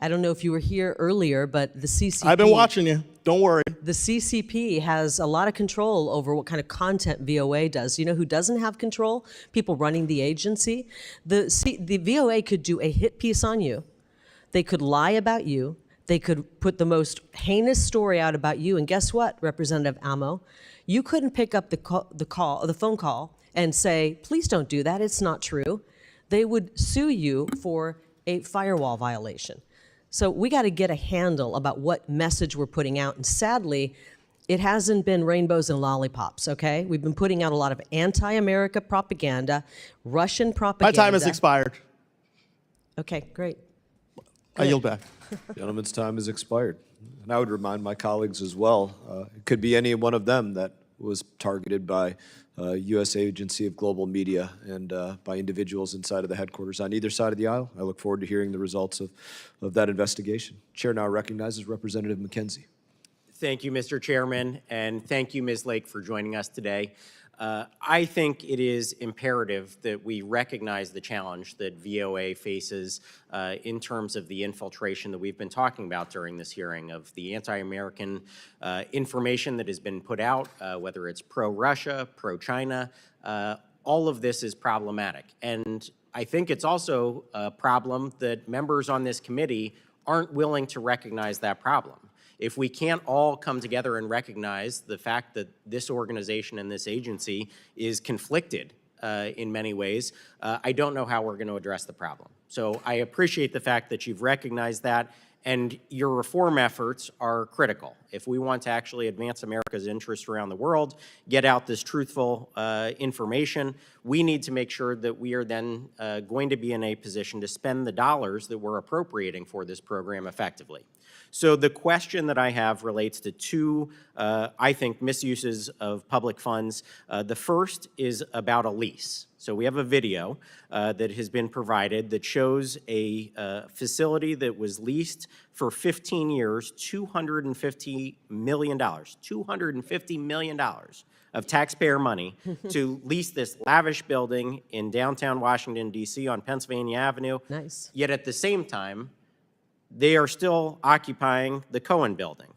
I don't know if you were here earlier, but the CCP... I've been watching you. Don't worry. The CCP has a lot of control over what kind of content VOA does. You know who doesn't have control? People running the agency. The VOA could do a hit piece on you. They could lie about you. They could put the most heinous story out about you. And guess what, Representative Amo? You couldn't pick up the phone call and say, please don't do that. It's not true. They would sue you for a firewall violation. So we got to get a handle about what message we're putting out. And sadly, it hasn't been rainbows and lollipops, okay? We've been putting out a lot of anti-America propaganda, Russian propaganda. My time has expired. Okay, great. I yield back. Gentleman's time has expired. And I would remind my colleagues as well, it could be any one of them that was targeted by U.S. Agency of Global Media and by individuals inside of the headquarters on either side of the aisle. I look forward to hearing the results of that investigation. Chair now recognizes Representative McKenzie. Thank you, Mr. Chairman, and thank you, Ms. Lake, for joining us today. I think it is imperative that we recognize the challenge that VOA faces in terms of the infiltration that we've been talking about during this hearing, of the anti-American information that has been put out, whether it's pro-Russia, pro-China. All of this is problematic. And I think it's also a problem that members on this committee aren't willing to recognize that problem. If we can't all come together and recognize the fact that this organization and this agency is conflicted in many ways, I don't know how we're going to address the problem. So I appreciate the fact that you've recognized that, and your reform efforts are critical. If we want to actually advance America's interests around the world, get out this truthful information, we need to make sure that we are then going to be in a position to spend the dollars that we're appropriating for this program effectively. So the question that I have relates to two, I think, misuses of public funds. The first is about a lease. So we have a video that has been provided that shows a facility that was leased for 15 years, $250 million, $250 million of taxpayer money to lease this lavish building in downtown Washington, D.C. on Pennsylvania Avenue. Nice. Yet at the same time, they are still occupying the Cohen building.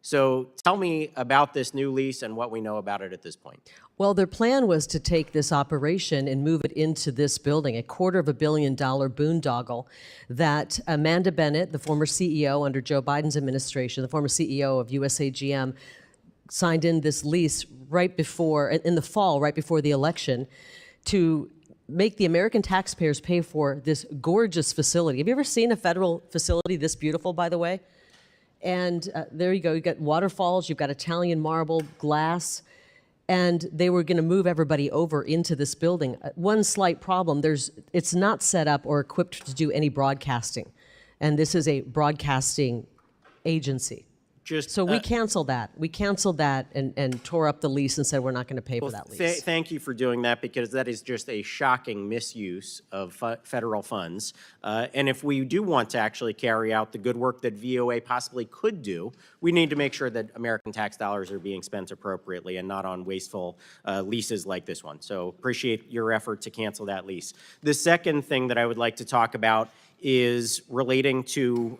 So tell me about this new lease and what we know about it at this point. Well, their plan was to take this operation and move it into this building, a $250 million boondoggle that Amanda Bennett, the former CEO under Joe Biden's administration, the former CEO of USAGM, signed in this lease right before, in the fall, right before the election, to make the American taxpayers pay for this gorgeous facility. Have you ever seen a federal facility this beautiful, by the way? And there you go. You've got waterfalls, you've got Italian marble, glass, and they were going to move everybody over into this building. One slight problem, it's not set up or equipped to do any broadcasting, and this is a broadcasting agency. So we canceled that. We canceled that and tore up the lease and said we're not going to pay for that lease. Thank you for doing that, because that is just a shocking misuse of federal funds. And if we do want to actually carry out the good work that VOA possibly could do, we need to make sure that American tax dollars are being spent appropriately and not on wasteful leases like this one. So appreciate your effort to cancel that lease. The second thing that I would like to talk about is relating to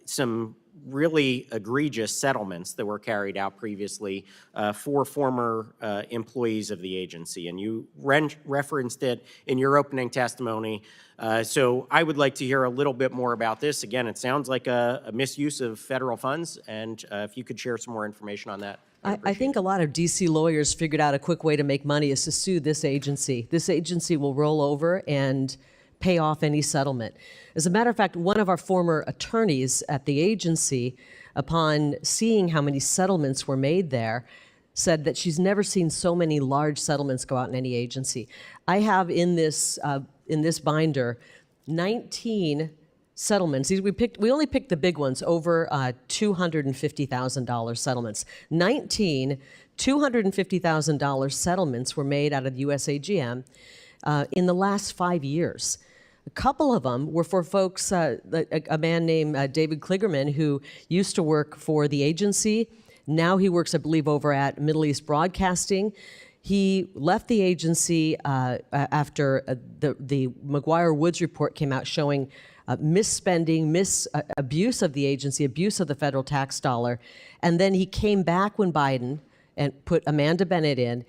some really egregious settlements that were carried out previously for former employees of the agency. And you referenced it in your opening testimony. So I would like to hear a little bit more about this. Again, it sounds like a misuse of federal funds, and if you could share some more information on that. I think a lot of DC lawyers figured out a quick way to make money is to sue this agency. This agency will roll over and pay off any settlement. As a matter of fact, one of our former attorneys at the agency upon seeing how many settlements were made there, said that she's never seen so many large settlements go out in any agency. I have in this binder 19 settlements. We only picked the big ones, over $250,000 settlements. 19 $250,000 settlements were made out of the USAGM in the last 5 years. A couple of them were for folks, a man named David Kligerman, who used to work for the agency. Now he works, I believe, over at Middle East Broadcasting. He left the agency after the McGuire-Woods report came out showing misspending, abuse of the agency, abuse of the federal tax dollar. And then he came back when Biden and put Amanda Bennett in,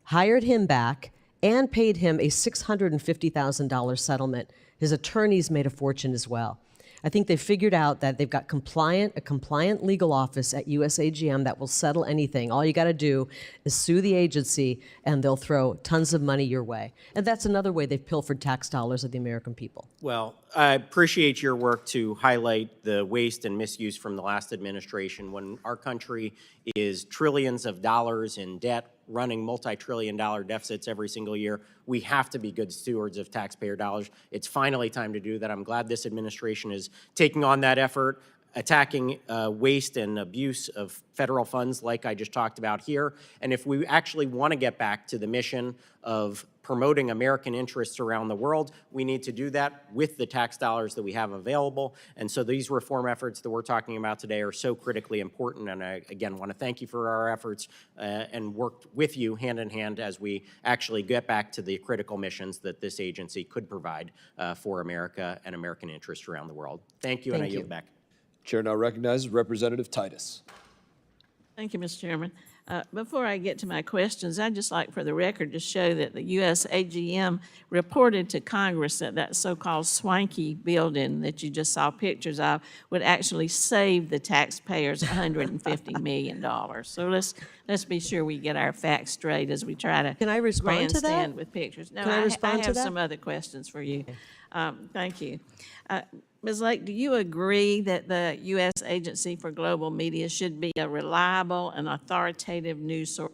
hired him back, and paid him a $650,000 settlement. His attorneys made a fortune as well. I think they figured out that they've got a compliant legal office at USAGM that will settle anything. All you got to do is sue the agency, and they'll throw tons of money your way. And that's another way they've pilfered tax dollars of the American people. Well, I appreciate your work to highlight the waste and misuse from the last administration. When our country is trillions of dollars in debt, running multi-trillion-dollar deficits every single year, we have to be good stewards of taxpayer dollars. It's finally time to do that. I'm glad this administration is taking on that effort, attacking waste and abuse of federal funds like I just talked about here. And if we actually want to get back to the mission of promoting American interests around the world, we need to do that with the tax dollars that we have available. And so these reform efforts that we're talking about today are so critically important. And I, again, want to thank you for our efforts and work with you hand in hand as we actually get back to the critical missions that this agency could provide for America and American interests around the world. Thank you, and I yield back. Chair now recognizes Representative Titus. Thank you, Mr. Chairman. Before I get to my questions, I'd just like for the record to show that the USAGM reported to Congress that that so-called swanky building that you just saw pictures of would actually save the taxpayers $150 million. So let's be sure we get our facts straight as we try to Can I respond to that? grandstand with pictures. No, Can I respond to have that? some other questions for you. Thank you. Ms. Lake, do you agree that the U.S. Agency for Global Media should be a reliable and authoritative news source?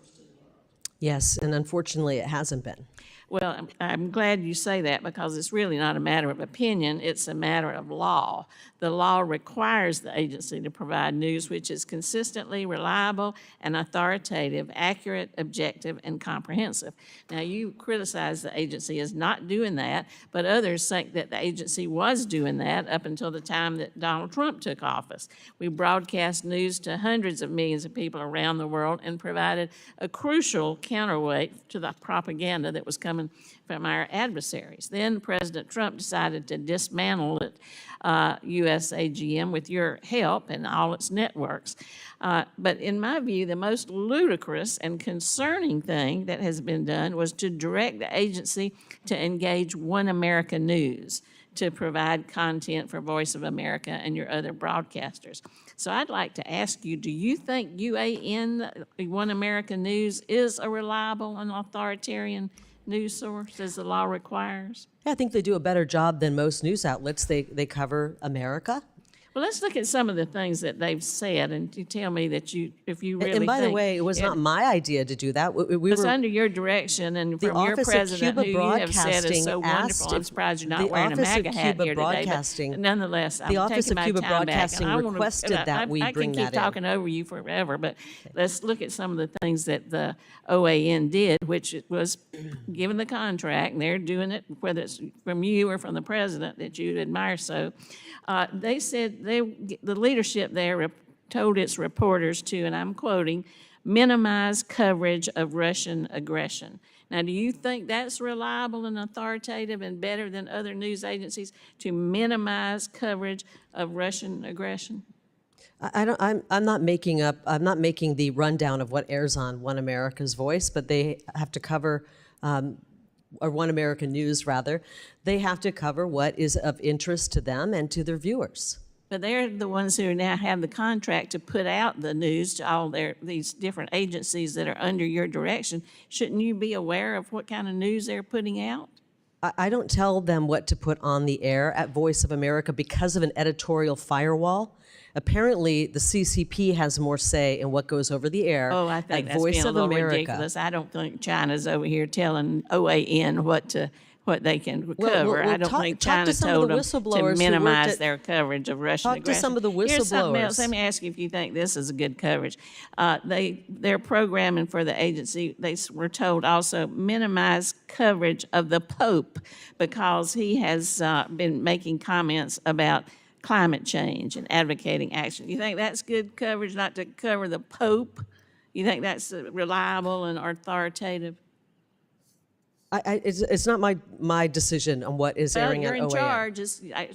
Yes, and unfortunately it hasn't been. Well, I'm glad you say that because it's really not a matter of opinion, it's a matter of law. The law requires the agency to provide news which is consistently reliable and authoritative, accurate, objective, and comprehensive. Now, you criticize the agency as not doing that, but others think that the agency was doing that up until the time that Donald Trump took office. We broadcast news to hundreds of millions of people around the world and provided a crucial counterweight to the propaganda that was coming from our adversaries. Then President Trump decided to dismantle it, USAGM, with your help and all its networks. But in my view, the most ludicrous and concerning thing that has been done was to direct the agency to engage One America News to provide content for Voice of America and your other broadcasters. So I'd like to ask you, do you think UAN, One America News, is a reliable and authoritarian news source as the law requires? Yeah, I think they do a better job than most news outlets. They cover America. Well, let's look at some of the things that they've said, and you tell me that if you really And by the think way, it was not my idea to do that. We it's were under your direction and from your Office of president, Cuba who you have said is Broadcasting so wonderful. asked I'm if surprised you're not the wearing a Office of MAGA hat Cuba here today. Broadcasting- But nonetheless, the I'm Office taking of my Cuba time back, and Broadcasting I wanna- requested that we bring that I can keep in. talking over you forever, but let's look at some of the things that the OAN did, which it was given the contract, and they're doing it, whether it's from you or from the president that you admire so. They said the leadership there told its reporters to, and I'm quoting, minimize coverage of Russian aggression. Now, do you think that's reliable and authoritative and better than other news agencies to minimize coverage of Russian aggression? I'm not making the rundown of what airs on One America's Voice, but they have to cover, or One American News rather, they have to cover what is of interest to them and to their viewers. But they're the ones who now have the contract to put out the news to all these different agencies that are under your direction. Shouldn't you be aware of what kind of news they're putting out? I don't tell them what to put on the air at Voice of America because of an editorial firewall. Apparently, the CCP has more say in what goes over the air. Oh, I think at that's Voice being a of little America. ridiculous. I don't think China's over here telling OAN what they can cover. I don't think talk China to some of told the them whistleblowers to who worked minimize at- their coverage of Russian Talk to aggression. some of the Here's something else. whistleblowers. Let me ask you if you think this is a good coverage. Their programming for the agency, they were told also minimize coverage of the Pope because he has been making comments about climate change and advocating action. You think that's good coverage, not to cover the Pope? You think that's reliable and authoritative? It's not my decision on what is airing you're on in OAN. charge.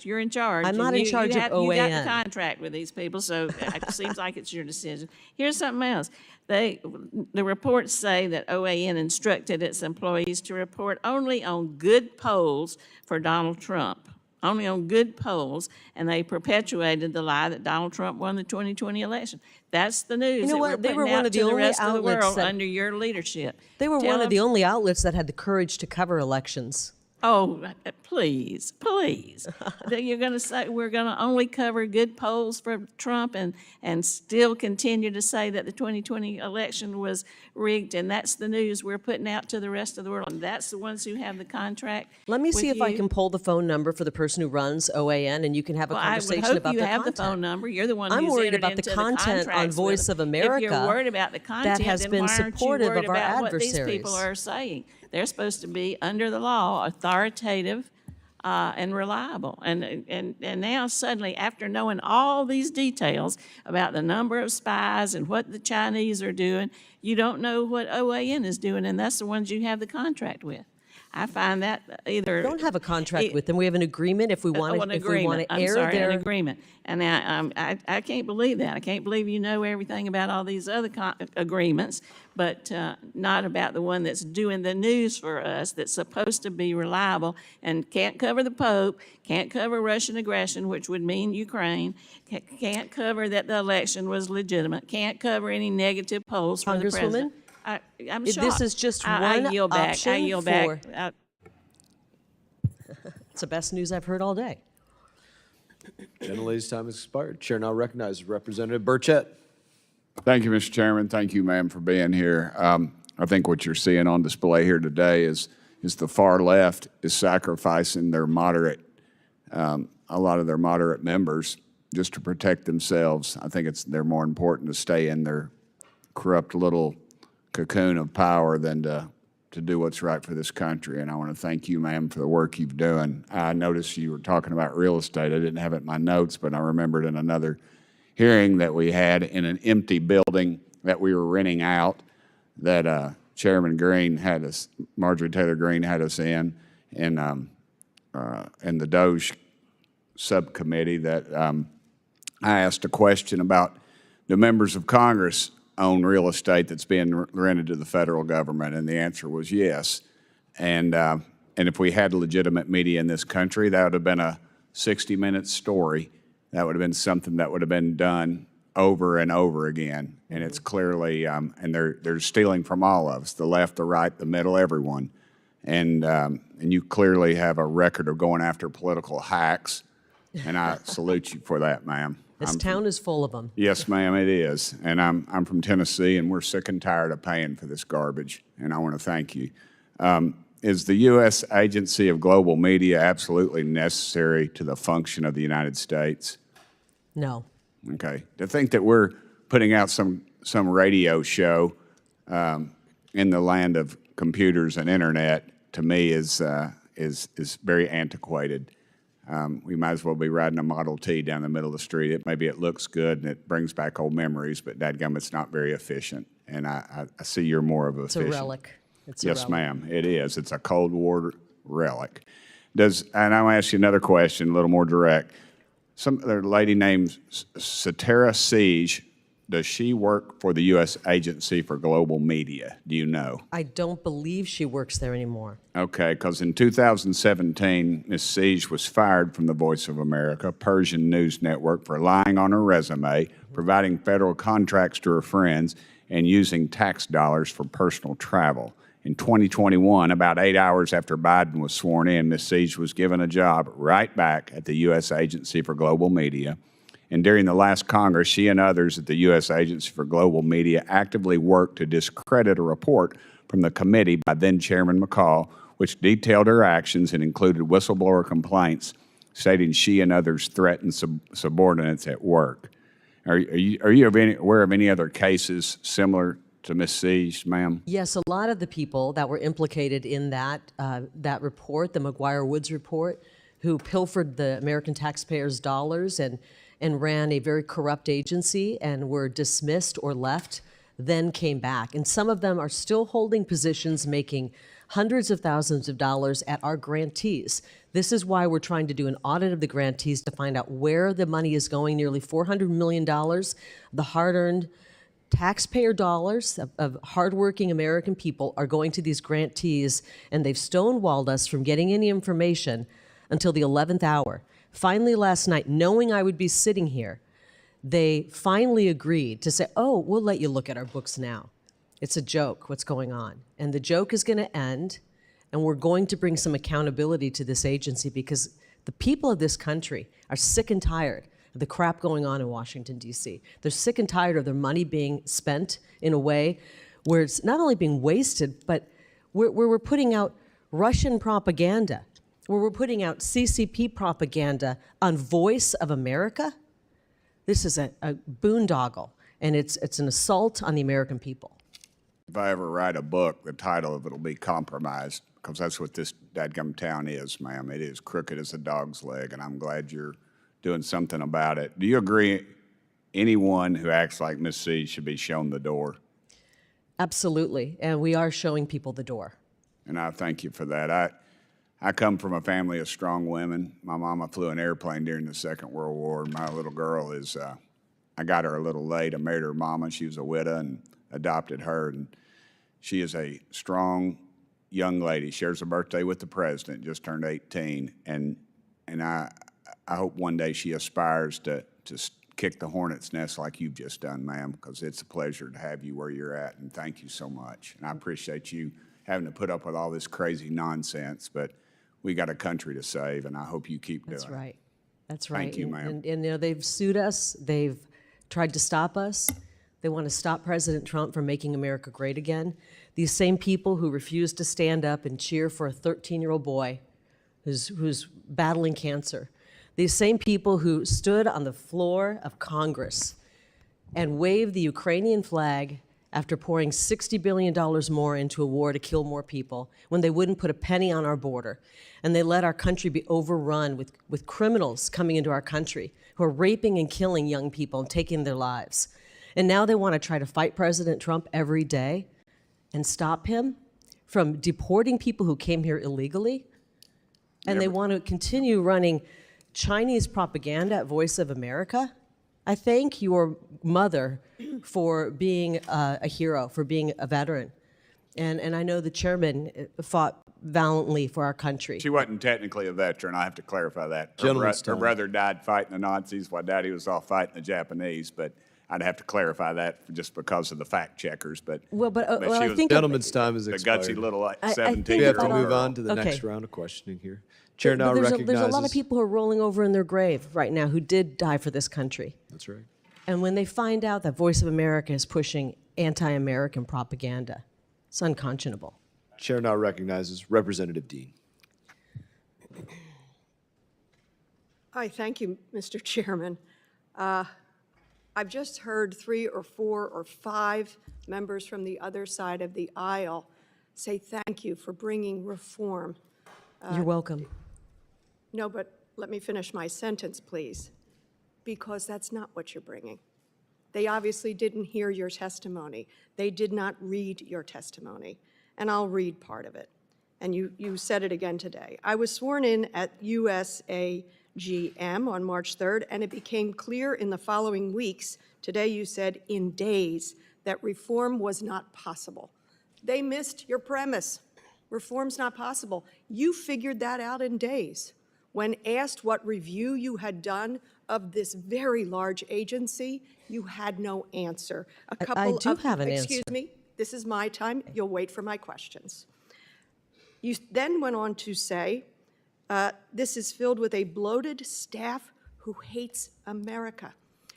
You're in charge. I'm not and in charge you of have, You got OAN. the contract with these people, so it seems like it's your decision. Here's something else. The reports say that OAN instructed its employees to report only on good polls for Donald Trump. Only on good polls, and they perpetuated the lie that Donald Trump won the 2020 election. That's the news You know that what? we're They putting were one out of the to the only rest of the outlets world that- under your leadership. They were Tell one of them- the only outlets that had the courage to cover elections. Oh, please, please. That you're going to say we're going to only cover good polls for Trump and still continue to say that the 2020 election was rigged, and that's the news we're putting out to the rest of the world, and that's the ones who have the contract. Let me see with if I you. can pull the phone number for the person who runs OAN, and you can have a Well, I conversation would hope about you the have content. the phone number. You're the one I'm who's worried entered about the into content on contracts with Voice them. of America If you're worried about the content, that has then been why aren't you supportive worried of our about what these adversaries. people are saying? They're supposed to be, under the law, authoritative and reliable. And now suddenly, after knowing all these details about the number of spies and what the Chinese are doing, you don't know what OAN is doing, and that's the ones you have the contract with. I find that either... We don't have a contract with them. We have an agreement if we want an to, if we want agreement. to I'm air sorry, their... an agreement. And I can't believe that. I can't believe you know everything about all these other agreements, but not about the one that's doing the news for us, that's supposed to be reliable and can't cover the Pope, can't cover Russian aggression, which would mean Ukraine, can't cover that the election was legitimate, can't cover any negative polls for the president. Congresswoman? I'm This shocked. is just I one yield back. I option yield for- back. It's the best news I've heard all day. Gentlelady's time has expired. Chair now recognizes Representative Burchett. Thank you, Mr. Chairman. Thank you, ma'am, for being here. I think what you're seeing on display here today is the far left is sacrificing their moderate, a lot of their moderate members just to protect themselves. I think they're more important to stay in their corrupt little cocoon of power than to do what's right for this country. And I want to thank you, ma'am, for the work you've done. I noticed you were talking about real estate. I didn't have it in my notes, but I remembered in another hearing that we had in an empty building that we were renting out that Chairman Green had us, Marjorie Taylor Greene had us in the Doge subcommittee that I asked a question about the members of Congress own real estate that's being rented to the federal government, and the answer was yes. And if we had legitimate media in this country, that would have been a 60-minute story. That would have been something that would have been done over and over again. And it's clearly, and they're stealing from all of us, the left, the right, the middle, everyone. And you clearly have a record of going after political hacks, and I salute you for that, ma'am. This town is full of them. Yes, ma'am, it is. And I'm from Tennessee, and we're sick and tired of paying for this garbage, and I want to thank you. Is the U.S. Agency of Global Media absolutely necessary to the function of the United States? No. Okay. To think that we're putting out some radio show in the land of computers and internet, to me, is very antiquated. We might as well be riding a Model T down the middle of the street. Maybe it looks good and it brings back old memories, but dadgum, it's not very efficient. And I see you're more of a It's a relic. It's a yes, relic. ma'am, it is. It's a Cold War relic. And I'll ask you another question, a little more direct. There's a lady named Satara Siege. Does she work for the U.S. Agency for Global Media? Do you know? I don't believe she works there anymore. Okay, because in 2017, Ms. Siege was fired from the Voice of America, Persian news network, for lying on her resume, providing federal contracts to her friends, and using tax dollars for personal travel. In 2021, about 8 hours after Biden was sworn in, Ms. Siege was given a job right back at the U.S. Agency for Global Media. And during the last Congress, she and others at the U.S. Agency for Global Media actively worked to discredit a report from the committee by then Chairman McCall, which detailed her actions and included whistleblower complaints stating she and others threatened subordinates at work. Are you aware of any other cases similar to Ms. Siege, ma'am? Yes, a lot of the people that were implicated in that report, the McGuire-Woods report, who pilfered the American taxpayers' dollars and ran a very corrupt agency and were dismissed or left, then came back. And some of them are still holding positions, making hundreds of thousands of dollars at our grantees. This is why we're trying to do an audit of the grantees to find out where the money is going. Nearly $400 million, the hard-earned taxpayer dollars of hardworking American people are going to these grantees, and they've stonewalled us from getting any information until the 11th hour. Finally, last night, knowing I would be sitting here, they finally agreed to say, oh, we'll let you look at our books now. It's a joke, what's going on. And the joke is going to end, and we're going to bring some accountability to this agency because the people of this country are sick and tired of the crap going on in Washington, D.C. They're sick and tired of their money being spent in a way where it's not only being wasted, but where we're putting out Russian propaganda, where we're putting out CCP propaganda on Voice of America. This is a boondoggle, and it's an assault on the American people. If I ever write a book, the title of it will be Compromised, because that's what this dadgum town is, ma'am. It is crooked as a dog's leg, and I'm glad you're doing something about it. Do you agree anyone who acts like Ms. C should be shown the door? Absolutely, and we are showing people the door. And I thank you for that. I come from a family of strong women. My mama flew an airplane during the Second World War. My little girl is, I got her a little late. I married her mama. She was a widow and adopted her. And she is a strong young lady. Shares a birthday with the president, just turned 18. And I hope one day she aspires to kick the hornet's nest like you've just done, ma'am, because it's a pleasure to have you where you're at. And thank you so much. And I appreciate you having to put up with all this crazy nonsense, but we got a country to save, and I hope you keep doing it. That's right. That's right. Thank you, ma'am. And you know, they've sued us. They've tried to stop us. They want to stop President Trump from making America great again. These same people who refuse to stand up and cheer for a 13-year-old boy who's battling cancer. These same people who stood on the floor of Congress and waved the Ukrainian flag after pouring $60 billion more into a war to kill more people when they wouldn't put a penny on our border. And they let our country be overrun with criminals coming into our country who are raping and killing young people and taking their lives. And now they want to try to fight President Trump every day and stop him from deporting people who came here illegally. And they want to continue running Chinese propaganda at Voice of America. I thank your mother for being a hero, for being a veteran. And I know the chairman fought valiantly for our country. She wasn't technically a veteran. I have to clarify that. Her brother died fighting the Nazis while Daddy was off fighting the Japanese, but I'd have to clarify that just because of the fact checkers. But I think gentleman's time is expired. The gutsy little 17-year-old. We have to move on to the next round of questioning here. Chair now recognizes. There's a lot of people who are rolling over in their grave right now who did die for this country. That's right. And when they find out that Voice of America is pushing anti-American propaganda, it's unconscionable. Chair now recognizes Representative Dean. Hi, thank you, Mr. Chairman. I've just heard 3 or 4 or 5 members from the other side of the aisle say thank you for bringing reform. You're welcome. No, but let me finish my sentence, please, because that's not what you're bringing. They obviously didn't hear your testimony. They did not read your testimony, and I'll read part of it. And you said it again today. I was sworn in at USAGM on March 3rd, and it became clear in the following weeks, today you said in days, that reform was not possible. They missed your premise. Reform's not possible. You figured that out in days. When asked what review you had done of this very large agency, you had no answer. I do have an answer. Excuse me, this is my time. You'll wait for my questions. You then went on to say, this is filled with a bloated staff who hates America.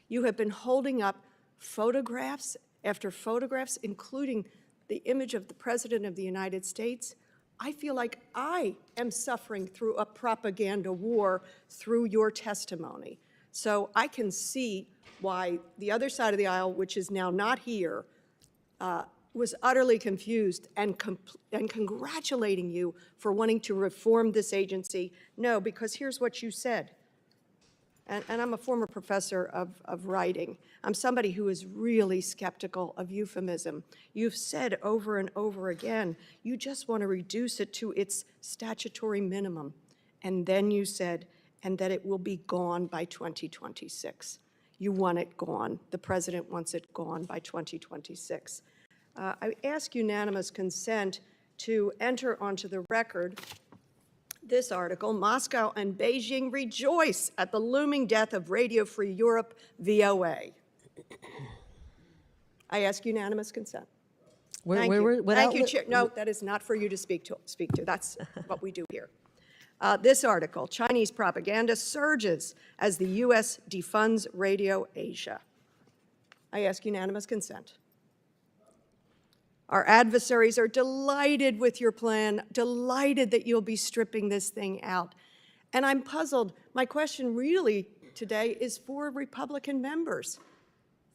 You have been holding up photographs after photographs, including the image of the President of the United States. I feel like I am suffering through a propaganda war through your testimony. So I can see why the other side of the aisle, which is now not here, was utterly confused and congratulating you for wanting to reform this agency. No, because here's what you said. And I'm a former professor of writing. I'm somebody who is really skeptical of euphemism. You've said over and over again, you just want to reduce it to its statutory minimum. And then you said, and that it will be gone by 2026. You want it gone. The president wants it gone by 2026. I ask unanimous consent to enter onto the record this article: Moscow and Beijing rejoice at the looming death of Radio Free Europe, VOA. I ask unanimous consent. Thank you, Chair. No, that is not for you to speak to. That's what we do here. This article: Chinese propaganda surges as the U.S. defunds Radio Asia. I ask unanimous consent. Our adversaries are delighted with your plan, delighted that you'll be stripping this thing out. And I'm puzzled. My question really today is for Republican members.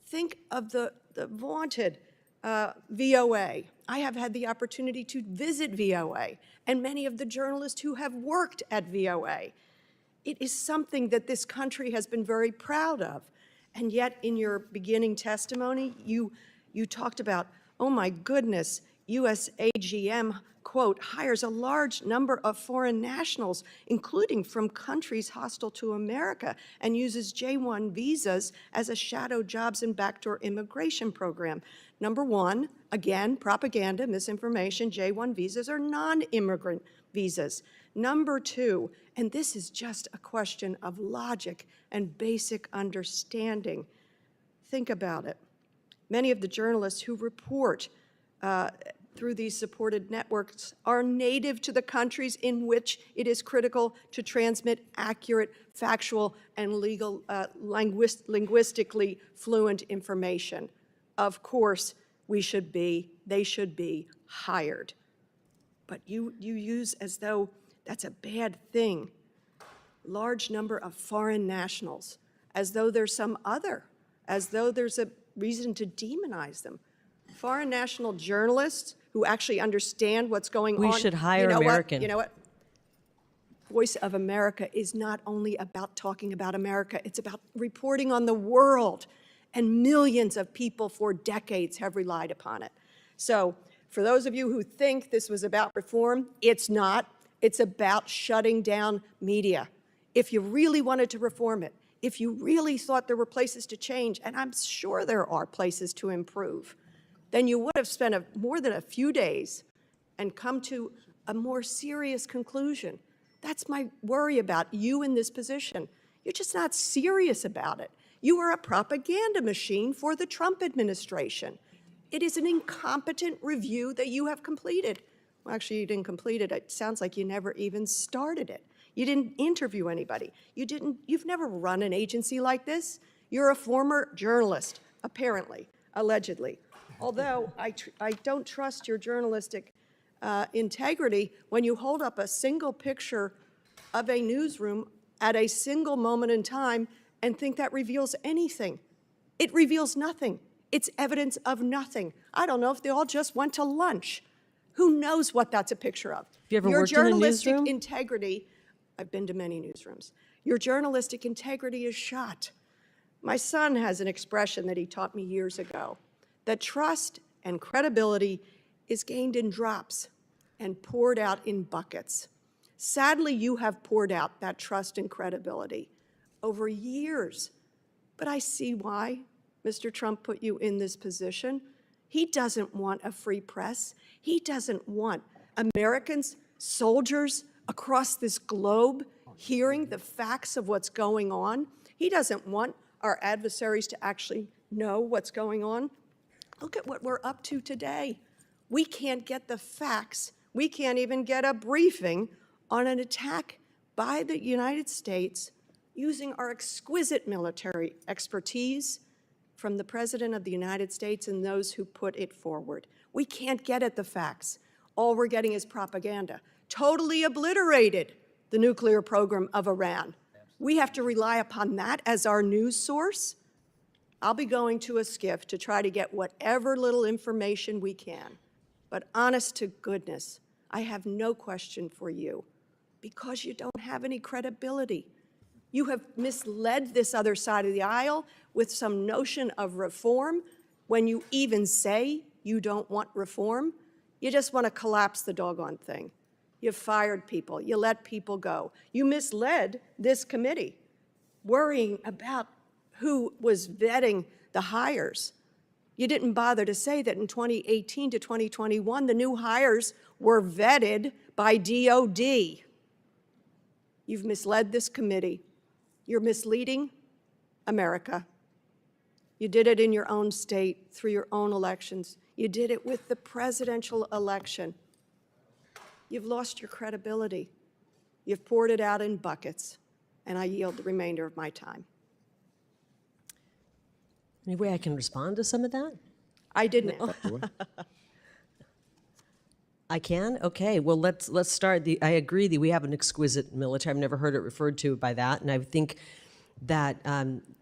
Think of the vaunted VOA. I have had the opportunity to visit VOA and many of the journalists who have worked at VOA. It is something that this country has been very proud of. And yet in your beginning testimony, you talked about, oh my goodness, USAGM, quote, hires a large number of foreign nationals, including from countries hostile to America, and uses J-1 visas as a shadow jobs and backdoor immigration program. Number one, again, propaganda, misinformation, J-1 visas are non-immigrant visas. Number two, and this is just a question of logic and basic understanding. Think about it. Many of the journalists who report through these supported networks are native to the countries in which it is critical to transmit accurate, factual, and legal, linguistically fluent information. Of course, they should be hired. But you use as though that's a bad thing. Large number of foreign nationals, as though there's some other, as though there's a reason to demonize them. Foreign national journalists who actually understand what's going on. We should hire American. You know what? Voice of America is not only about talking about America, it's about reporting on the world. And millions of people for decades have relied upon it. So for those of you who think this was about reform, it's not. It's about shutting down media. If you really wanted to reform it, if you really thought there were places to change, and I'm sure there are places to improve, then you would have spent more than a few days and come to a more serious conclusion. That's my worry about you in this position. You're just not serious about it. You are a propaganda machine for the Trump administration. It is an incompetent review that you have completed. Well, actually, you didn't complete it. It sounds like you never even started it. You didn't interview anybody. You've never run an agency like this. You're a former journalist, apparently, allegedly. Although I don't trust your journalistic integrity when you hold up a single picture of a newsroom at a single moment in time and think that reveals anything. It reveals nothing. It's evidence of nothing. I don't know if they all just went to lunch. Who knows what that's a picture of? You ever Your worked in a journalistic newsroom? integrity, I've been to many newsrooms. Your journalistic integrity is shot. My son has an expression that he taught me years ago, that trust and credibility is gained in drops and poured out in buckets. Sadly, you have poured out that trust and credibility over years. But I see why Mr. Trump put you in this position. He doesn't want a free press. He doesn't want Americans, soldiers across this globe hearing the facts of what's going on. He doesn't want our adversaries to actually know what's going on. Look at what we're up to today. We can't get the facts. We can't even get a briefing on an attack by the United States using our exquisite military expertise from the President of the United States and those who put it forward. We can't get at the facts. All we're getting is propaganda. Totally obliterated the nuclear program of Iran. We have to rely upon that as our news source. I'll be going to a SCIF to try to get whatever little information we can. But honest to goodness, I have no question for you, because you don't have any credibility. You have misled this other side of the aisle with some notion of reform when you even say you don't want reform. You just want to collapse the doggone thing. You fired people. You let people go. You misled this committee, worrying about who was vetting the hires. You didn't bother to say that in 2018 to 2021, the new hires were vetted by DOD. You've misled this committee. You're misleading America. You did it in your own state through your own elections. You did it with the presidential election. You've lost your credibility. You've poured it out in buckets, and I yield the remainder of my time. Any way I can respond to some of that? I didn't. I can? Okay, well, let's start. I agree that we have an exquisite military. I've never heard it referred to by that, and I think that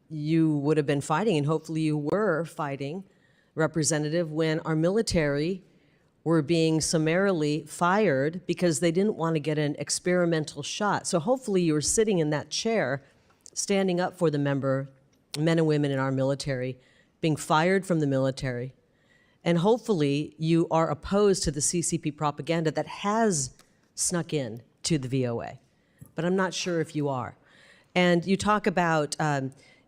you would have been fighting, and hopefully you were fighting, Representative, when our military were being summarily fired because they didn't want to get an experimental shot. So hopefully you were sitting in that chair, standing up for the men and women in our military, being fired from the military. And hopefully you are opposed to the CCP propaganda that has snuck in to the VOA. But I'm not sure if you are. And you talk about,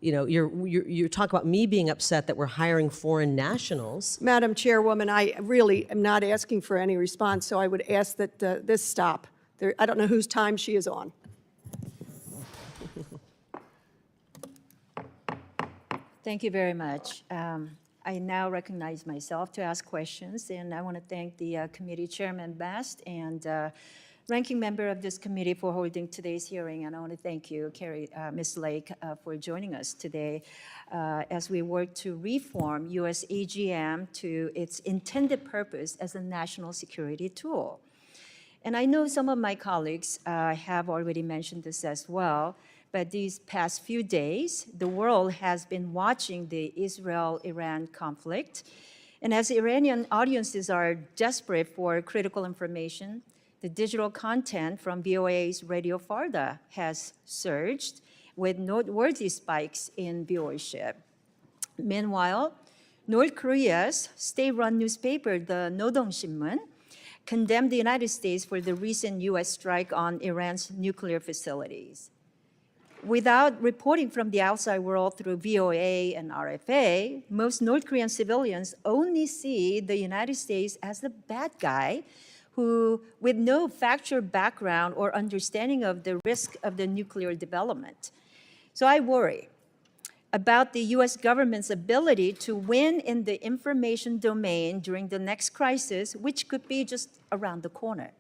you talk about me being upset that we're hiring foreign nationals. Madam Chairwoman, I really am not asking for any response, so I would ask that this stop. I don't know whose time she is on. Thank you very much. I now recognize myself to ask questions, and I want to thank the committee chairman, Bast, and ranking member of this committee for holding today's hearing. And I want to thank you, Ms. Lake, for joining us today as we work to reform USAGM to its intended purpose as a national security tool. And I know some of my colleagues have already mentioned this as well, but these past few days, the world has been watching the Israel-Iran conflict. And as Iranian audiences are desperate for critical information, the digital content from VOA's Radio Farda has surged with noteworthy spikes in viewership. Meanwhile, North Korea's state-run newspaper, the Nodong Shinmun, condemned the United States for the recent U.S. strike on Iran's nuclear facilities. Without reporting from the outside world through VOA and RFA, most North Korean civilians only see the United States as the bad guy who, with no factual background or understanding of the risk of the nuclear development. So I worry about the US government's ability to win in the information domain during the next crisis, which could be just around the corner.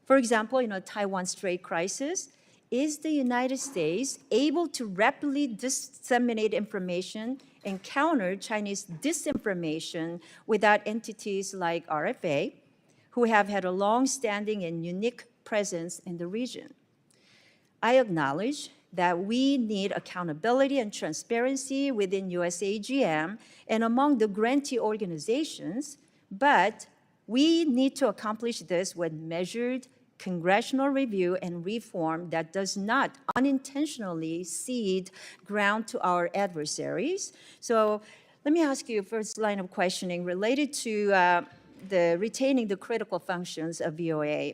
For example, Taiwan Strait crisis. Is the United States able to rapidly disseminate information and counter Chinese disinformation without entities like RFA, who have had a long-standing and unique presence in the region? I acknowledge that we need accountability and transparency within USAGM and among the grantee organizations, but we need to accomplish this with measured congressional review and reform that does not unintentionally cede ground to our adversaries. So let me ask you a first line of questioning related to the retaining the critical functions of VOA.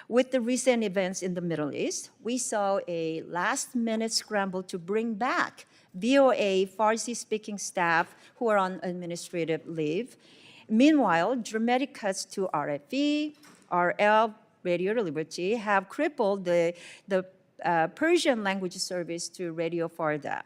With the recent events in the Middle East, we saw a last-minute scramble to bring back VOA Farsi-speaking staff who are on administrative leave. Meanwhile, dramatic cuts to RFE, RL, Radio Liberty have crippled the Persian language service to Radio Farda.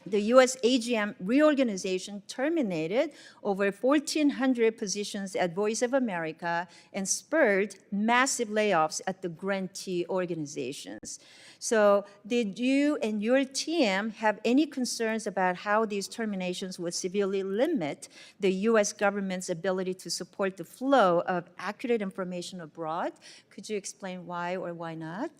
The USAGM reorganization terminated over 1,400 positions at Voice of America and spurred massive layoffs at the grantee organizations. So did you and your team have any concerns about how these terminations would severely limit the U.S. government's ability to support the flow of accurate information abroad? Could you explain why or why not?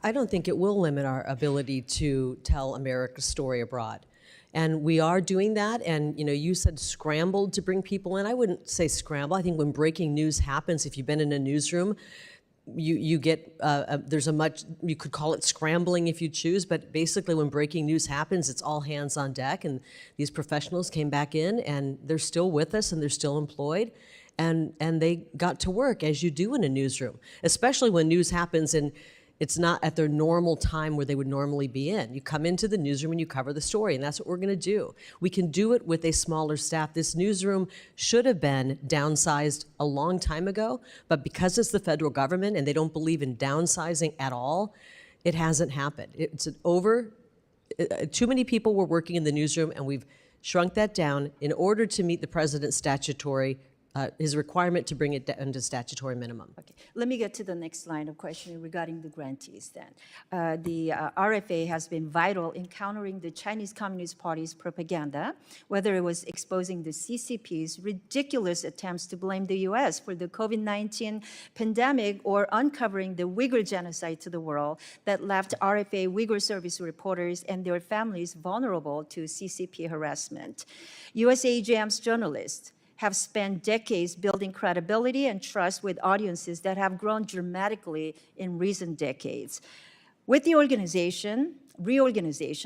I don't think it will limit our ability to tell America's story abroad. And we are doing that. And you said scrambled to bring people in. I wouldn't say scramble. I think when breaking news happens, if you've been in a newsroom, you get, you could call it scrambling if you choose, but basically when breaking news happens, it's all hands on deck. And these professionals came back in and they're still with us and they're still employed. And they got to work as you do in a newsroom, especially when news happens and it's not at their normal time where they would normally be in. You come into the newsroom and you cover the story, and that's what we're going to do. We can do it with a smaller staff. This newsroom should have been downsized a long time ago, but because it's the federal government and they don't believe in downsizing at all, it hasn't happened. Too many people were working in the newsroom, and we've shrunk that down in order to meet the president's statutory his requirement to bring it down to statutory minimum. Okay, let me get to the next line of questioning regarding the grantees then. The RFA has been vital in countering the Chinese Communist Party's propaganda, whether it was exposing the CCP's ridiculous attempts to blame the US for the COVID-19 pandemic or uncovering the Uyghur genocide to the world that left RFA Uyghur service reporters and their families vulnerable to CCP harassment. USAGM's journalists have spent decades building credibility and trust with audiences that have grown dramatically in recent decades. With the reorganization,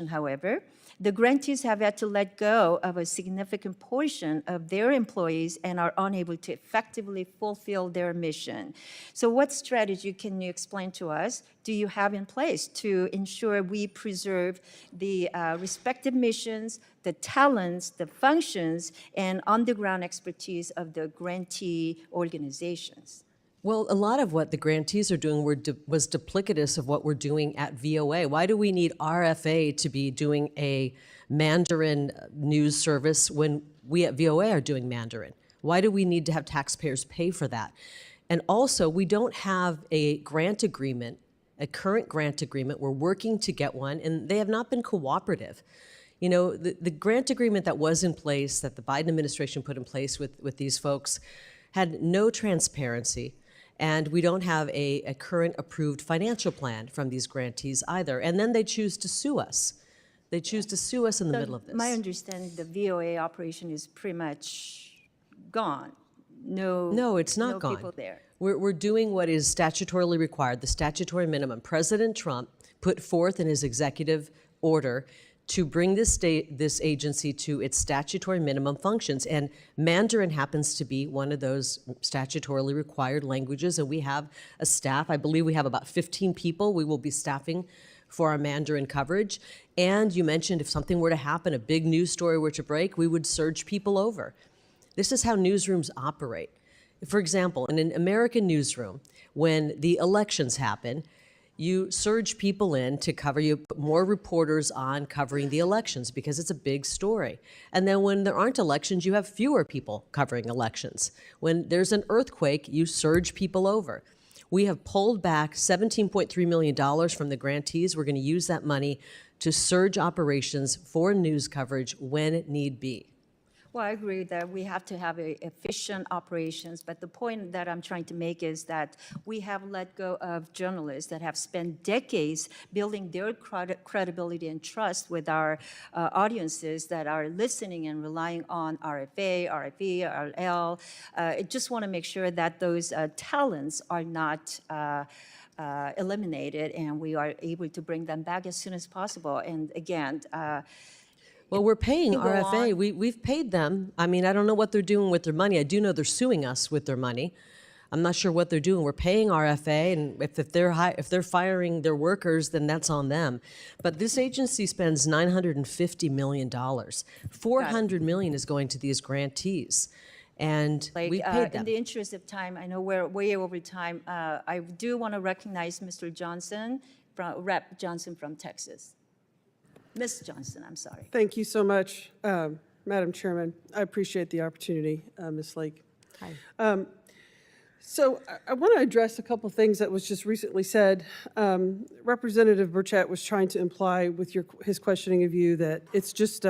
however, the grantees have had to let go of a significant portion of their employees and are unable to effectively fulfill their mission. So what strategy can you explain to us do you have in place to ensure we preserve the respective missions, the talents, the functions, and on-the-ground expertise of the grantee organizations? Well, a lot of what the grantees are doing was duplicitous of what we're doing at VOA. Why do we need RFA to be doing a Mandarin news service when we at VOA are doing Mandarin? Why do we need to have taxpayers pay for that? And also, we don't have a grant agreement, a current grant agreement. We're working to get one, and they have not been cooperative. You know, the grant agreement that was in place, that the Biden administration put in place with these folks, had no transparency. And we don't have a current approved financial plan from these grantees either. And then they choose to sue us. They choose to sue us in the middle of this. My understanding, the VOA operation is pretty much gone. No, it's not gone. People there. We're doing what is statutorily required, the statutory minimum. President Trump put forth in his executive order to bring this agency to its statutory minimum functions. And Mandarin happens to be one of those statutorily required languages, and we have a staff. I believe we have about 15 people we will be staffing for our Mandarin coverage. And you mentioned if something were to happen, a big news story were to break, we would surge people over. This is how newsrooms operate. For example, in an American newsroom, when the elections happen, you surge people in to cover, you put more reporters on covering the elections because it's a big story. And then when there aren't elections, you have fewer people covering elections. When there's an earthquake, you surge people over. We have pulled back $17.3 million from the grantees. We're going to use that money to surge operations for news coverage when need be. Well, I agree that we have to have efficient operations, but the point that I'm trying to make is that we have let go of journalists that have spent decades building their credibility and trust with our audiences that are listening and relying on RFA, RFE, RL. I just want to make sure that those talents are not eliminated and we are able to bring them back as soon as possible. And again, well, we're paying RFA. We've paid them. I mean, I don't know what they're doing with their money. I do know they're suing us with their money. I'm not sure what they're doing. We're paying RFA, and if they're firing their workers, then that's on them. But this agency spends $950 million. $400 million is going to these grantees, and we paid them. In the interest of time, I know we're way over time. I do want to recognize Mr. Johnson, Rep. Johnson from Texas. Ms. Johnston, I'm sorry. Thank you so much, Madam Chairman. I appreciate the opportunity, Ms. Lake. Hi. So I want to address a couple things that was just recently said. Representative Burchett was trying to imply with his questioning of you that it's just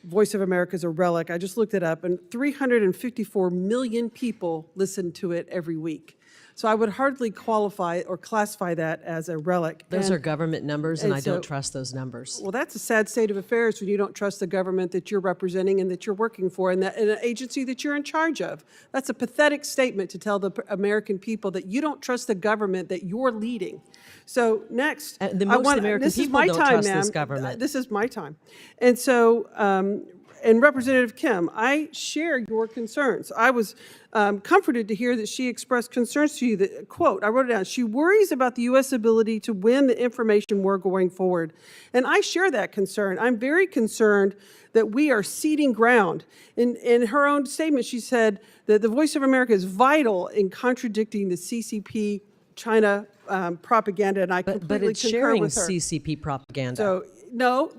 Voice of America is a relic. I just looked it up, and 354 million people listen to it every week. So I would hardly qualify or classify that as a relic. Those are government numbers, and I so- don't trust those numbers. Well, that's a sad state of affairs when you don't trust the government that you're representing and that you're working for and an agency that you're in charge of. That's a pathetic statement to tell the American people that you don't trust the government that you're leading. So next, The most American this is people my don't time, trust ma'am. this government. This is my time. And so, and Representative Kim, I share your concerns. I was comforted to hear that she expressed concerns to you that, quote, I wrote it down, she worries about the U.S. ability to win the information war going forward. And I share that concern. I'm very concerned that we are ceding ground. In her own statement, she said that the Voice of America is vital in contradicting the CCP China propaganda, and I completely But it's concur sharing with her. CCP propaganda. So, no,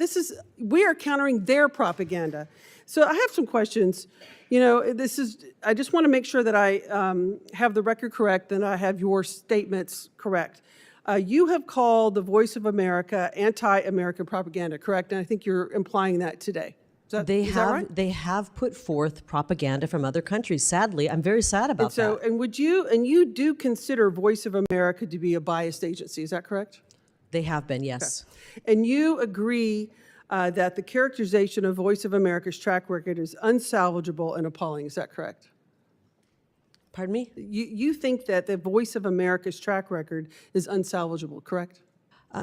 we are countering their propaganda. So I have some questions. You know, I just want to make sure that I have the record correct and I have your statements correct. You have called the Voice of America anti-American propaganda, correct? And I think you're implying that today. Is that right? They have put forth propaganda from other countries. Sadly, I'm very sad about that. And you do consider Voice of America to be a biased agency, is that correct? They have been, yes. Okay. And you agree that the characterization of Voice of America's track record is unsalvageable and appalling, is that correct? Pardon me? You think that the Voice of America's track record is unsalvageable, correct?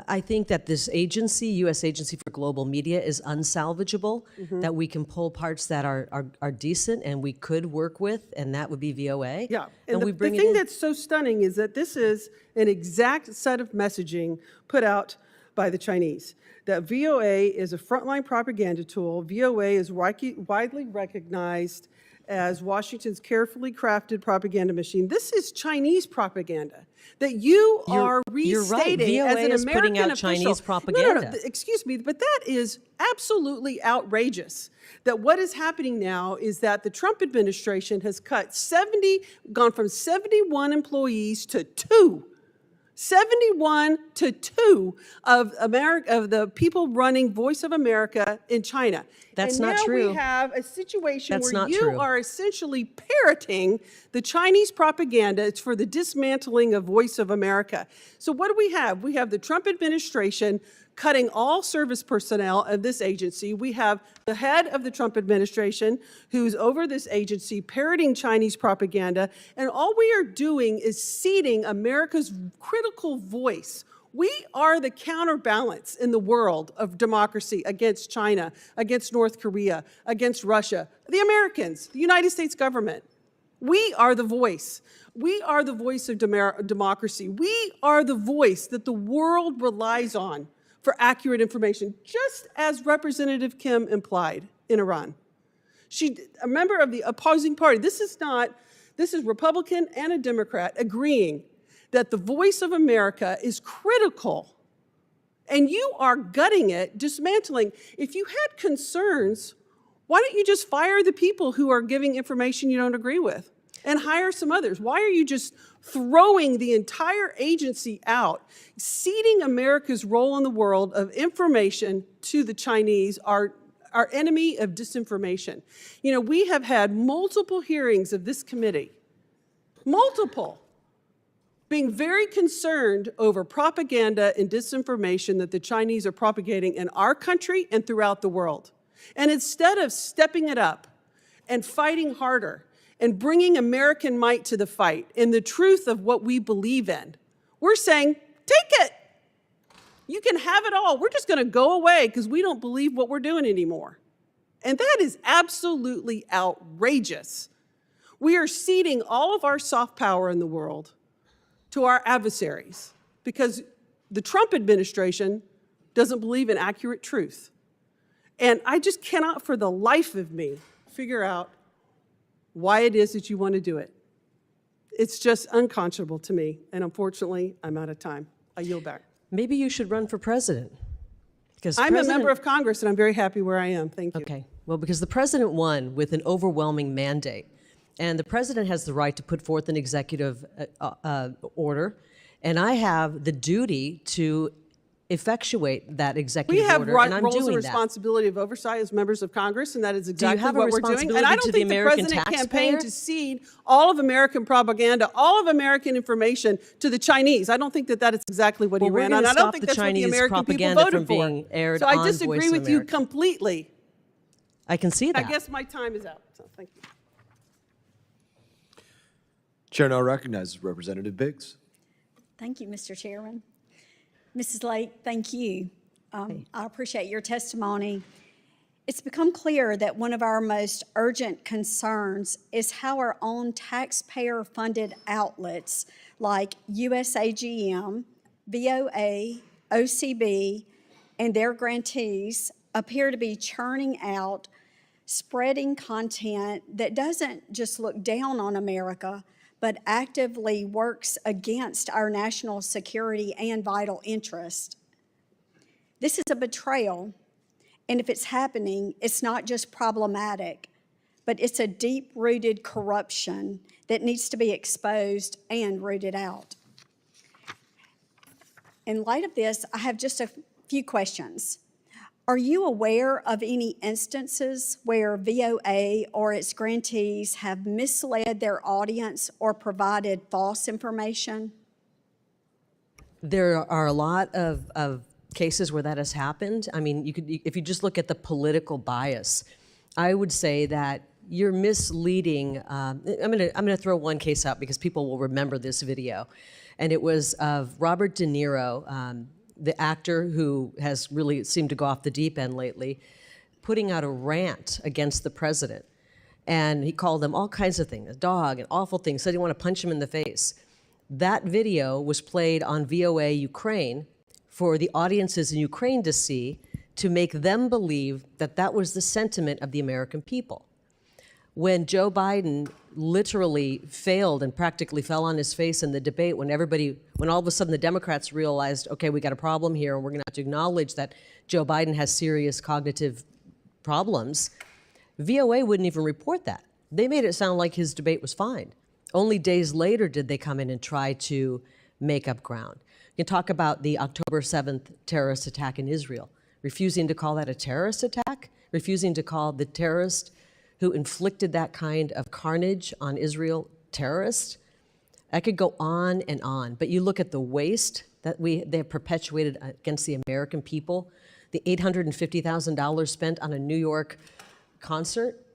I think that this agency, U.S. Agency for Global Media, is unsalvageable, that we can pull parts that are decent and we could work with, and that would be VOA. Yeah, and we the bring it thing in. that's so stunning is that this is an exact set of messaging put out by the Chinese. That VOA is a frontline propaganda tool. VOA is widely recognized as Washington's carefully crafted propaganda machine. This is Chinese propaganda that you are restating You're right. as an VOA is American putting out official. Chinese propaganda. No, excuse me, but that is absolutely outrageous. That what is happening now is that the Trump administration has gone from 71 employees to 2. 71 to 2 of the people running Voice of America in China. That's and not now true. we have a situation That's where not you true. are essentially parroting the Chinese propaganda. It's for the dismantling of Voice of America. So what do we have? We have the Trump administration cutting all service personnel of this agency. We have the head of the Trump administration who's over this agency parroting Chinese propaganda, and all we are doing is ceding America's critical voice. We are the counterbalance in the world of democracy against China, against North Korea, against Russia, the Americans, the United States government. We are the voice. We are the voice of democracy. We are the voice that the world relies on for accurate information, just as Representative Kim implied in Iran. A member of the opposing party, this is Republican and a Democrat agreeing that the Voice of America is critical, and you are gutting it, dismantling. If you had concerns, why don't you just fire the people who are giving information you don't agree with and hire some others? Why are you just throwing the entire agency out, ceding America's role in the world of information to the Chinese, our enemy of disinformation? You know, we have had multiple hearings of this committee, multiple, being very concerned over propaganda and disinformation that the Chinese are propagating in our country and throughout the world. And instead of stepping it up and fighting harder and bringing American might to the fight in the truth of what we believe in, we're saying, take it. You can have it all. We're just going to go away because we don't believe what we're doing anymore. And that is absolutely outrageous. We are ceding all of our soft power in the world to our adversaries because the Trump administration doesn't believe in accurate truth. And I just cannot for the life of me figure out why it is that you want to do it. It's just unconscionable to me, and unfortunately, I'm out of time. I yield back. Maybe you should run for president. Because I'm a member of Congress, and I'm very happy where I am. Thank you. Okay. Well, because the president won with an overwhelming mandate, and the president has the right to put forth an executive order, and I have the duty to effectuate that executive We have order, and I'm roles and doing that. responsibility of oversight as members of Congress, and that is exactly have a what we're doing. And responsibility I to don't the think the American president taxpayer? campaigned to cede all of American propaganda, all of American information to the Chinese. I don't think that that is exactly what he Well, we're ran gonna on. I don't stop think the that's what the Chinese American people propaganda voted from for. being aired So I on disagree Voice of with you America. completely. I can see I that. guess my time is out. So thank you. Chair now recognizes Representative Biggs. Thank you, Mr. Chairman. Mrs. Lake, thank you. I appreciate your testimony. It's become clear that one of our most urgent concerns is how our own taxpayer-funded outlets like USAGM, VOA, OCB, and their grantees appear to be churning out, spreading content that doesn't just look down on America, but actively works against our national security and vital interest. This is a betrayal, and if it's happening, it's not just problematic, but it's a deep-rooted corruption that needs to be exposed and rooted out. In light of this, I have just a few questions. Are you aware of any instances where VOA or its grantees have misled their audience or provided false information? There are a lot of cases where that has happened. I mean, if you just look at the political bias, I would say that you're misleading. I'm gonna throw one case out because people will remember this video, and it was of Robert De Niro, the actor who has really seemed to go off the deep end lately, putting out a rant against the president, and he called him all kinds of things, a dog and awful things. Said he wanted to punch him in the face. That video was played on VOA Ukraine for the audiences in Ukraine to see, to make them believe that that was the sentiment of the American people. When Joe Biden literally failed and practically fell on his face in the debate, when all of a sudden the Democrats realized, okay, we got a problem here, and we're gonna have to acknowledge that Joe Biden has serious cognitive problems, VOA wouldn't even report that. They made it sound like his debate was fine. Only days later did they come in and try to make up ground. You can talk about the October 7th terrorist attack in Israel, refusing to call that a terrorist attack, refusing to call the terrorist who inflicted that kind of carnage on Israel terrorist. I could go on and on, but you look at the waste that they have perpetuated against the American people, the $850,000 spent on a New York concert.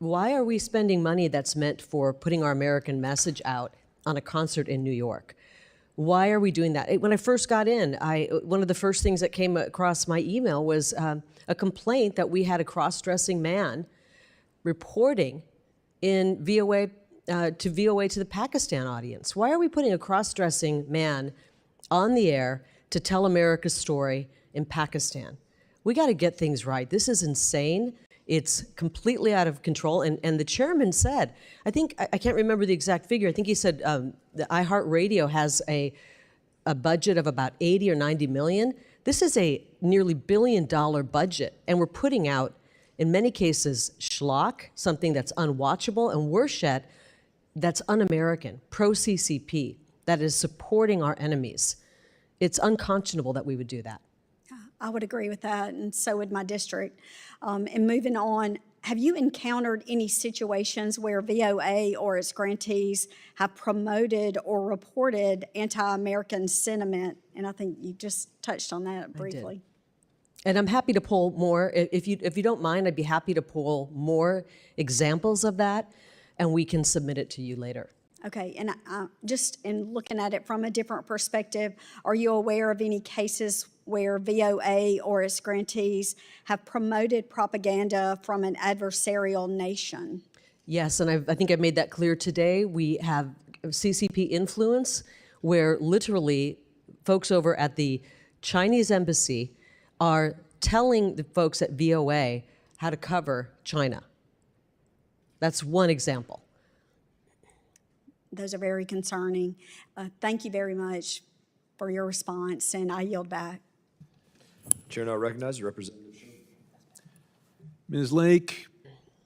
Why are we spending money that's meant for putting our American message out on a concert in New York? Why are we doing that? When I first got in, one of the first things that came across my email was a complaint that we had a cross-dressing man reporting in VOA to the Pakistan audience. Why are we putting a cross-dressing man on the air to tell America's story in Pakistan? We got to get things right. This is insane. It's completely out of control. And the chairman said, I can't remember the exact figure. I think he said the iHeartRadio has a budget of about 80 or 90 million. This is a nearly $1 billion budget. And we're putting out, in many cases, schlock, something that's unwatchable, and worse yet, that's un-American, pro-CCP, that is supporting our enemies. It's unconscionable that we would do that. I would agree with that, and so would my district. And moving on, have you encountered any situations where VOA or its grantees have promoted or reported anti-American sentiment? And I think you just touched on that briefly. And I'm happy to pull more. If you don't mind, I'd be happy to pull more examples of that, and we can submit it to you later. Okay, and just in looking at it from a different perspective, are you aware of any cases where VOA or its grantees have promoted propaganda from an adversarial nation? Yes, and I think I've made that clear today. We have CCP influence, where literally folks over at the Chinese embassy are telling the folks at VOA how to cover China. That's one example. Those are very concerning. Thank you very much for your response, and I yield back. Chair now recognizes Representative Shane. Ms. Lake,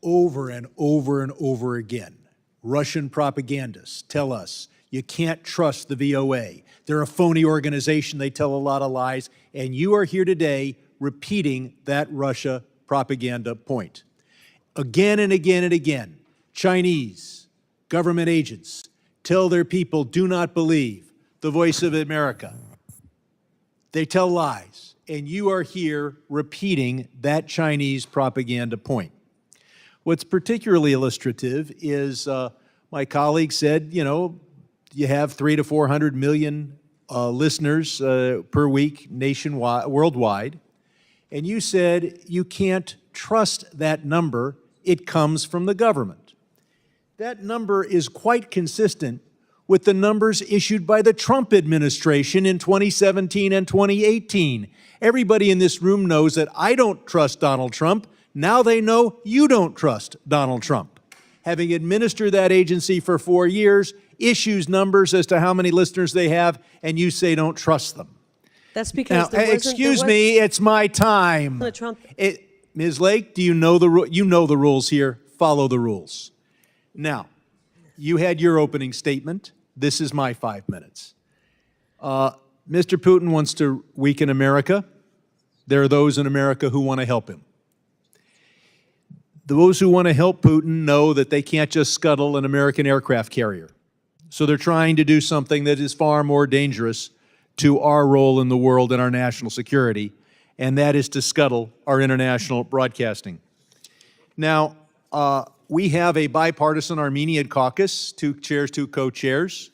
over and over and over again, Russian propagandists tell us you can't trust the VOA. They're a phony organization. They tell a lot of lies. And you are here today repeating that Russia propaganda point. Again and again and again, Chinese government agents tell their people, do not believe the voice of America. They tell lies. And you are here repeating that Chinese propaganda point. What's particularly illustrative is my colleague said, you know, you have 300 to 400 million listeners per week nationwide, worldwide, and you said you can't trust that number. It comes from the government. That number is quite consistent with the numbers issued by the Trump administration in 2017 and 2018. Everybody in this room knows that I don't trust Donald Trump. Now they know you don't trust Donald Trump. Having administered that agency for 4 years, issues numbers as to how many listeners they have, and you say don't trust them. That's because Now, excuse me, it's my time. Trump. Ms. Lake, do you know the rules here? Follow the rules. Now, you had your opening statement. This is my 5 minutes. Mr. Putin wants to weaken America. There are those in America who want to help him. Those who want to help Putin know that they can't just scuttle an American aircraft carrier. So they're trying to do something that is far more dangerous to our role in the world and our national security, and that is to scuttle our international broadcasting. Now, we have a bipartisan Armenian caucus, 2 chairs, 2 co-chairs.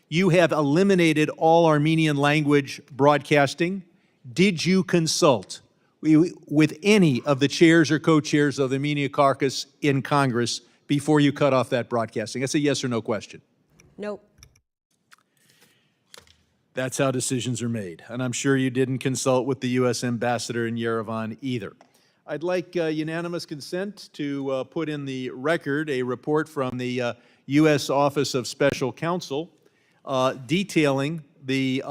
You have eliminated all Armenian language broadcasting. Did you consult with any of the chairs or co-chairs of the Armenia caucus in Congress before you cut off that broadcasting? That's a yes or no question. Nope. That's how decisions are made. And I'm sure you didn't consult with the U.S. ambassador in Yerevan either. I'd like unanimous consent to put in the record a report from the U.S. Office of Special Counsel detailing the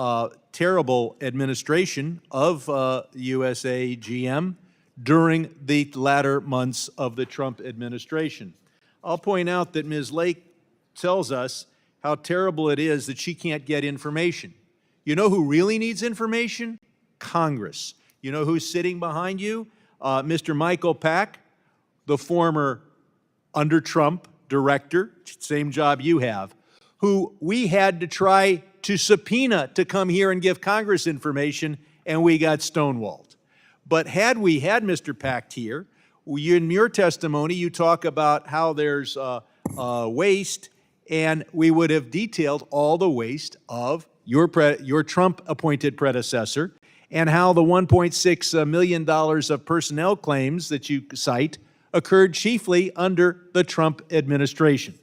terrible administration of USAGM during the latter months of the Trump administration. I'll point out that Ms. Lake tells us how terrible it is that she can't get information. You know who really needs information? Congress. You know who's sitting behind you? Mr. Michael Pack, the former under Trump director, same job you have, who we had to try to subpoena to come here and give Congress information, and we got stonewalled. But had we had Mr. Pack here, in your testimony, you talk about how there's waste, and we would have detailed all the waste of your Trump-appointed predecessor, and how the $1.6 million of personnel claims that you cite occurred chiefly under the Trump administration.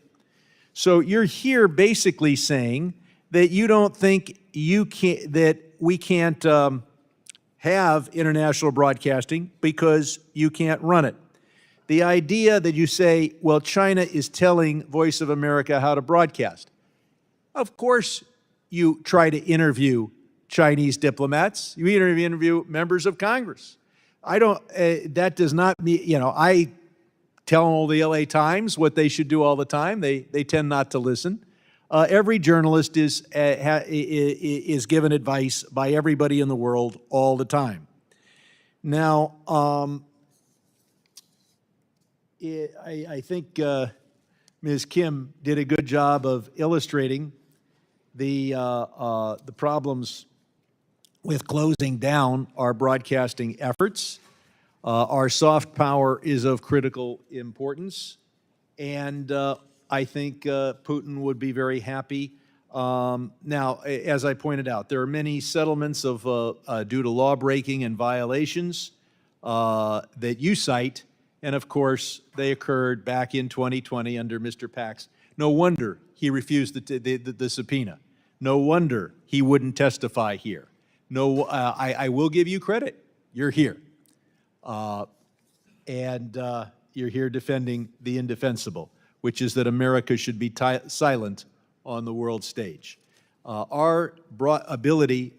So you're here basically saying that you don't think that we can't have international broadcasting because you can't run it. The idea that you say, well, China is telling Voice of America how to broadcast. Of course you try to interview Chinese diplomats. You interview members of Congress. That does not mean, I tell all the LA Times what they should do all the time. They tend not to listen. Every journalist is given advice by everybody in the world all the time. Now, I think Ms. Kim did a good job of illustrating the problems with closing down our broadcasting efforts. Our soft power is of critical importance, and I think Putin would be very happy. Now, as I pointed out, there are many settlements of due to law breaking and violations that you cite, and of course, they occurred back in 2020 under Mr. Pax. No wonder he refused the subpoena. No wonder he wouldn't testify here. No, I will give you credit. You're here. And you're here defending the indefensible, which is that America should be silent on the world stage. Our ability,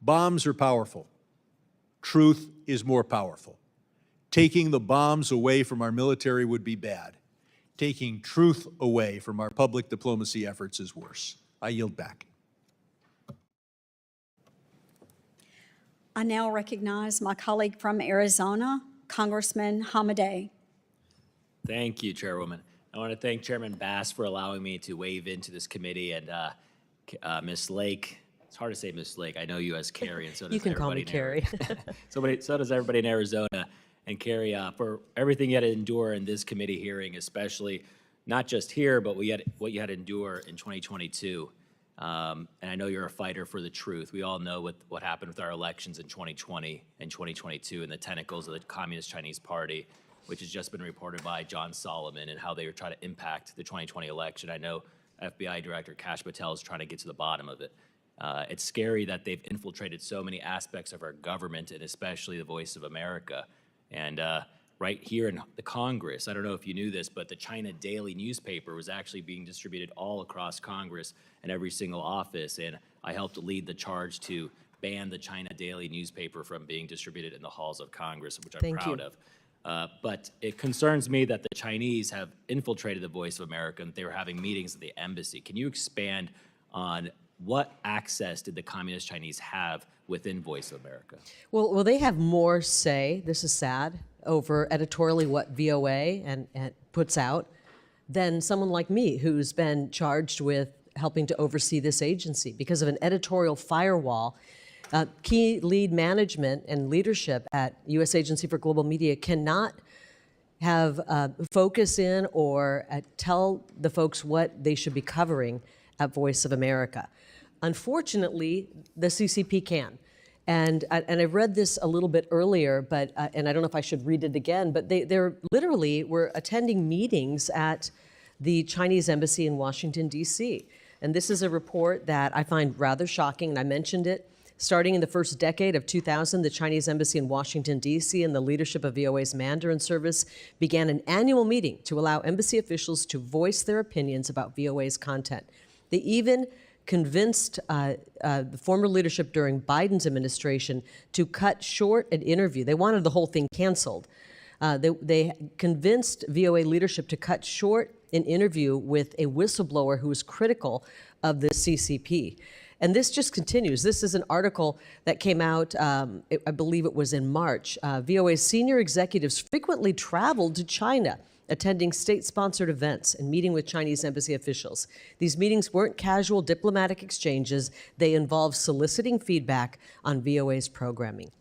bombs are powerful. truth is more powerful. Taking the bombs away from our military would be bad. Taking truth away from our public diplomacy efforts is worse. I yield back. I now recognize my colleague from Arizona, Congressman Hamadeh. Thank you, Chairwoman. I want to thank Chairman Bass for allowing me to wave into this committee, and Ms. Lake. It's hard to say Ms. Lake. I know you as Kari, and so does You can call everybody me Kari. so does everybody in Arizona. And Kari, for everything you had to endure in this committee hearing, especially not just here, but what you had to endure in 2022. And I know you're a fighter for the truth. We all know what happened with our elections in 2020 and 2022 and the tentacles of the Communist Chinese Party, which has just been reported by John Solomon and how they were trying to impact the 2020 election. I know FBI Director Kash Patel is trying to get to the bottom of it. It's scary that they've infiltrated so many aspects of our government and especially the Voice of America. And right here in the Congress, I don't know if you knew this, but the China Daily newspaper was actually being distributed all across Congress and every single office. And I helped lead the charge to ban the China Daily newspaper from being distributed in the halls of Congress, which I'm proud of. But it concerns me that the Chinese have infiltrated the Voice of America and they were having meetings at the embassy. Can you expand on what access did the Communist Chinese have within Voice of America? Well, they have more say, this is sad, over editorially what VOA and puts out than someone like me who's been charged with helping to oversee this agency because of an editorial firewall. Key lead management and leadership at U.S. Agency for Global Media cannot have focus in or tell the folks what they should be covering at Voice of America. Unfortunately, the CCP can. And I read this a little bit earlier, but and I don't know if I should read it again, but they're literally were attending meetings at the Chinese embassy in Washington, D.C. And this is a report that I find rather shocking, and I mentioned it. Starting in the first decade of 2000, the Chinese embassy in Washington, D.C. and the leadership of VOA's Mandarin service began an annual meeting to allow embassy officials to voice their opinions about VOA's content. They even convinced the former leadership during Biden's administration to cut short an interview. They wanted the whole thing canceled. They convinced VOA leadership to cut short an interview with a whistleblower who was critical of the CCP. And this just continues. This is an article that came out, I believe it was in March. VOA's senior executives frequently traveled to China, attending state-sponsored events and meeting with Chinese embassy officials. These meetings weren't casual diplomatic exchanges. They involved soliciting feedback on VOA's programming.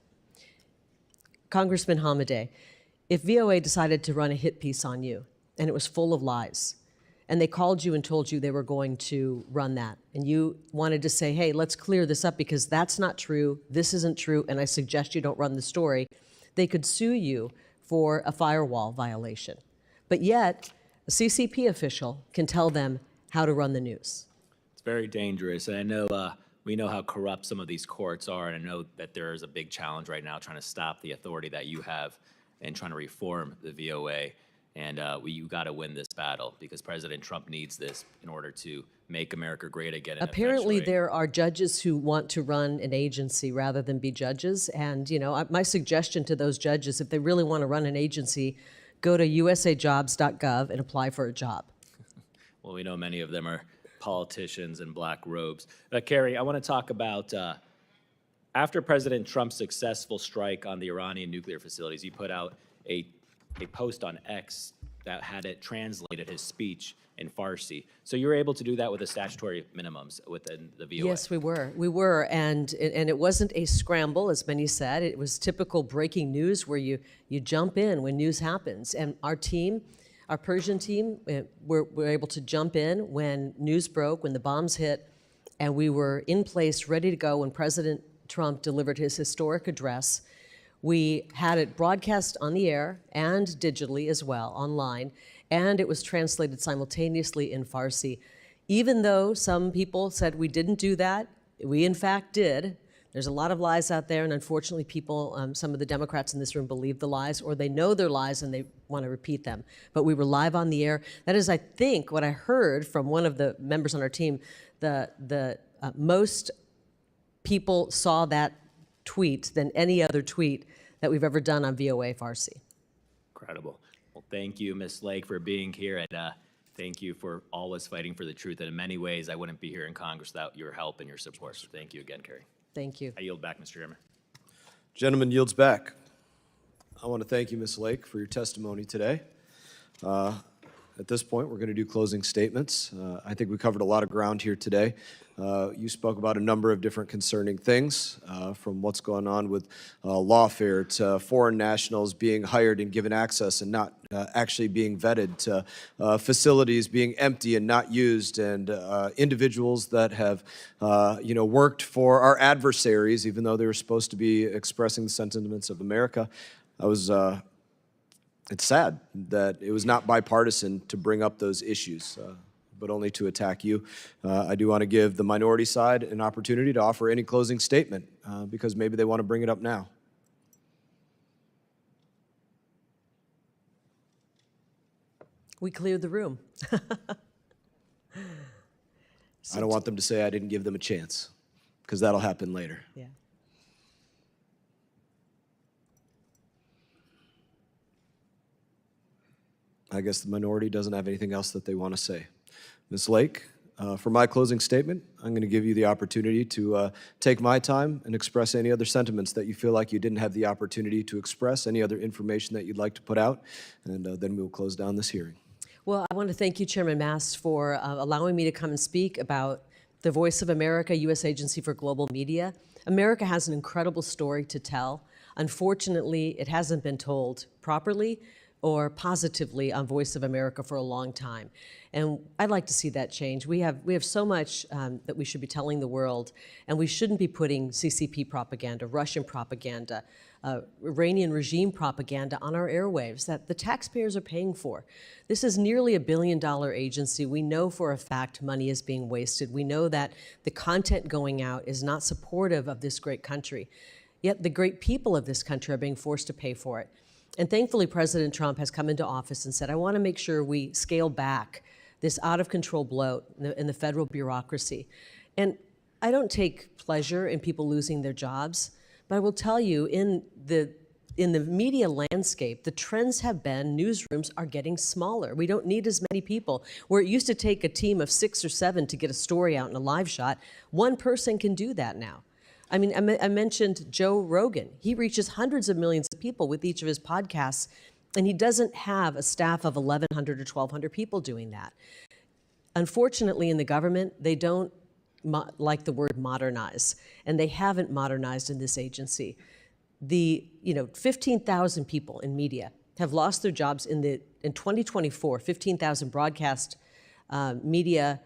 Congressman Hamadeh, if VOA decided to run a hit piece on you, and it was full of lies, and they called you and told you they were going to run that, and you wanted to say, hey, let's clear this up because that's not true, this isn't true, and I suggest you don't run the story, they could sue you for a firewall violation. But yet, a CCP official can tell them how to run the news. It's very dangerous, and I know we know how corrupt some of these courts are, and I know that there is a big challenge right now trying to stop the authority that you have and trying to reform the VOA. And you got to win this battle because President Trump needs this in order to make America great again. Apparently, there are judges who want to run an agency rather than be judges. And, you know, my suggestion to those judges, if they really want to run an agency, go to usajobs.gov and apply for a job. Well, we know many of them are politicians in black robes. Kari, I want to talk about after President Trump's successful strike on the Iranian nuclear facilities, he put out a post on X that had it translated his speech in Farsi. So you were able to do that with the statutory minimums within the VOA? Yes, we were. We were, and it wasn't a scramble, as many said. It was typical breaking news where you jump in when news happens. And our team, our Persian team, were able to jump in when news broke, when the bombs hit, and we were in place, ready to go when President Trump delivered his historic address. We had it broadcast on the air and digitally as well, online, and it was translated simultaneously in Farsi. Even though some people said we didn't do that, we in fact did. There's a lot of lies out there, and unfortunately people, some of the Democrats in this room believe the lies, or they know they're lies and they want to repeat them. But we were live on the air. That is, I think, what I heard from one of the members on our team, the most people saw that tweet than any other tweet that we've ever done on VOA Farsi. Incredible. Well, thank you, Ms. Lake, for being here, and thank you for always fighting for the truth. And in many ways, I wouldn't be here in Congress without your help and your support. So thank you again, Kari. Thank you. I yield back, Mr. Chairman. Gentleman yields back. I want to thank you, Ms. Lake, for your testimony today. At this point, we're going to do closing statements. I think we covered a lot of ground here today. You spoke about a number of different concerning things, from what's going on with lawfare to foreign nationals being hired and given access and not actually being vetted, to facilities being empty and not used, and individuals that have worked for our adversaries, even though they were supposed to be expressing the sentiments of America. It's sad that it was not bipartisan to bring up those issues, but only to attack you. I do want to give the minority side an opportunity to offer any closing statement, because maybe they want to bring it up now. We cleared the room. I don't want them to say I didn't give them a chance, because that'll happen later. Yeah. I guess the minority doesn't have anything else that they want to say. Ms. Lake, for my closing statement, I'm going to give you the opportunity to take my time and express any other sentiments that you feel like you didn't have the opportunity to express, any other information that you'd like to put out, and then we'll close down this hearing. Well, I want to thank you, Chairman Mast, for allowing me to come and speak about the Voice of America, U.S. Agency for Global Media. America has an incredible story to tell. Unfortunately, it hasn't been told properly or positively on Voice of America for a long time. And I'd like to see that change. We have so much that we should be telling the world, and we shouldn't be putting CCP propaganda, Russian propaganda, Iranian regime propaganda on our airwaves that the taxpayers are paying for. This is nearly $1 billion agency. We know for a fact money is being wasted. We know that the content going out is not supportive of this great country. Yet the great people of this country are being forced to pay for it. And thankfully, President Trump has come into office and said, I want to make sure we scale back this out-of-control bloat in the federal bureaucracy. And I don't take pleasure in people losing their jobs, but I will tell you, in the media landscape, the trends have been newsrooms are getting smaller. We don't need as many people. Where it used to take a team of 6 or 7 to get a story out in a live shot, one person can do that now. I mean, I mentioned Joe Rogan. He reaches hundreds of millions of people with each of his podcasts, and he doesn't have a staff of 1,100 or 1,200 people doing that. Unfortunately, in the government, they don't like the word modernize, and they haven't modernized in this agency. 15,000 people in media have lost their jobs in 2024. 15,000 broadcast media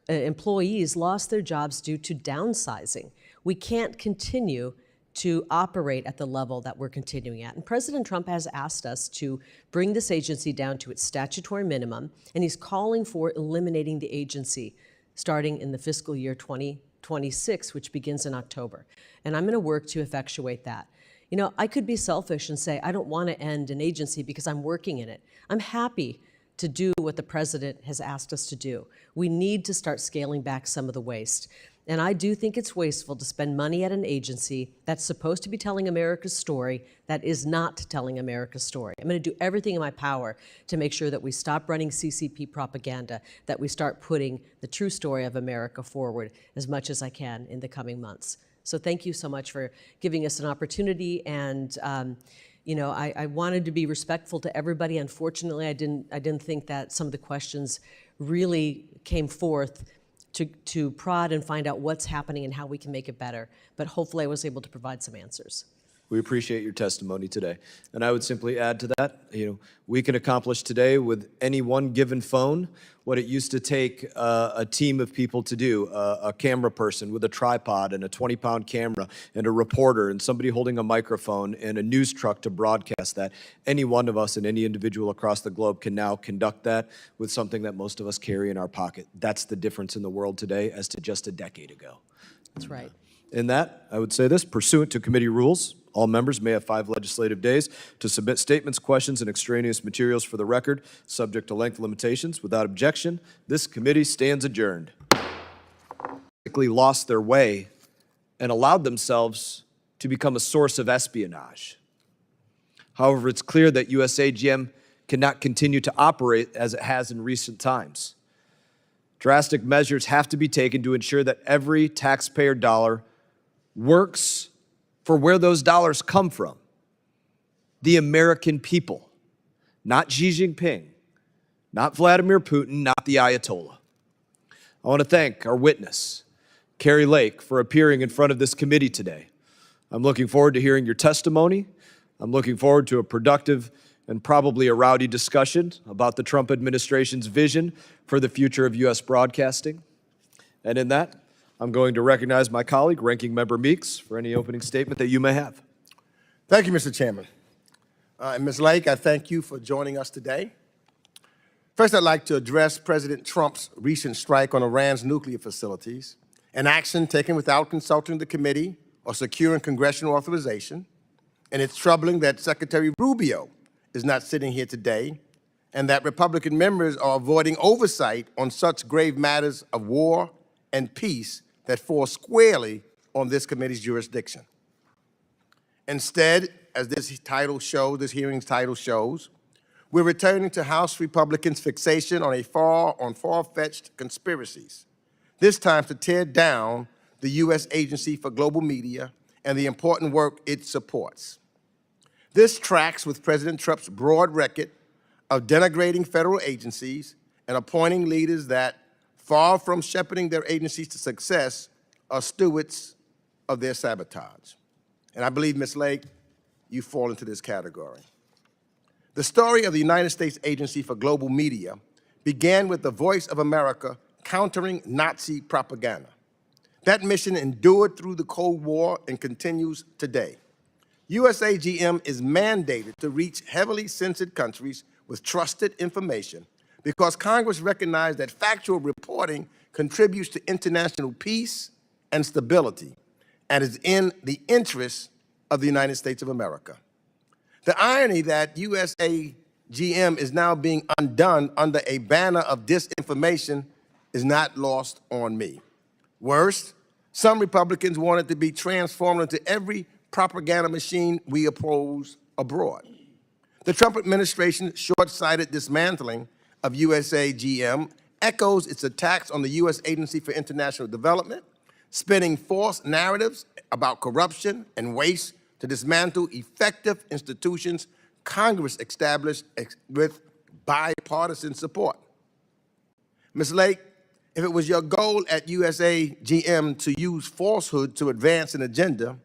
employees lost their jobs due to downsizing. We can't continue to operate at the level that we're continuing at. And President Trump has asked us to bring this agency down to its statutory minimum, and he's calling for eliminating the agency starting in the fiscal year 2026, which begins in October. And I'm going to work to effectuate that. You know, I could be selfish and say, I don't want to end an agency because I'm working in it. I'm happy to do what the president has asked us to do. We need to start scaling back some of the waste. And I do think it's wasteful to spend money at an agency that's supposed to be telling America's story that is not telling America's story. I'm going to do everything in my power to make sure that we stop running CCP propaganda, that we start putting the true story of America forward as much as I can in the coming months. So thank you so much for giving us an opportunity. And I wanted to be respectful to everybody. Unfortunately, I didn't think that some of the questions really came forth to prod and find out what's happening and how we can make it better. But hopefully I was able to provide some answers. We appreciate your testimony today. And I would simply add to that, we can accomplish today with any one given phone what it used to take a team of people to do, a camera person with a tripod and a 20-pound camera and a reporter and somebody holding a microphone and a news truck to broadcast that. Any one of us and any individual across the globe can now conduct that with something that most of us carry in our pocket. That's the difference in the world today as to just a decade ago. That's right. In that, I would say this, pursuant to committee rules, all members may have 5 legislative days to submit statements, questions, and extraneous materials for the record, subject to length limitations. Without objection, this committee stands adjourned. Lost their way and allowed themselves to become a source of espionage. However, it's clear that USAGM cannot continue to operate as it has in recent times. Drastic measures have to be taken to ensure that every taxpayer dollar works for where those dollars come from, the American people, not Xi Jinping, not Vladimir Putin, not the Ayatollah. I want to thank our witness, Kari Lake, for appearing in front of this committee today. I'm looking forward to hearing your testimony. I'm looking forward to a productive and probably a rowdy discussion about the Trump administration's vision for the future of U.S. broadcasting. And in that, I'm going to recognize my colleague, Ranking Member Meeks, for any opening statement that you may have. Thank you, Mr. Chairman. And Ms. Lake, I thank you for joining us today. First, I'd like to address President Trump's recent strike on Iran's nuclear facilities, an action taken without consulting the committee or securing congressional authorization. And it's troubling that Secretary Rubio is not sitting here today and that Republican members are avoiding oversight on such grave matters of war and peace that fall squarely on this committee's jurisdiction. Instead, as this hearing's title shows, we're returning to House Republicans' fixation on far-fetched conspiracies, this time to tear down the U.S. Agency for Global Media and the important work it supports. This tracks with President Trump's broad record of denigrating federal agencies and appointing leaders that, far from shepherding their agencies to success, are stewards of their sabotage. And I believe, Ms. Lake, you fall into this category. The story of the United States Agency for Global Media began with the Voice of America countering Nazi propaganda. That mission endured through the Cold War and continues today. USAGM is mandated to reach heavily censored countries with trusted information because Congress recognized that factual reporting contributes to international peace and stability and is in the interest of the United States of America. The irony that USAGM is now being undone under a banner of disinformation is not lost on me. Worse, some Republicans want it to be transformed into every propaganda machine we oppose abroad. The Trump administration's short-sighted dismantling of USAGM echoes its attacks on the U.S. Agency for International Development, spinning false narratives about corruption and waste to dismantle effective institutions Congress established with bipartisan support. Ms. Lake, if it was your goal at USAGM to use falsehood to advance an agenda,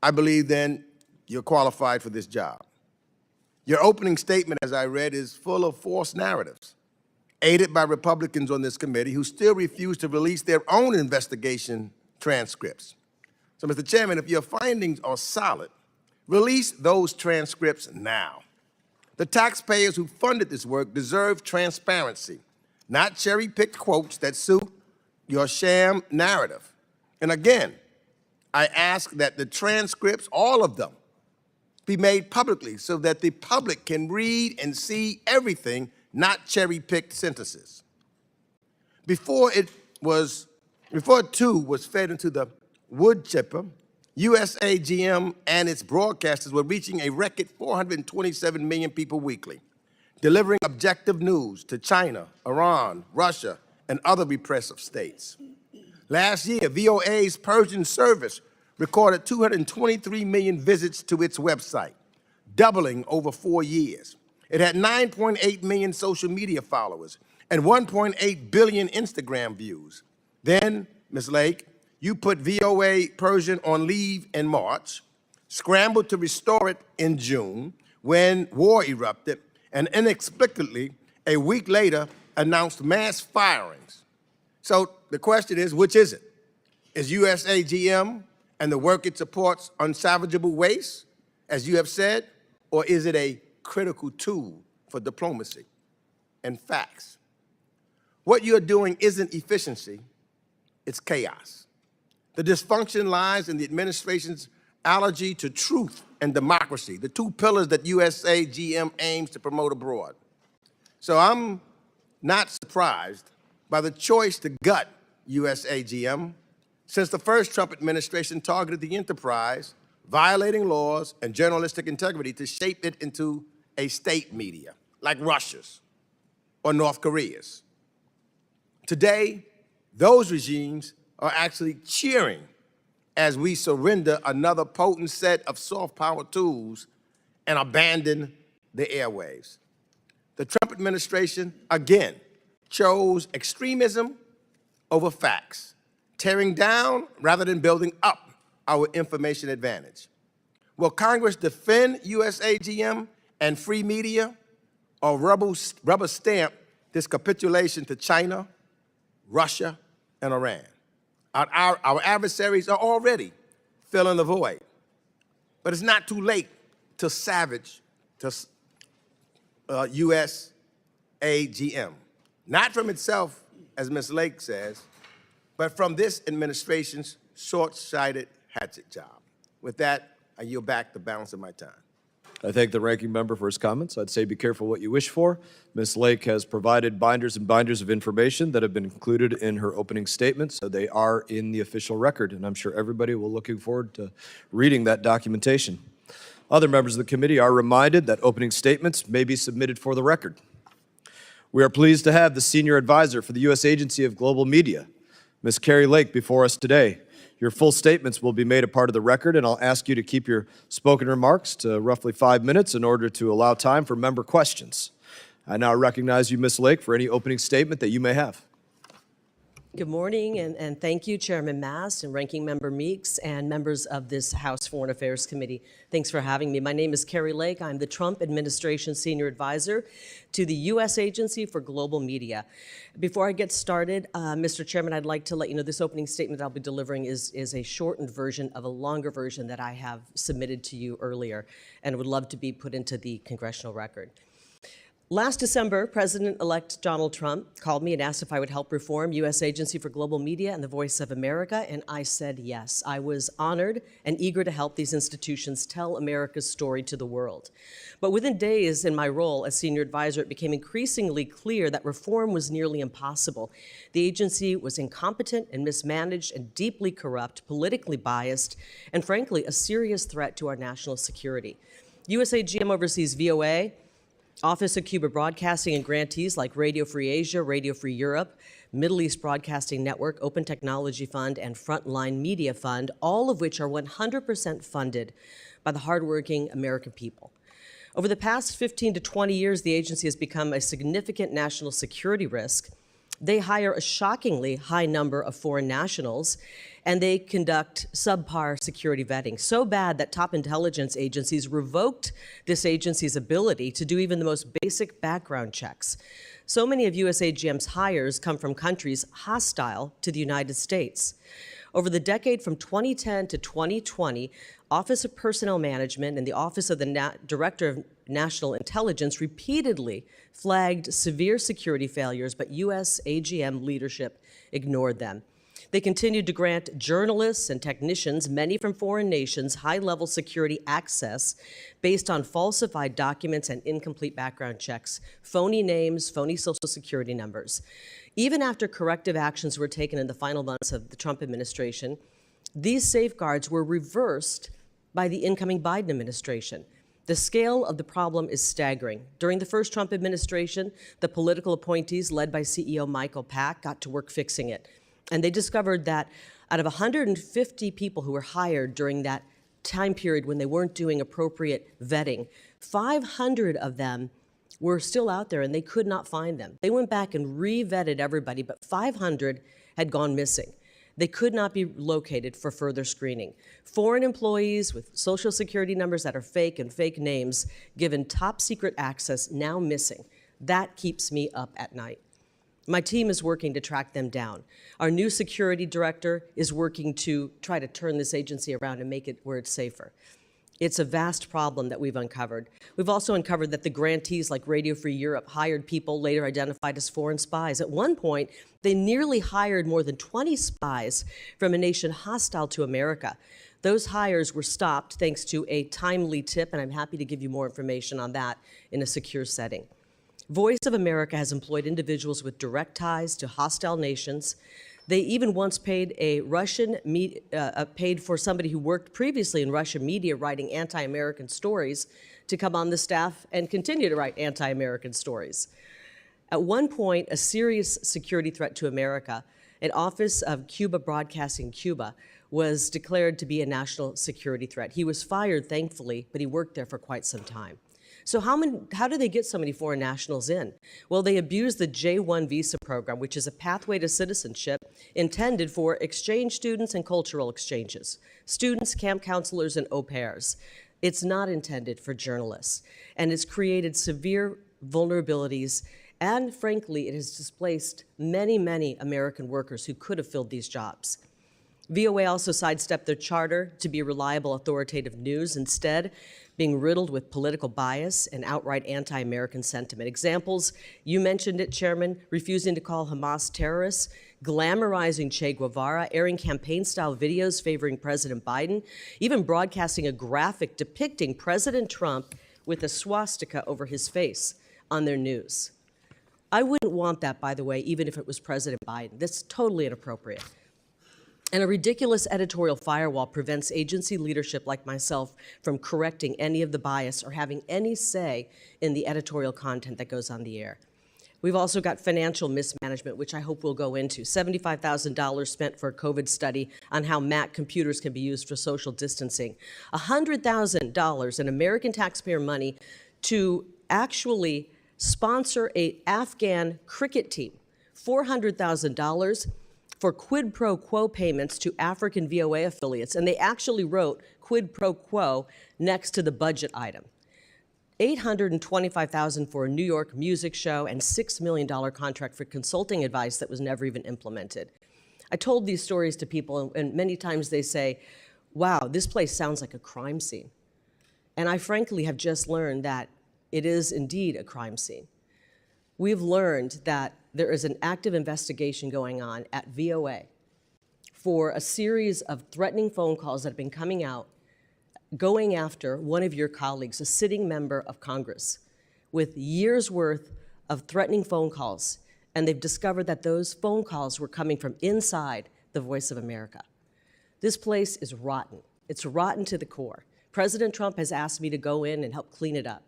I believe then you're qualified for this job. Your opening statement, as I read, is full of false narratives, aided by Republicans on this committee who still refuse to release their own investigation transcripts. So, Mr. Chairman, if your findings are solid, release those transcripts now. The taxpayers who funded this work deserve transparency, not cherry-picked quotes that suit your sham narrative. And again, I ask that the transcripts, all of them, be made publicly so that the public can read and see everything, not cherry-picked sentences. Before it too was fed into the wood chipper, USAGM and its broadcasters were reaching a record 427 million people weekly, delivering objective news to China, Iran, Russia, and other repressive states. Last year, VOA's Persian service recorded 223 million visits to its website, doubling over 4 years. It had 9.8 million social media followers and 1.8 billion Instagram views. Then, Ms. Lake, you put VOA Persian on leave in March, scrambled to restore it in June when war erupted, and inexplicably, a week later, announced mass firings. So the question is, which is it? Is USAGM and the work it supports unsalvageable waste, as you have said, or is it a critical tool for diplomacy and facts? What you're doing isn't efficiency, it's chaos. The dysfunction lies in the administration's allergy to truth and democracy, the two pillars that USAGM aims to promote abroad. So I'm not surprised by the choice to gut USAGM, Since the first Trump administration targeted the enterprise, violating laws and journalistic integrity to shape it into a state media, like Russia's or North Korea's. Today, those regimes are actually cheering as we surrender another potent set of soft power tools and abandon the airwaves. The Trump administration, again, chose extremism over facts, tearing down rather than building up our information advantage. Will Congress defend USAGM and free media, or rubber stamp this capitulation to China, Russia, and Iran? Our adversaries are already filling the void. But it's not too late to savage USAGM. Not from itself, as Ms. Lake says, but from this administration's short-sighted hatchet job. With that, I yield back the balance of my time. I thank the ranking member for his comments. I'd say be careful what you wish for. Ms. Lake has provided binders and binders of information that have been included in her opening statement, so they are in the official record, and I'm sure everybody will looking forward to reading that documentation. Other members of the committee are reminded that opening statements may be submitted for the record. We are pleased to have the Senior Advisor for the U.S. Agency of Global Media, Ms. Kari Lake, before us today. Your full statements will be made a part of the record, and I'll ask you to keep your spoken remarks to roughly 5 minutes in order to allow time for member questions. I now recognize you, Ms. Lake, for any opening statement that you may have. Good morning, and thank you, Chairman Mast and Ranking Member Meeks and members of this House Foreign Affairs Committee. Thanks for having me. My name is Kari Lake. I'm the Trump Administration Senior Advisor to the U.S. Agency for Global Media. Before I get started, Mr. Chairman, I'd like to let you know this opening statement I'll be delivering is a shortened version of a longer version that I have submitted to you earlier and would love to be put into the congressional record. Last December, President-elect Donald Trump called me and asked if I would help reform U.S. Agency for Global Media and the Voice of America, and I said yes. I was honored and eager to help these institutions tell America's story to the world. But within days in my role as senior advisor, it became increasingly clear that reform was nearly impossible. The agency was incompetent and mismanaged and deeply corrupt, politically biased, and frankly, a serious threat to our national security. USAGM oversees VOA, Office of Cuba Broadcasting, and grantees like Radio Free Asia, Radio Free Europe, Middle East Broadcasting Network, Open Technology Fund, and Frontline Media Fund, all of which are 100% funded by the hardworking American people. Over the past 15 to 20 years, the agency has become a significant national security risk. They hire a shockingly high number of foreign nationals, and they conduct subpar security vetting, so bad that top intelligence agencies revoked this agency's ability to do even the most basic background checks. So many of USAGM's hires come from countries hostile to the United States. Over the decade from 2010 to 2020, Office of Personnel Management and the Office of the Director of National Intelligence repeatedly flagged severe security failures, but USAGM leadership ignored them. They continued to grant journalists and technicians, many from foreign nations, high-level security access based on falsified documents and incomplete background checks, phony names, phony social security numbers. Even after corrective actions were taken in the final months of the Trump administration, these safeguards were reversed by the incoming Biden administration. The scale of the problem is staggering. During the first Trump administration, the political appointees led by CEO Michael Pack got to work fixing it. And they discovered that out of 150 people who were hired during that time period when they weren't doing appropriate vetting, 500 of them were still out there and they could not find them. They went back and re-vetted everybody, but 500 had gone missing. They could not be located for further screening. Foreign employees with social security numbers that are fake and fake names given top secret access now missing. That keeps me up at night. My team is working to track them down. Our new security director is working to try to turn this agency around and make it where it's safer. It's a vast problem that we've uncovered. We've also uncovered that the grantees like Radio Free Europe hired people later identified as foreign spies. At one point, they nearly hired more than 20 spies from a nation hostile to America. Those hires were stopped thanks to a timely tip, and I'm happy to give you more information on that in a secure setting. Voice of America has employed individuals with direct ties to hostile nations. They even once paid paid for somebody who worked previously in Russian media writing anti-American stories to come on the staff and continue to write anti-American stories. At one point, a serious security threat to America, an office of Cuba Broadcasting Cuba was declared to be a national security threat. He was fired, thankfully, but he worked there for quite some time. So how do they get so many foreign nationals in? Well, they abuse the J-1 visa program, which is a pathway to citizenship intended for exchange students and cultural exchanges, students, camp counselors, and au pairs. It's not intended for journalists, and it's created severe vulnerabilities, and frankly, it has displaced many, many American workers who could have filled these jobs. VOA also sidestepped their charter to be reliable, authoritative news, instead being riddled with political bias and outright anti-American sentiment. Examples, you mentioned it, Chairman, refusing to call Hamas terrorists, glamorizing Che Guevara, airing campaign-style videos favoring President Biden, even broadcasting a graphic depicting President Trump with a swastika over his face on their news. I wouldn't want that, by the way, even if it was President Biden. That's totally inappropriate. And a ridiculous editorial firewall prevents agency leadership like myself from correcting any of the bias or having any say in the editorial content that goes on the air. We've also got financial mismanagement, which I hope we'll go into. $75,000 spent for a COVID study on how Mac computers can be used for social distancing. $100,000 in American taxpayer money to actually sponsor an Afghan cricket team. $400,000 for quid pro quo payments to African VOA affiliates, and they actually wrote quid pro quo next to the budget item. $825,000 for a New York music show and $6 million contract for consulting advice that was never even implemented. I told these stories to people, and many times they say, wow, this place sounds like a crime scene. And I frankly have just learned that it is indeed a crime scene. We've learned that there is an active investigation going on at VOA for a series of threatening phone calls that have been coming out going after one of your colleagues, a sitting member of Congress, with years' worth of threatening phone calls. And they've discovered that those phone calls were coming from inside the Voice of America. This place is rotten. It's rotten to the core. President Trump has asked me to go in and help clean it up.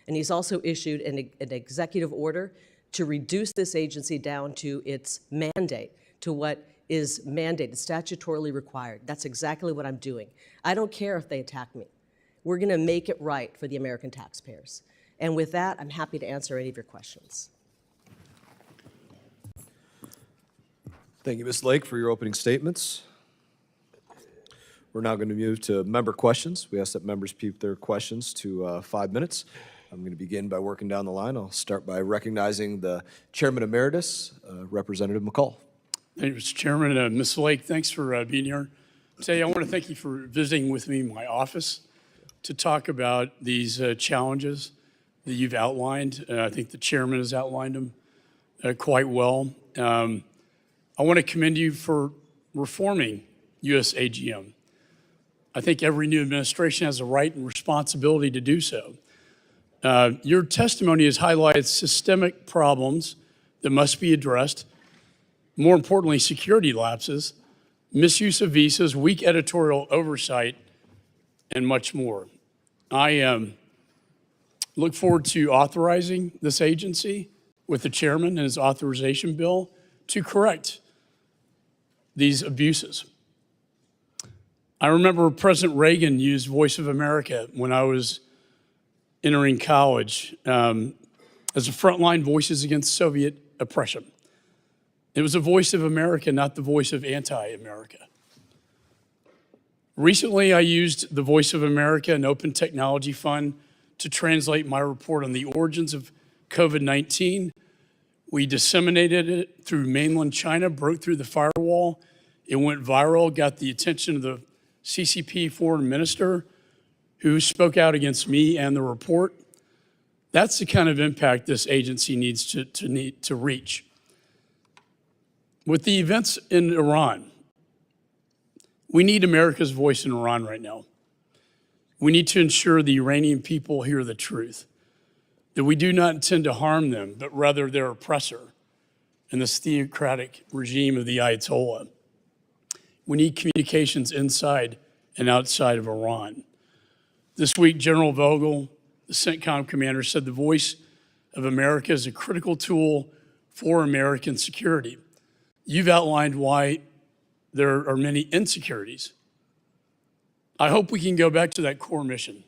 And he's also issued an executive order to reduce this agency down to its mandate, to what is mandated, statutorily required. That's exactly what I'm doing. I don't care if they attack me. We're going to make it right for the American taxpayers. And with that, I'm happy to answer any of your questions. Thank you, Ms. Lake, for your opening statements. We're now going to move to member questions. We ask that members keep their questions to 5 minutes. I'm going to begin by working down the line. I'll start by recognizing the Chairman Emeritus, Representative McCall. Thank you, Mr. Chairman. Ms. Lake, thanks for being here today. I want to thank you for visiting with me in my office to talk about these challenges that you've outlined. I think the chairman has outlined them quite well. I want to commend you for reforming USAGM. I think every new administration has a right and responsibility to do so. Your testimony has highlighted systemic problems that must be addressed. More importantly, security lapses, misuse of visas, weak editorial oversight, and much more. I look forward to authorizing this agency with the chairman and his authorization bill to correct these abuses. I remember President Reagan used Voice of America when I was entering college as a frontline voices against Soviet oppression. It was a voice of America, not the voice of anti-America. Recently, I used the Voice of America and Open Technology Fund to translate my report on the origins of COVID-19. We disseminated it through mainland China, broke through the firewall. It went viral, got the attention of the CCP foreign minister, who spoke out against me and the report. That's the kind of impact this agency needs to reach. With the events in Iran, we need America's voice in Iran right now. We need to ensure the Iranian people hear the truth, that we do not intend to harm them, but rather their oppressor, and this theocratic regime of the Ayatollah. We need communications inside and outside of Iran. This week, General Vogel, the CENTCOM commander, said the voice of America is a critical tool for American security. You've outlined why there are many insecurities. I hope we can go back to that core mission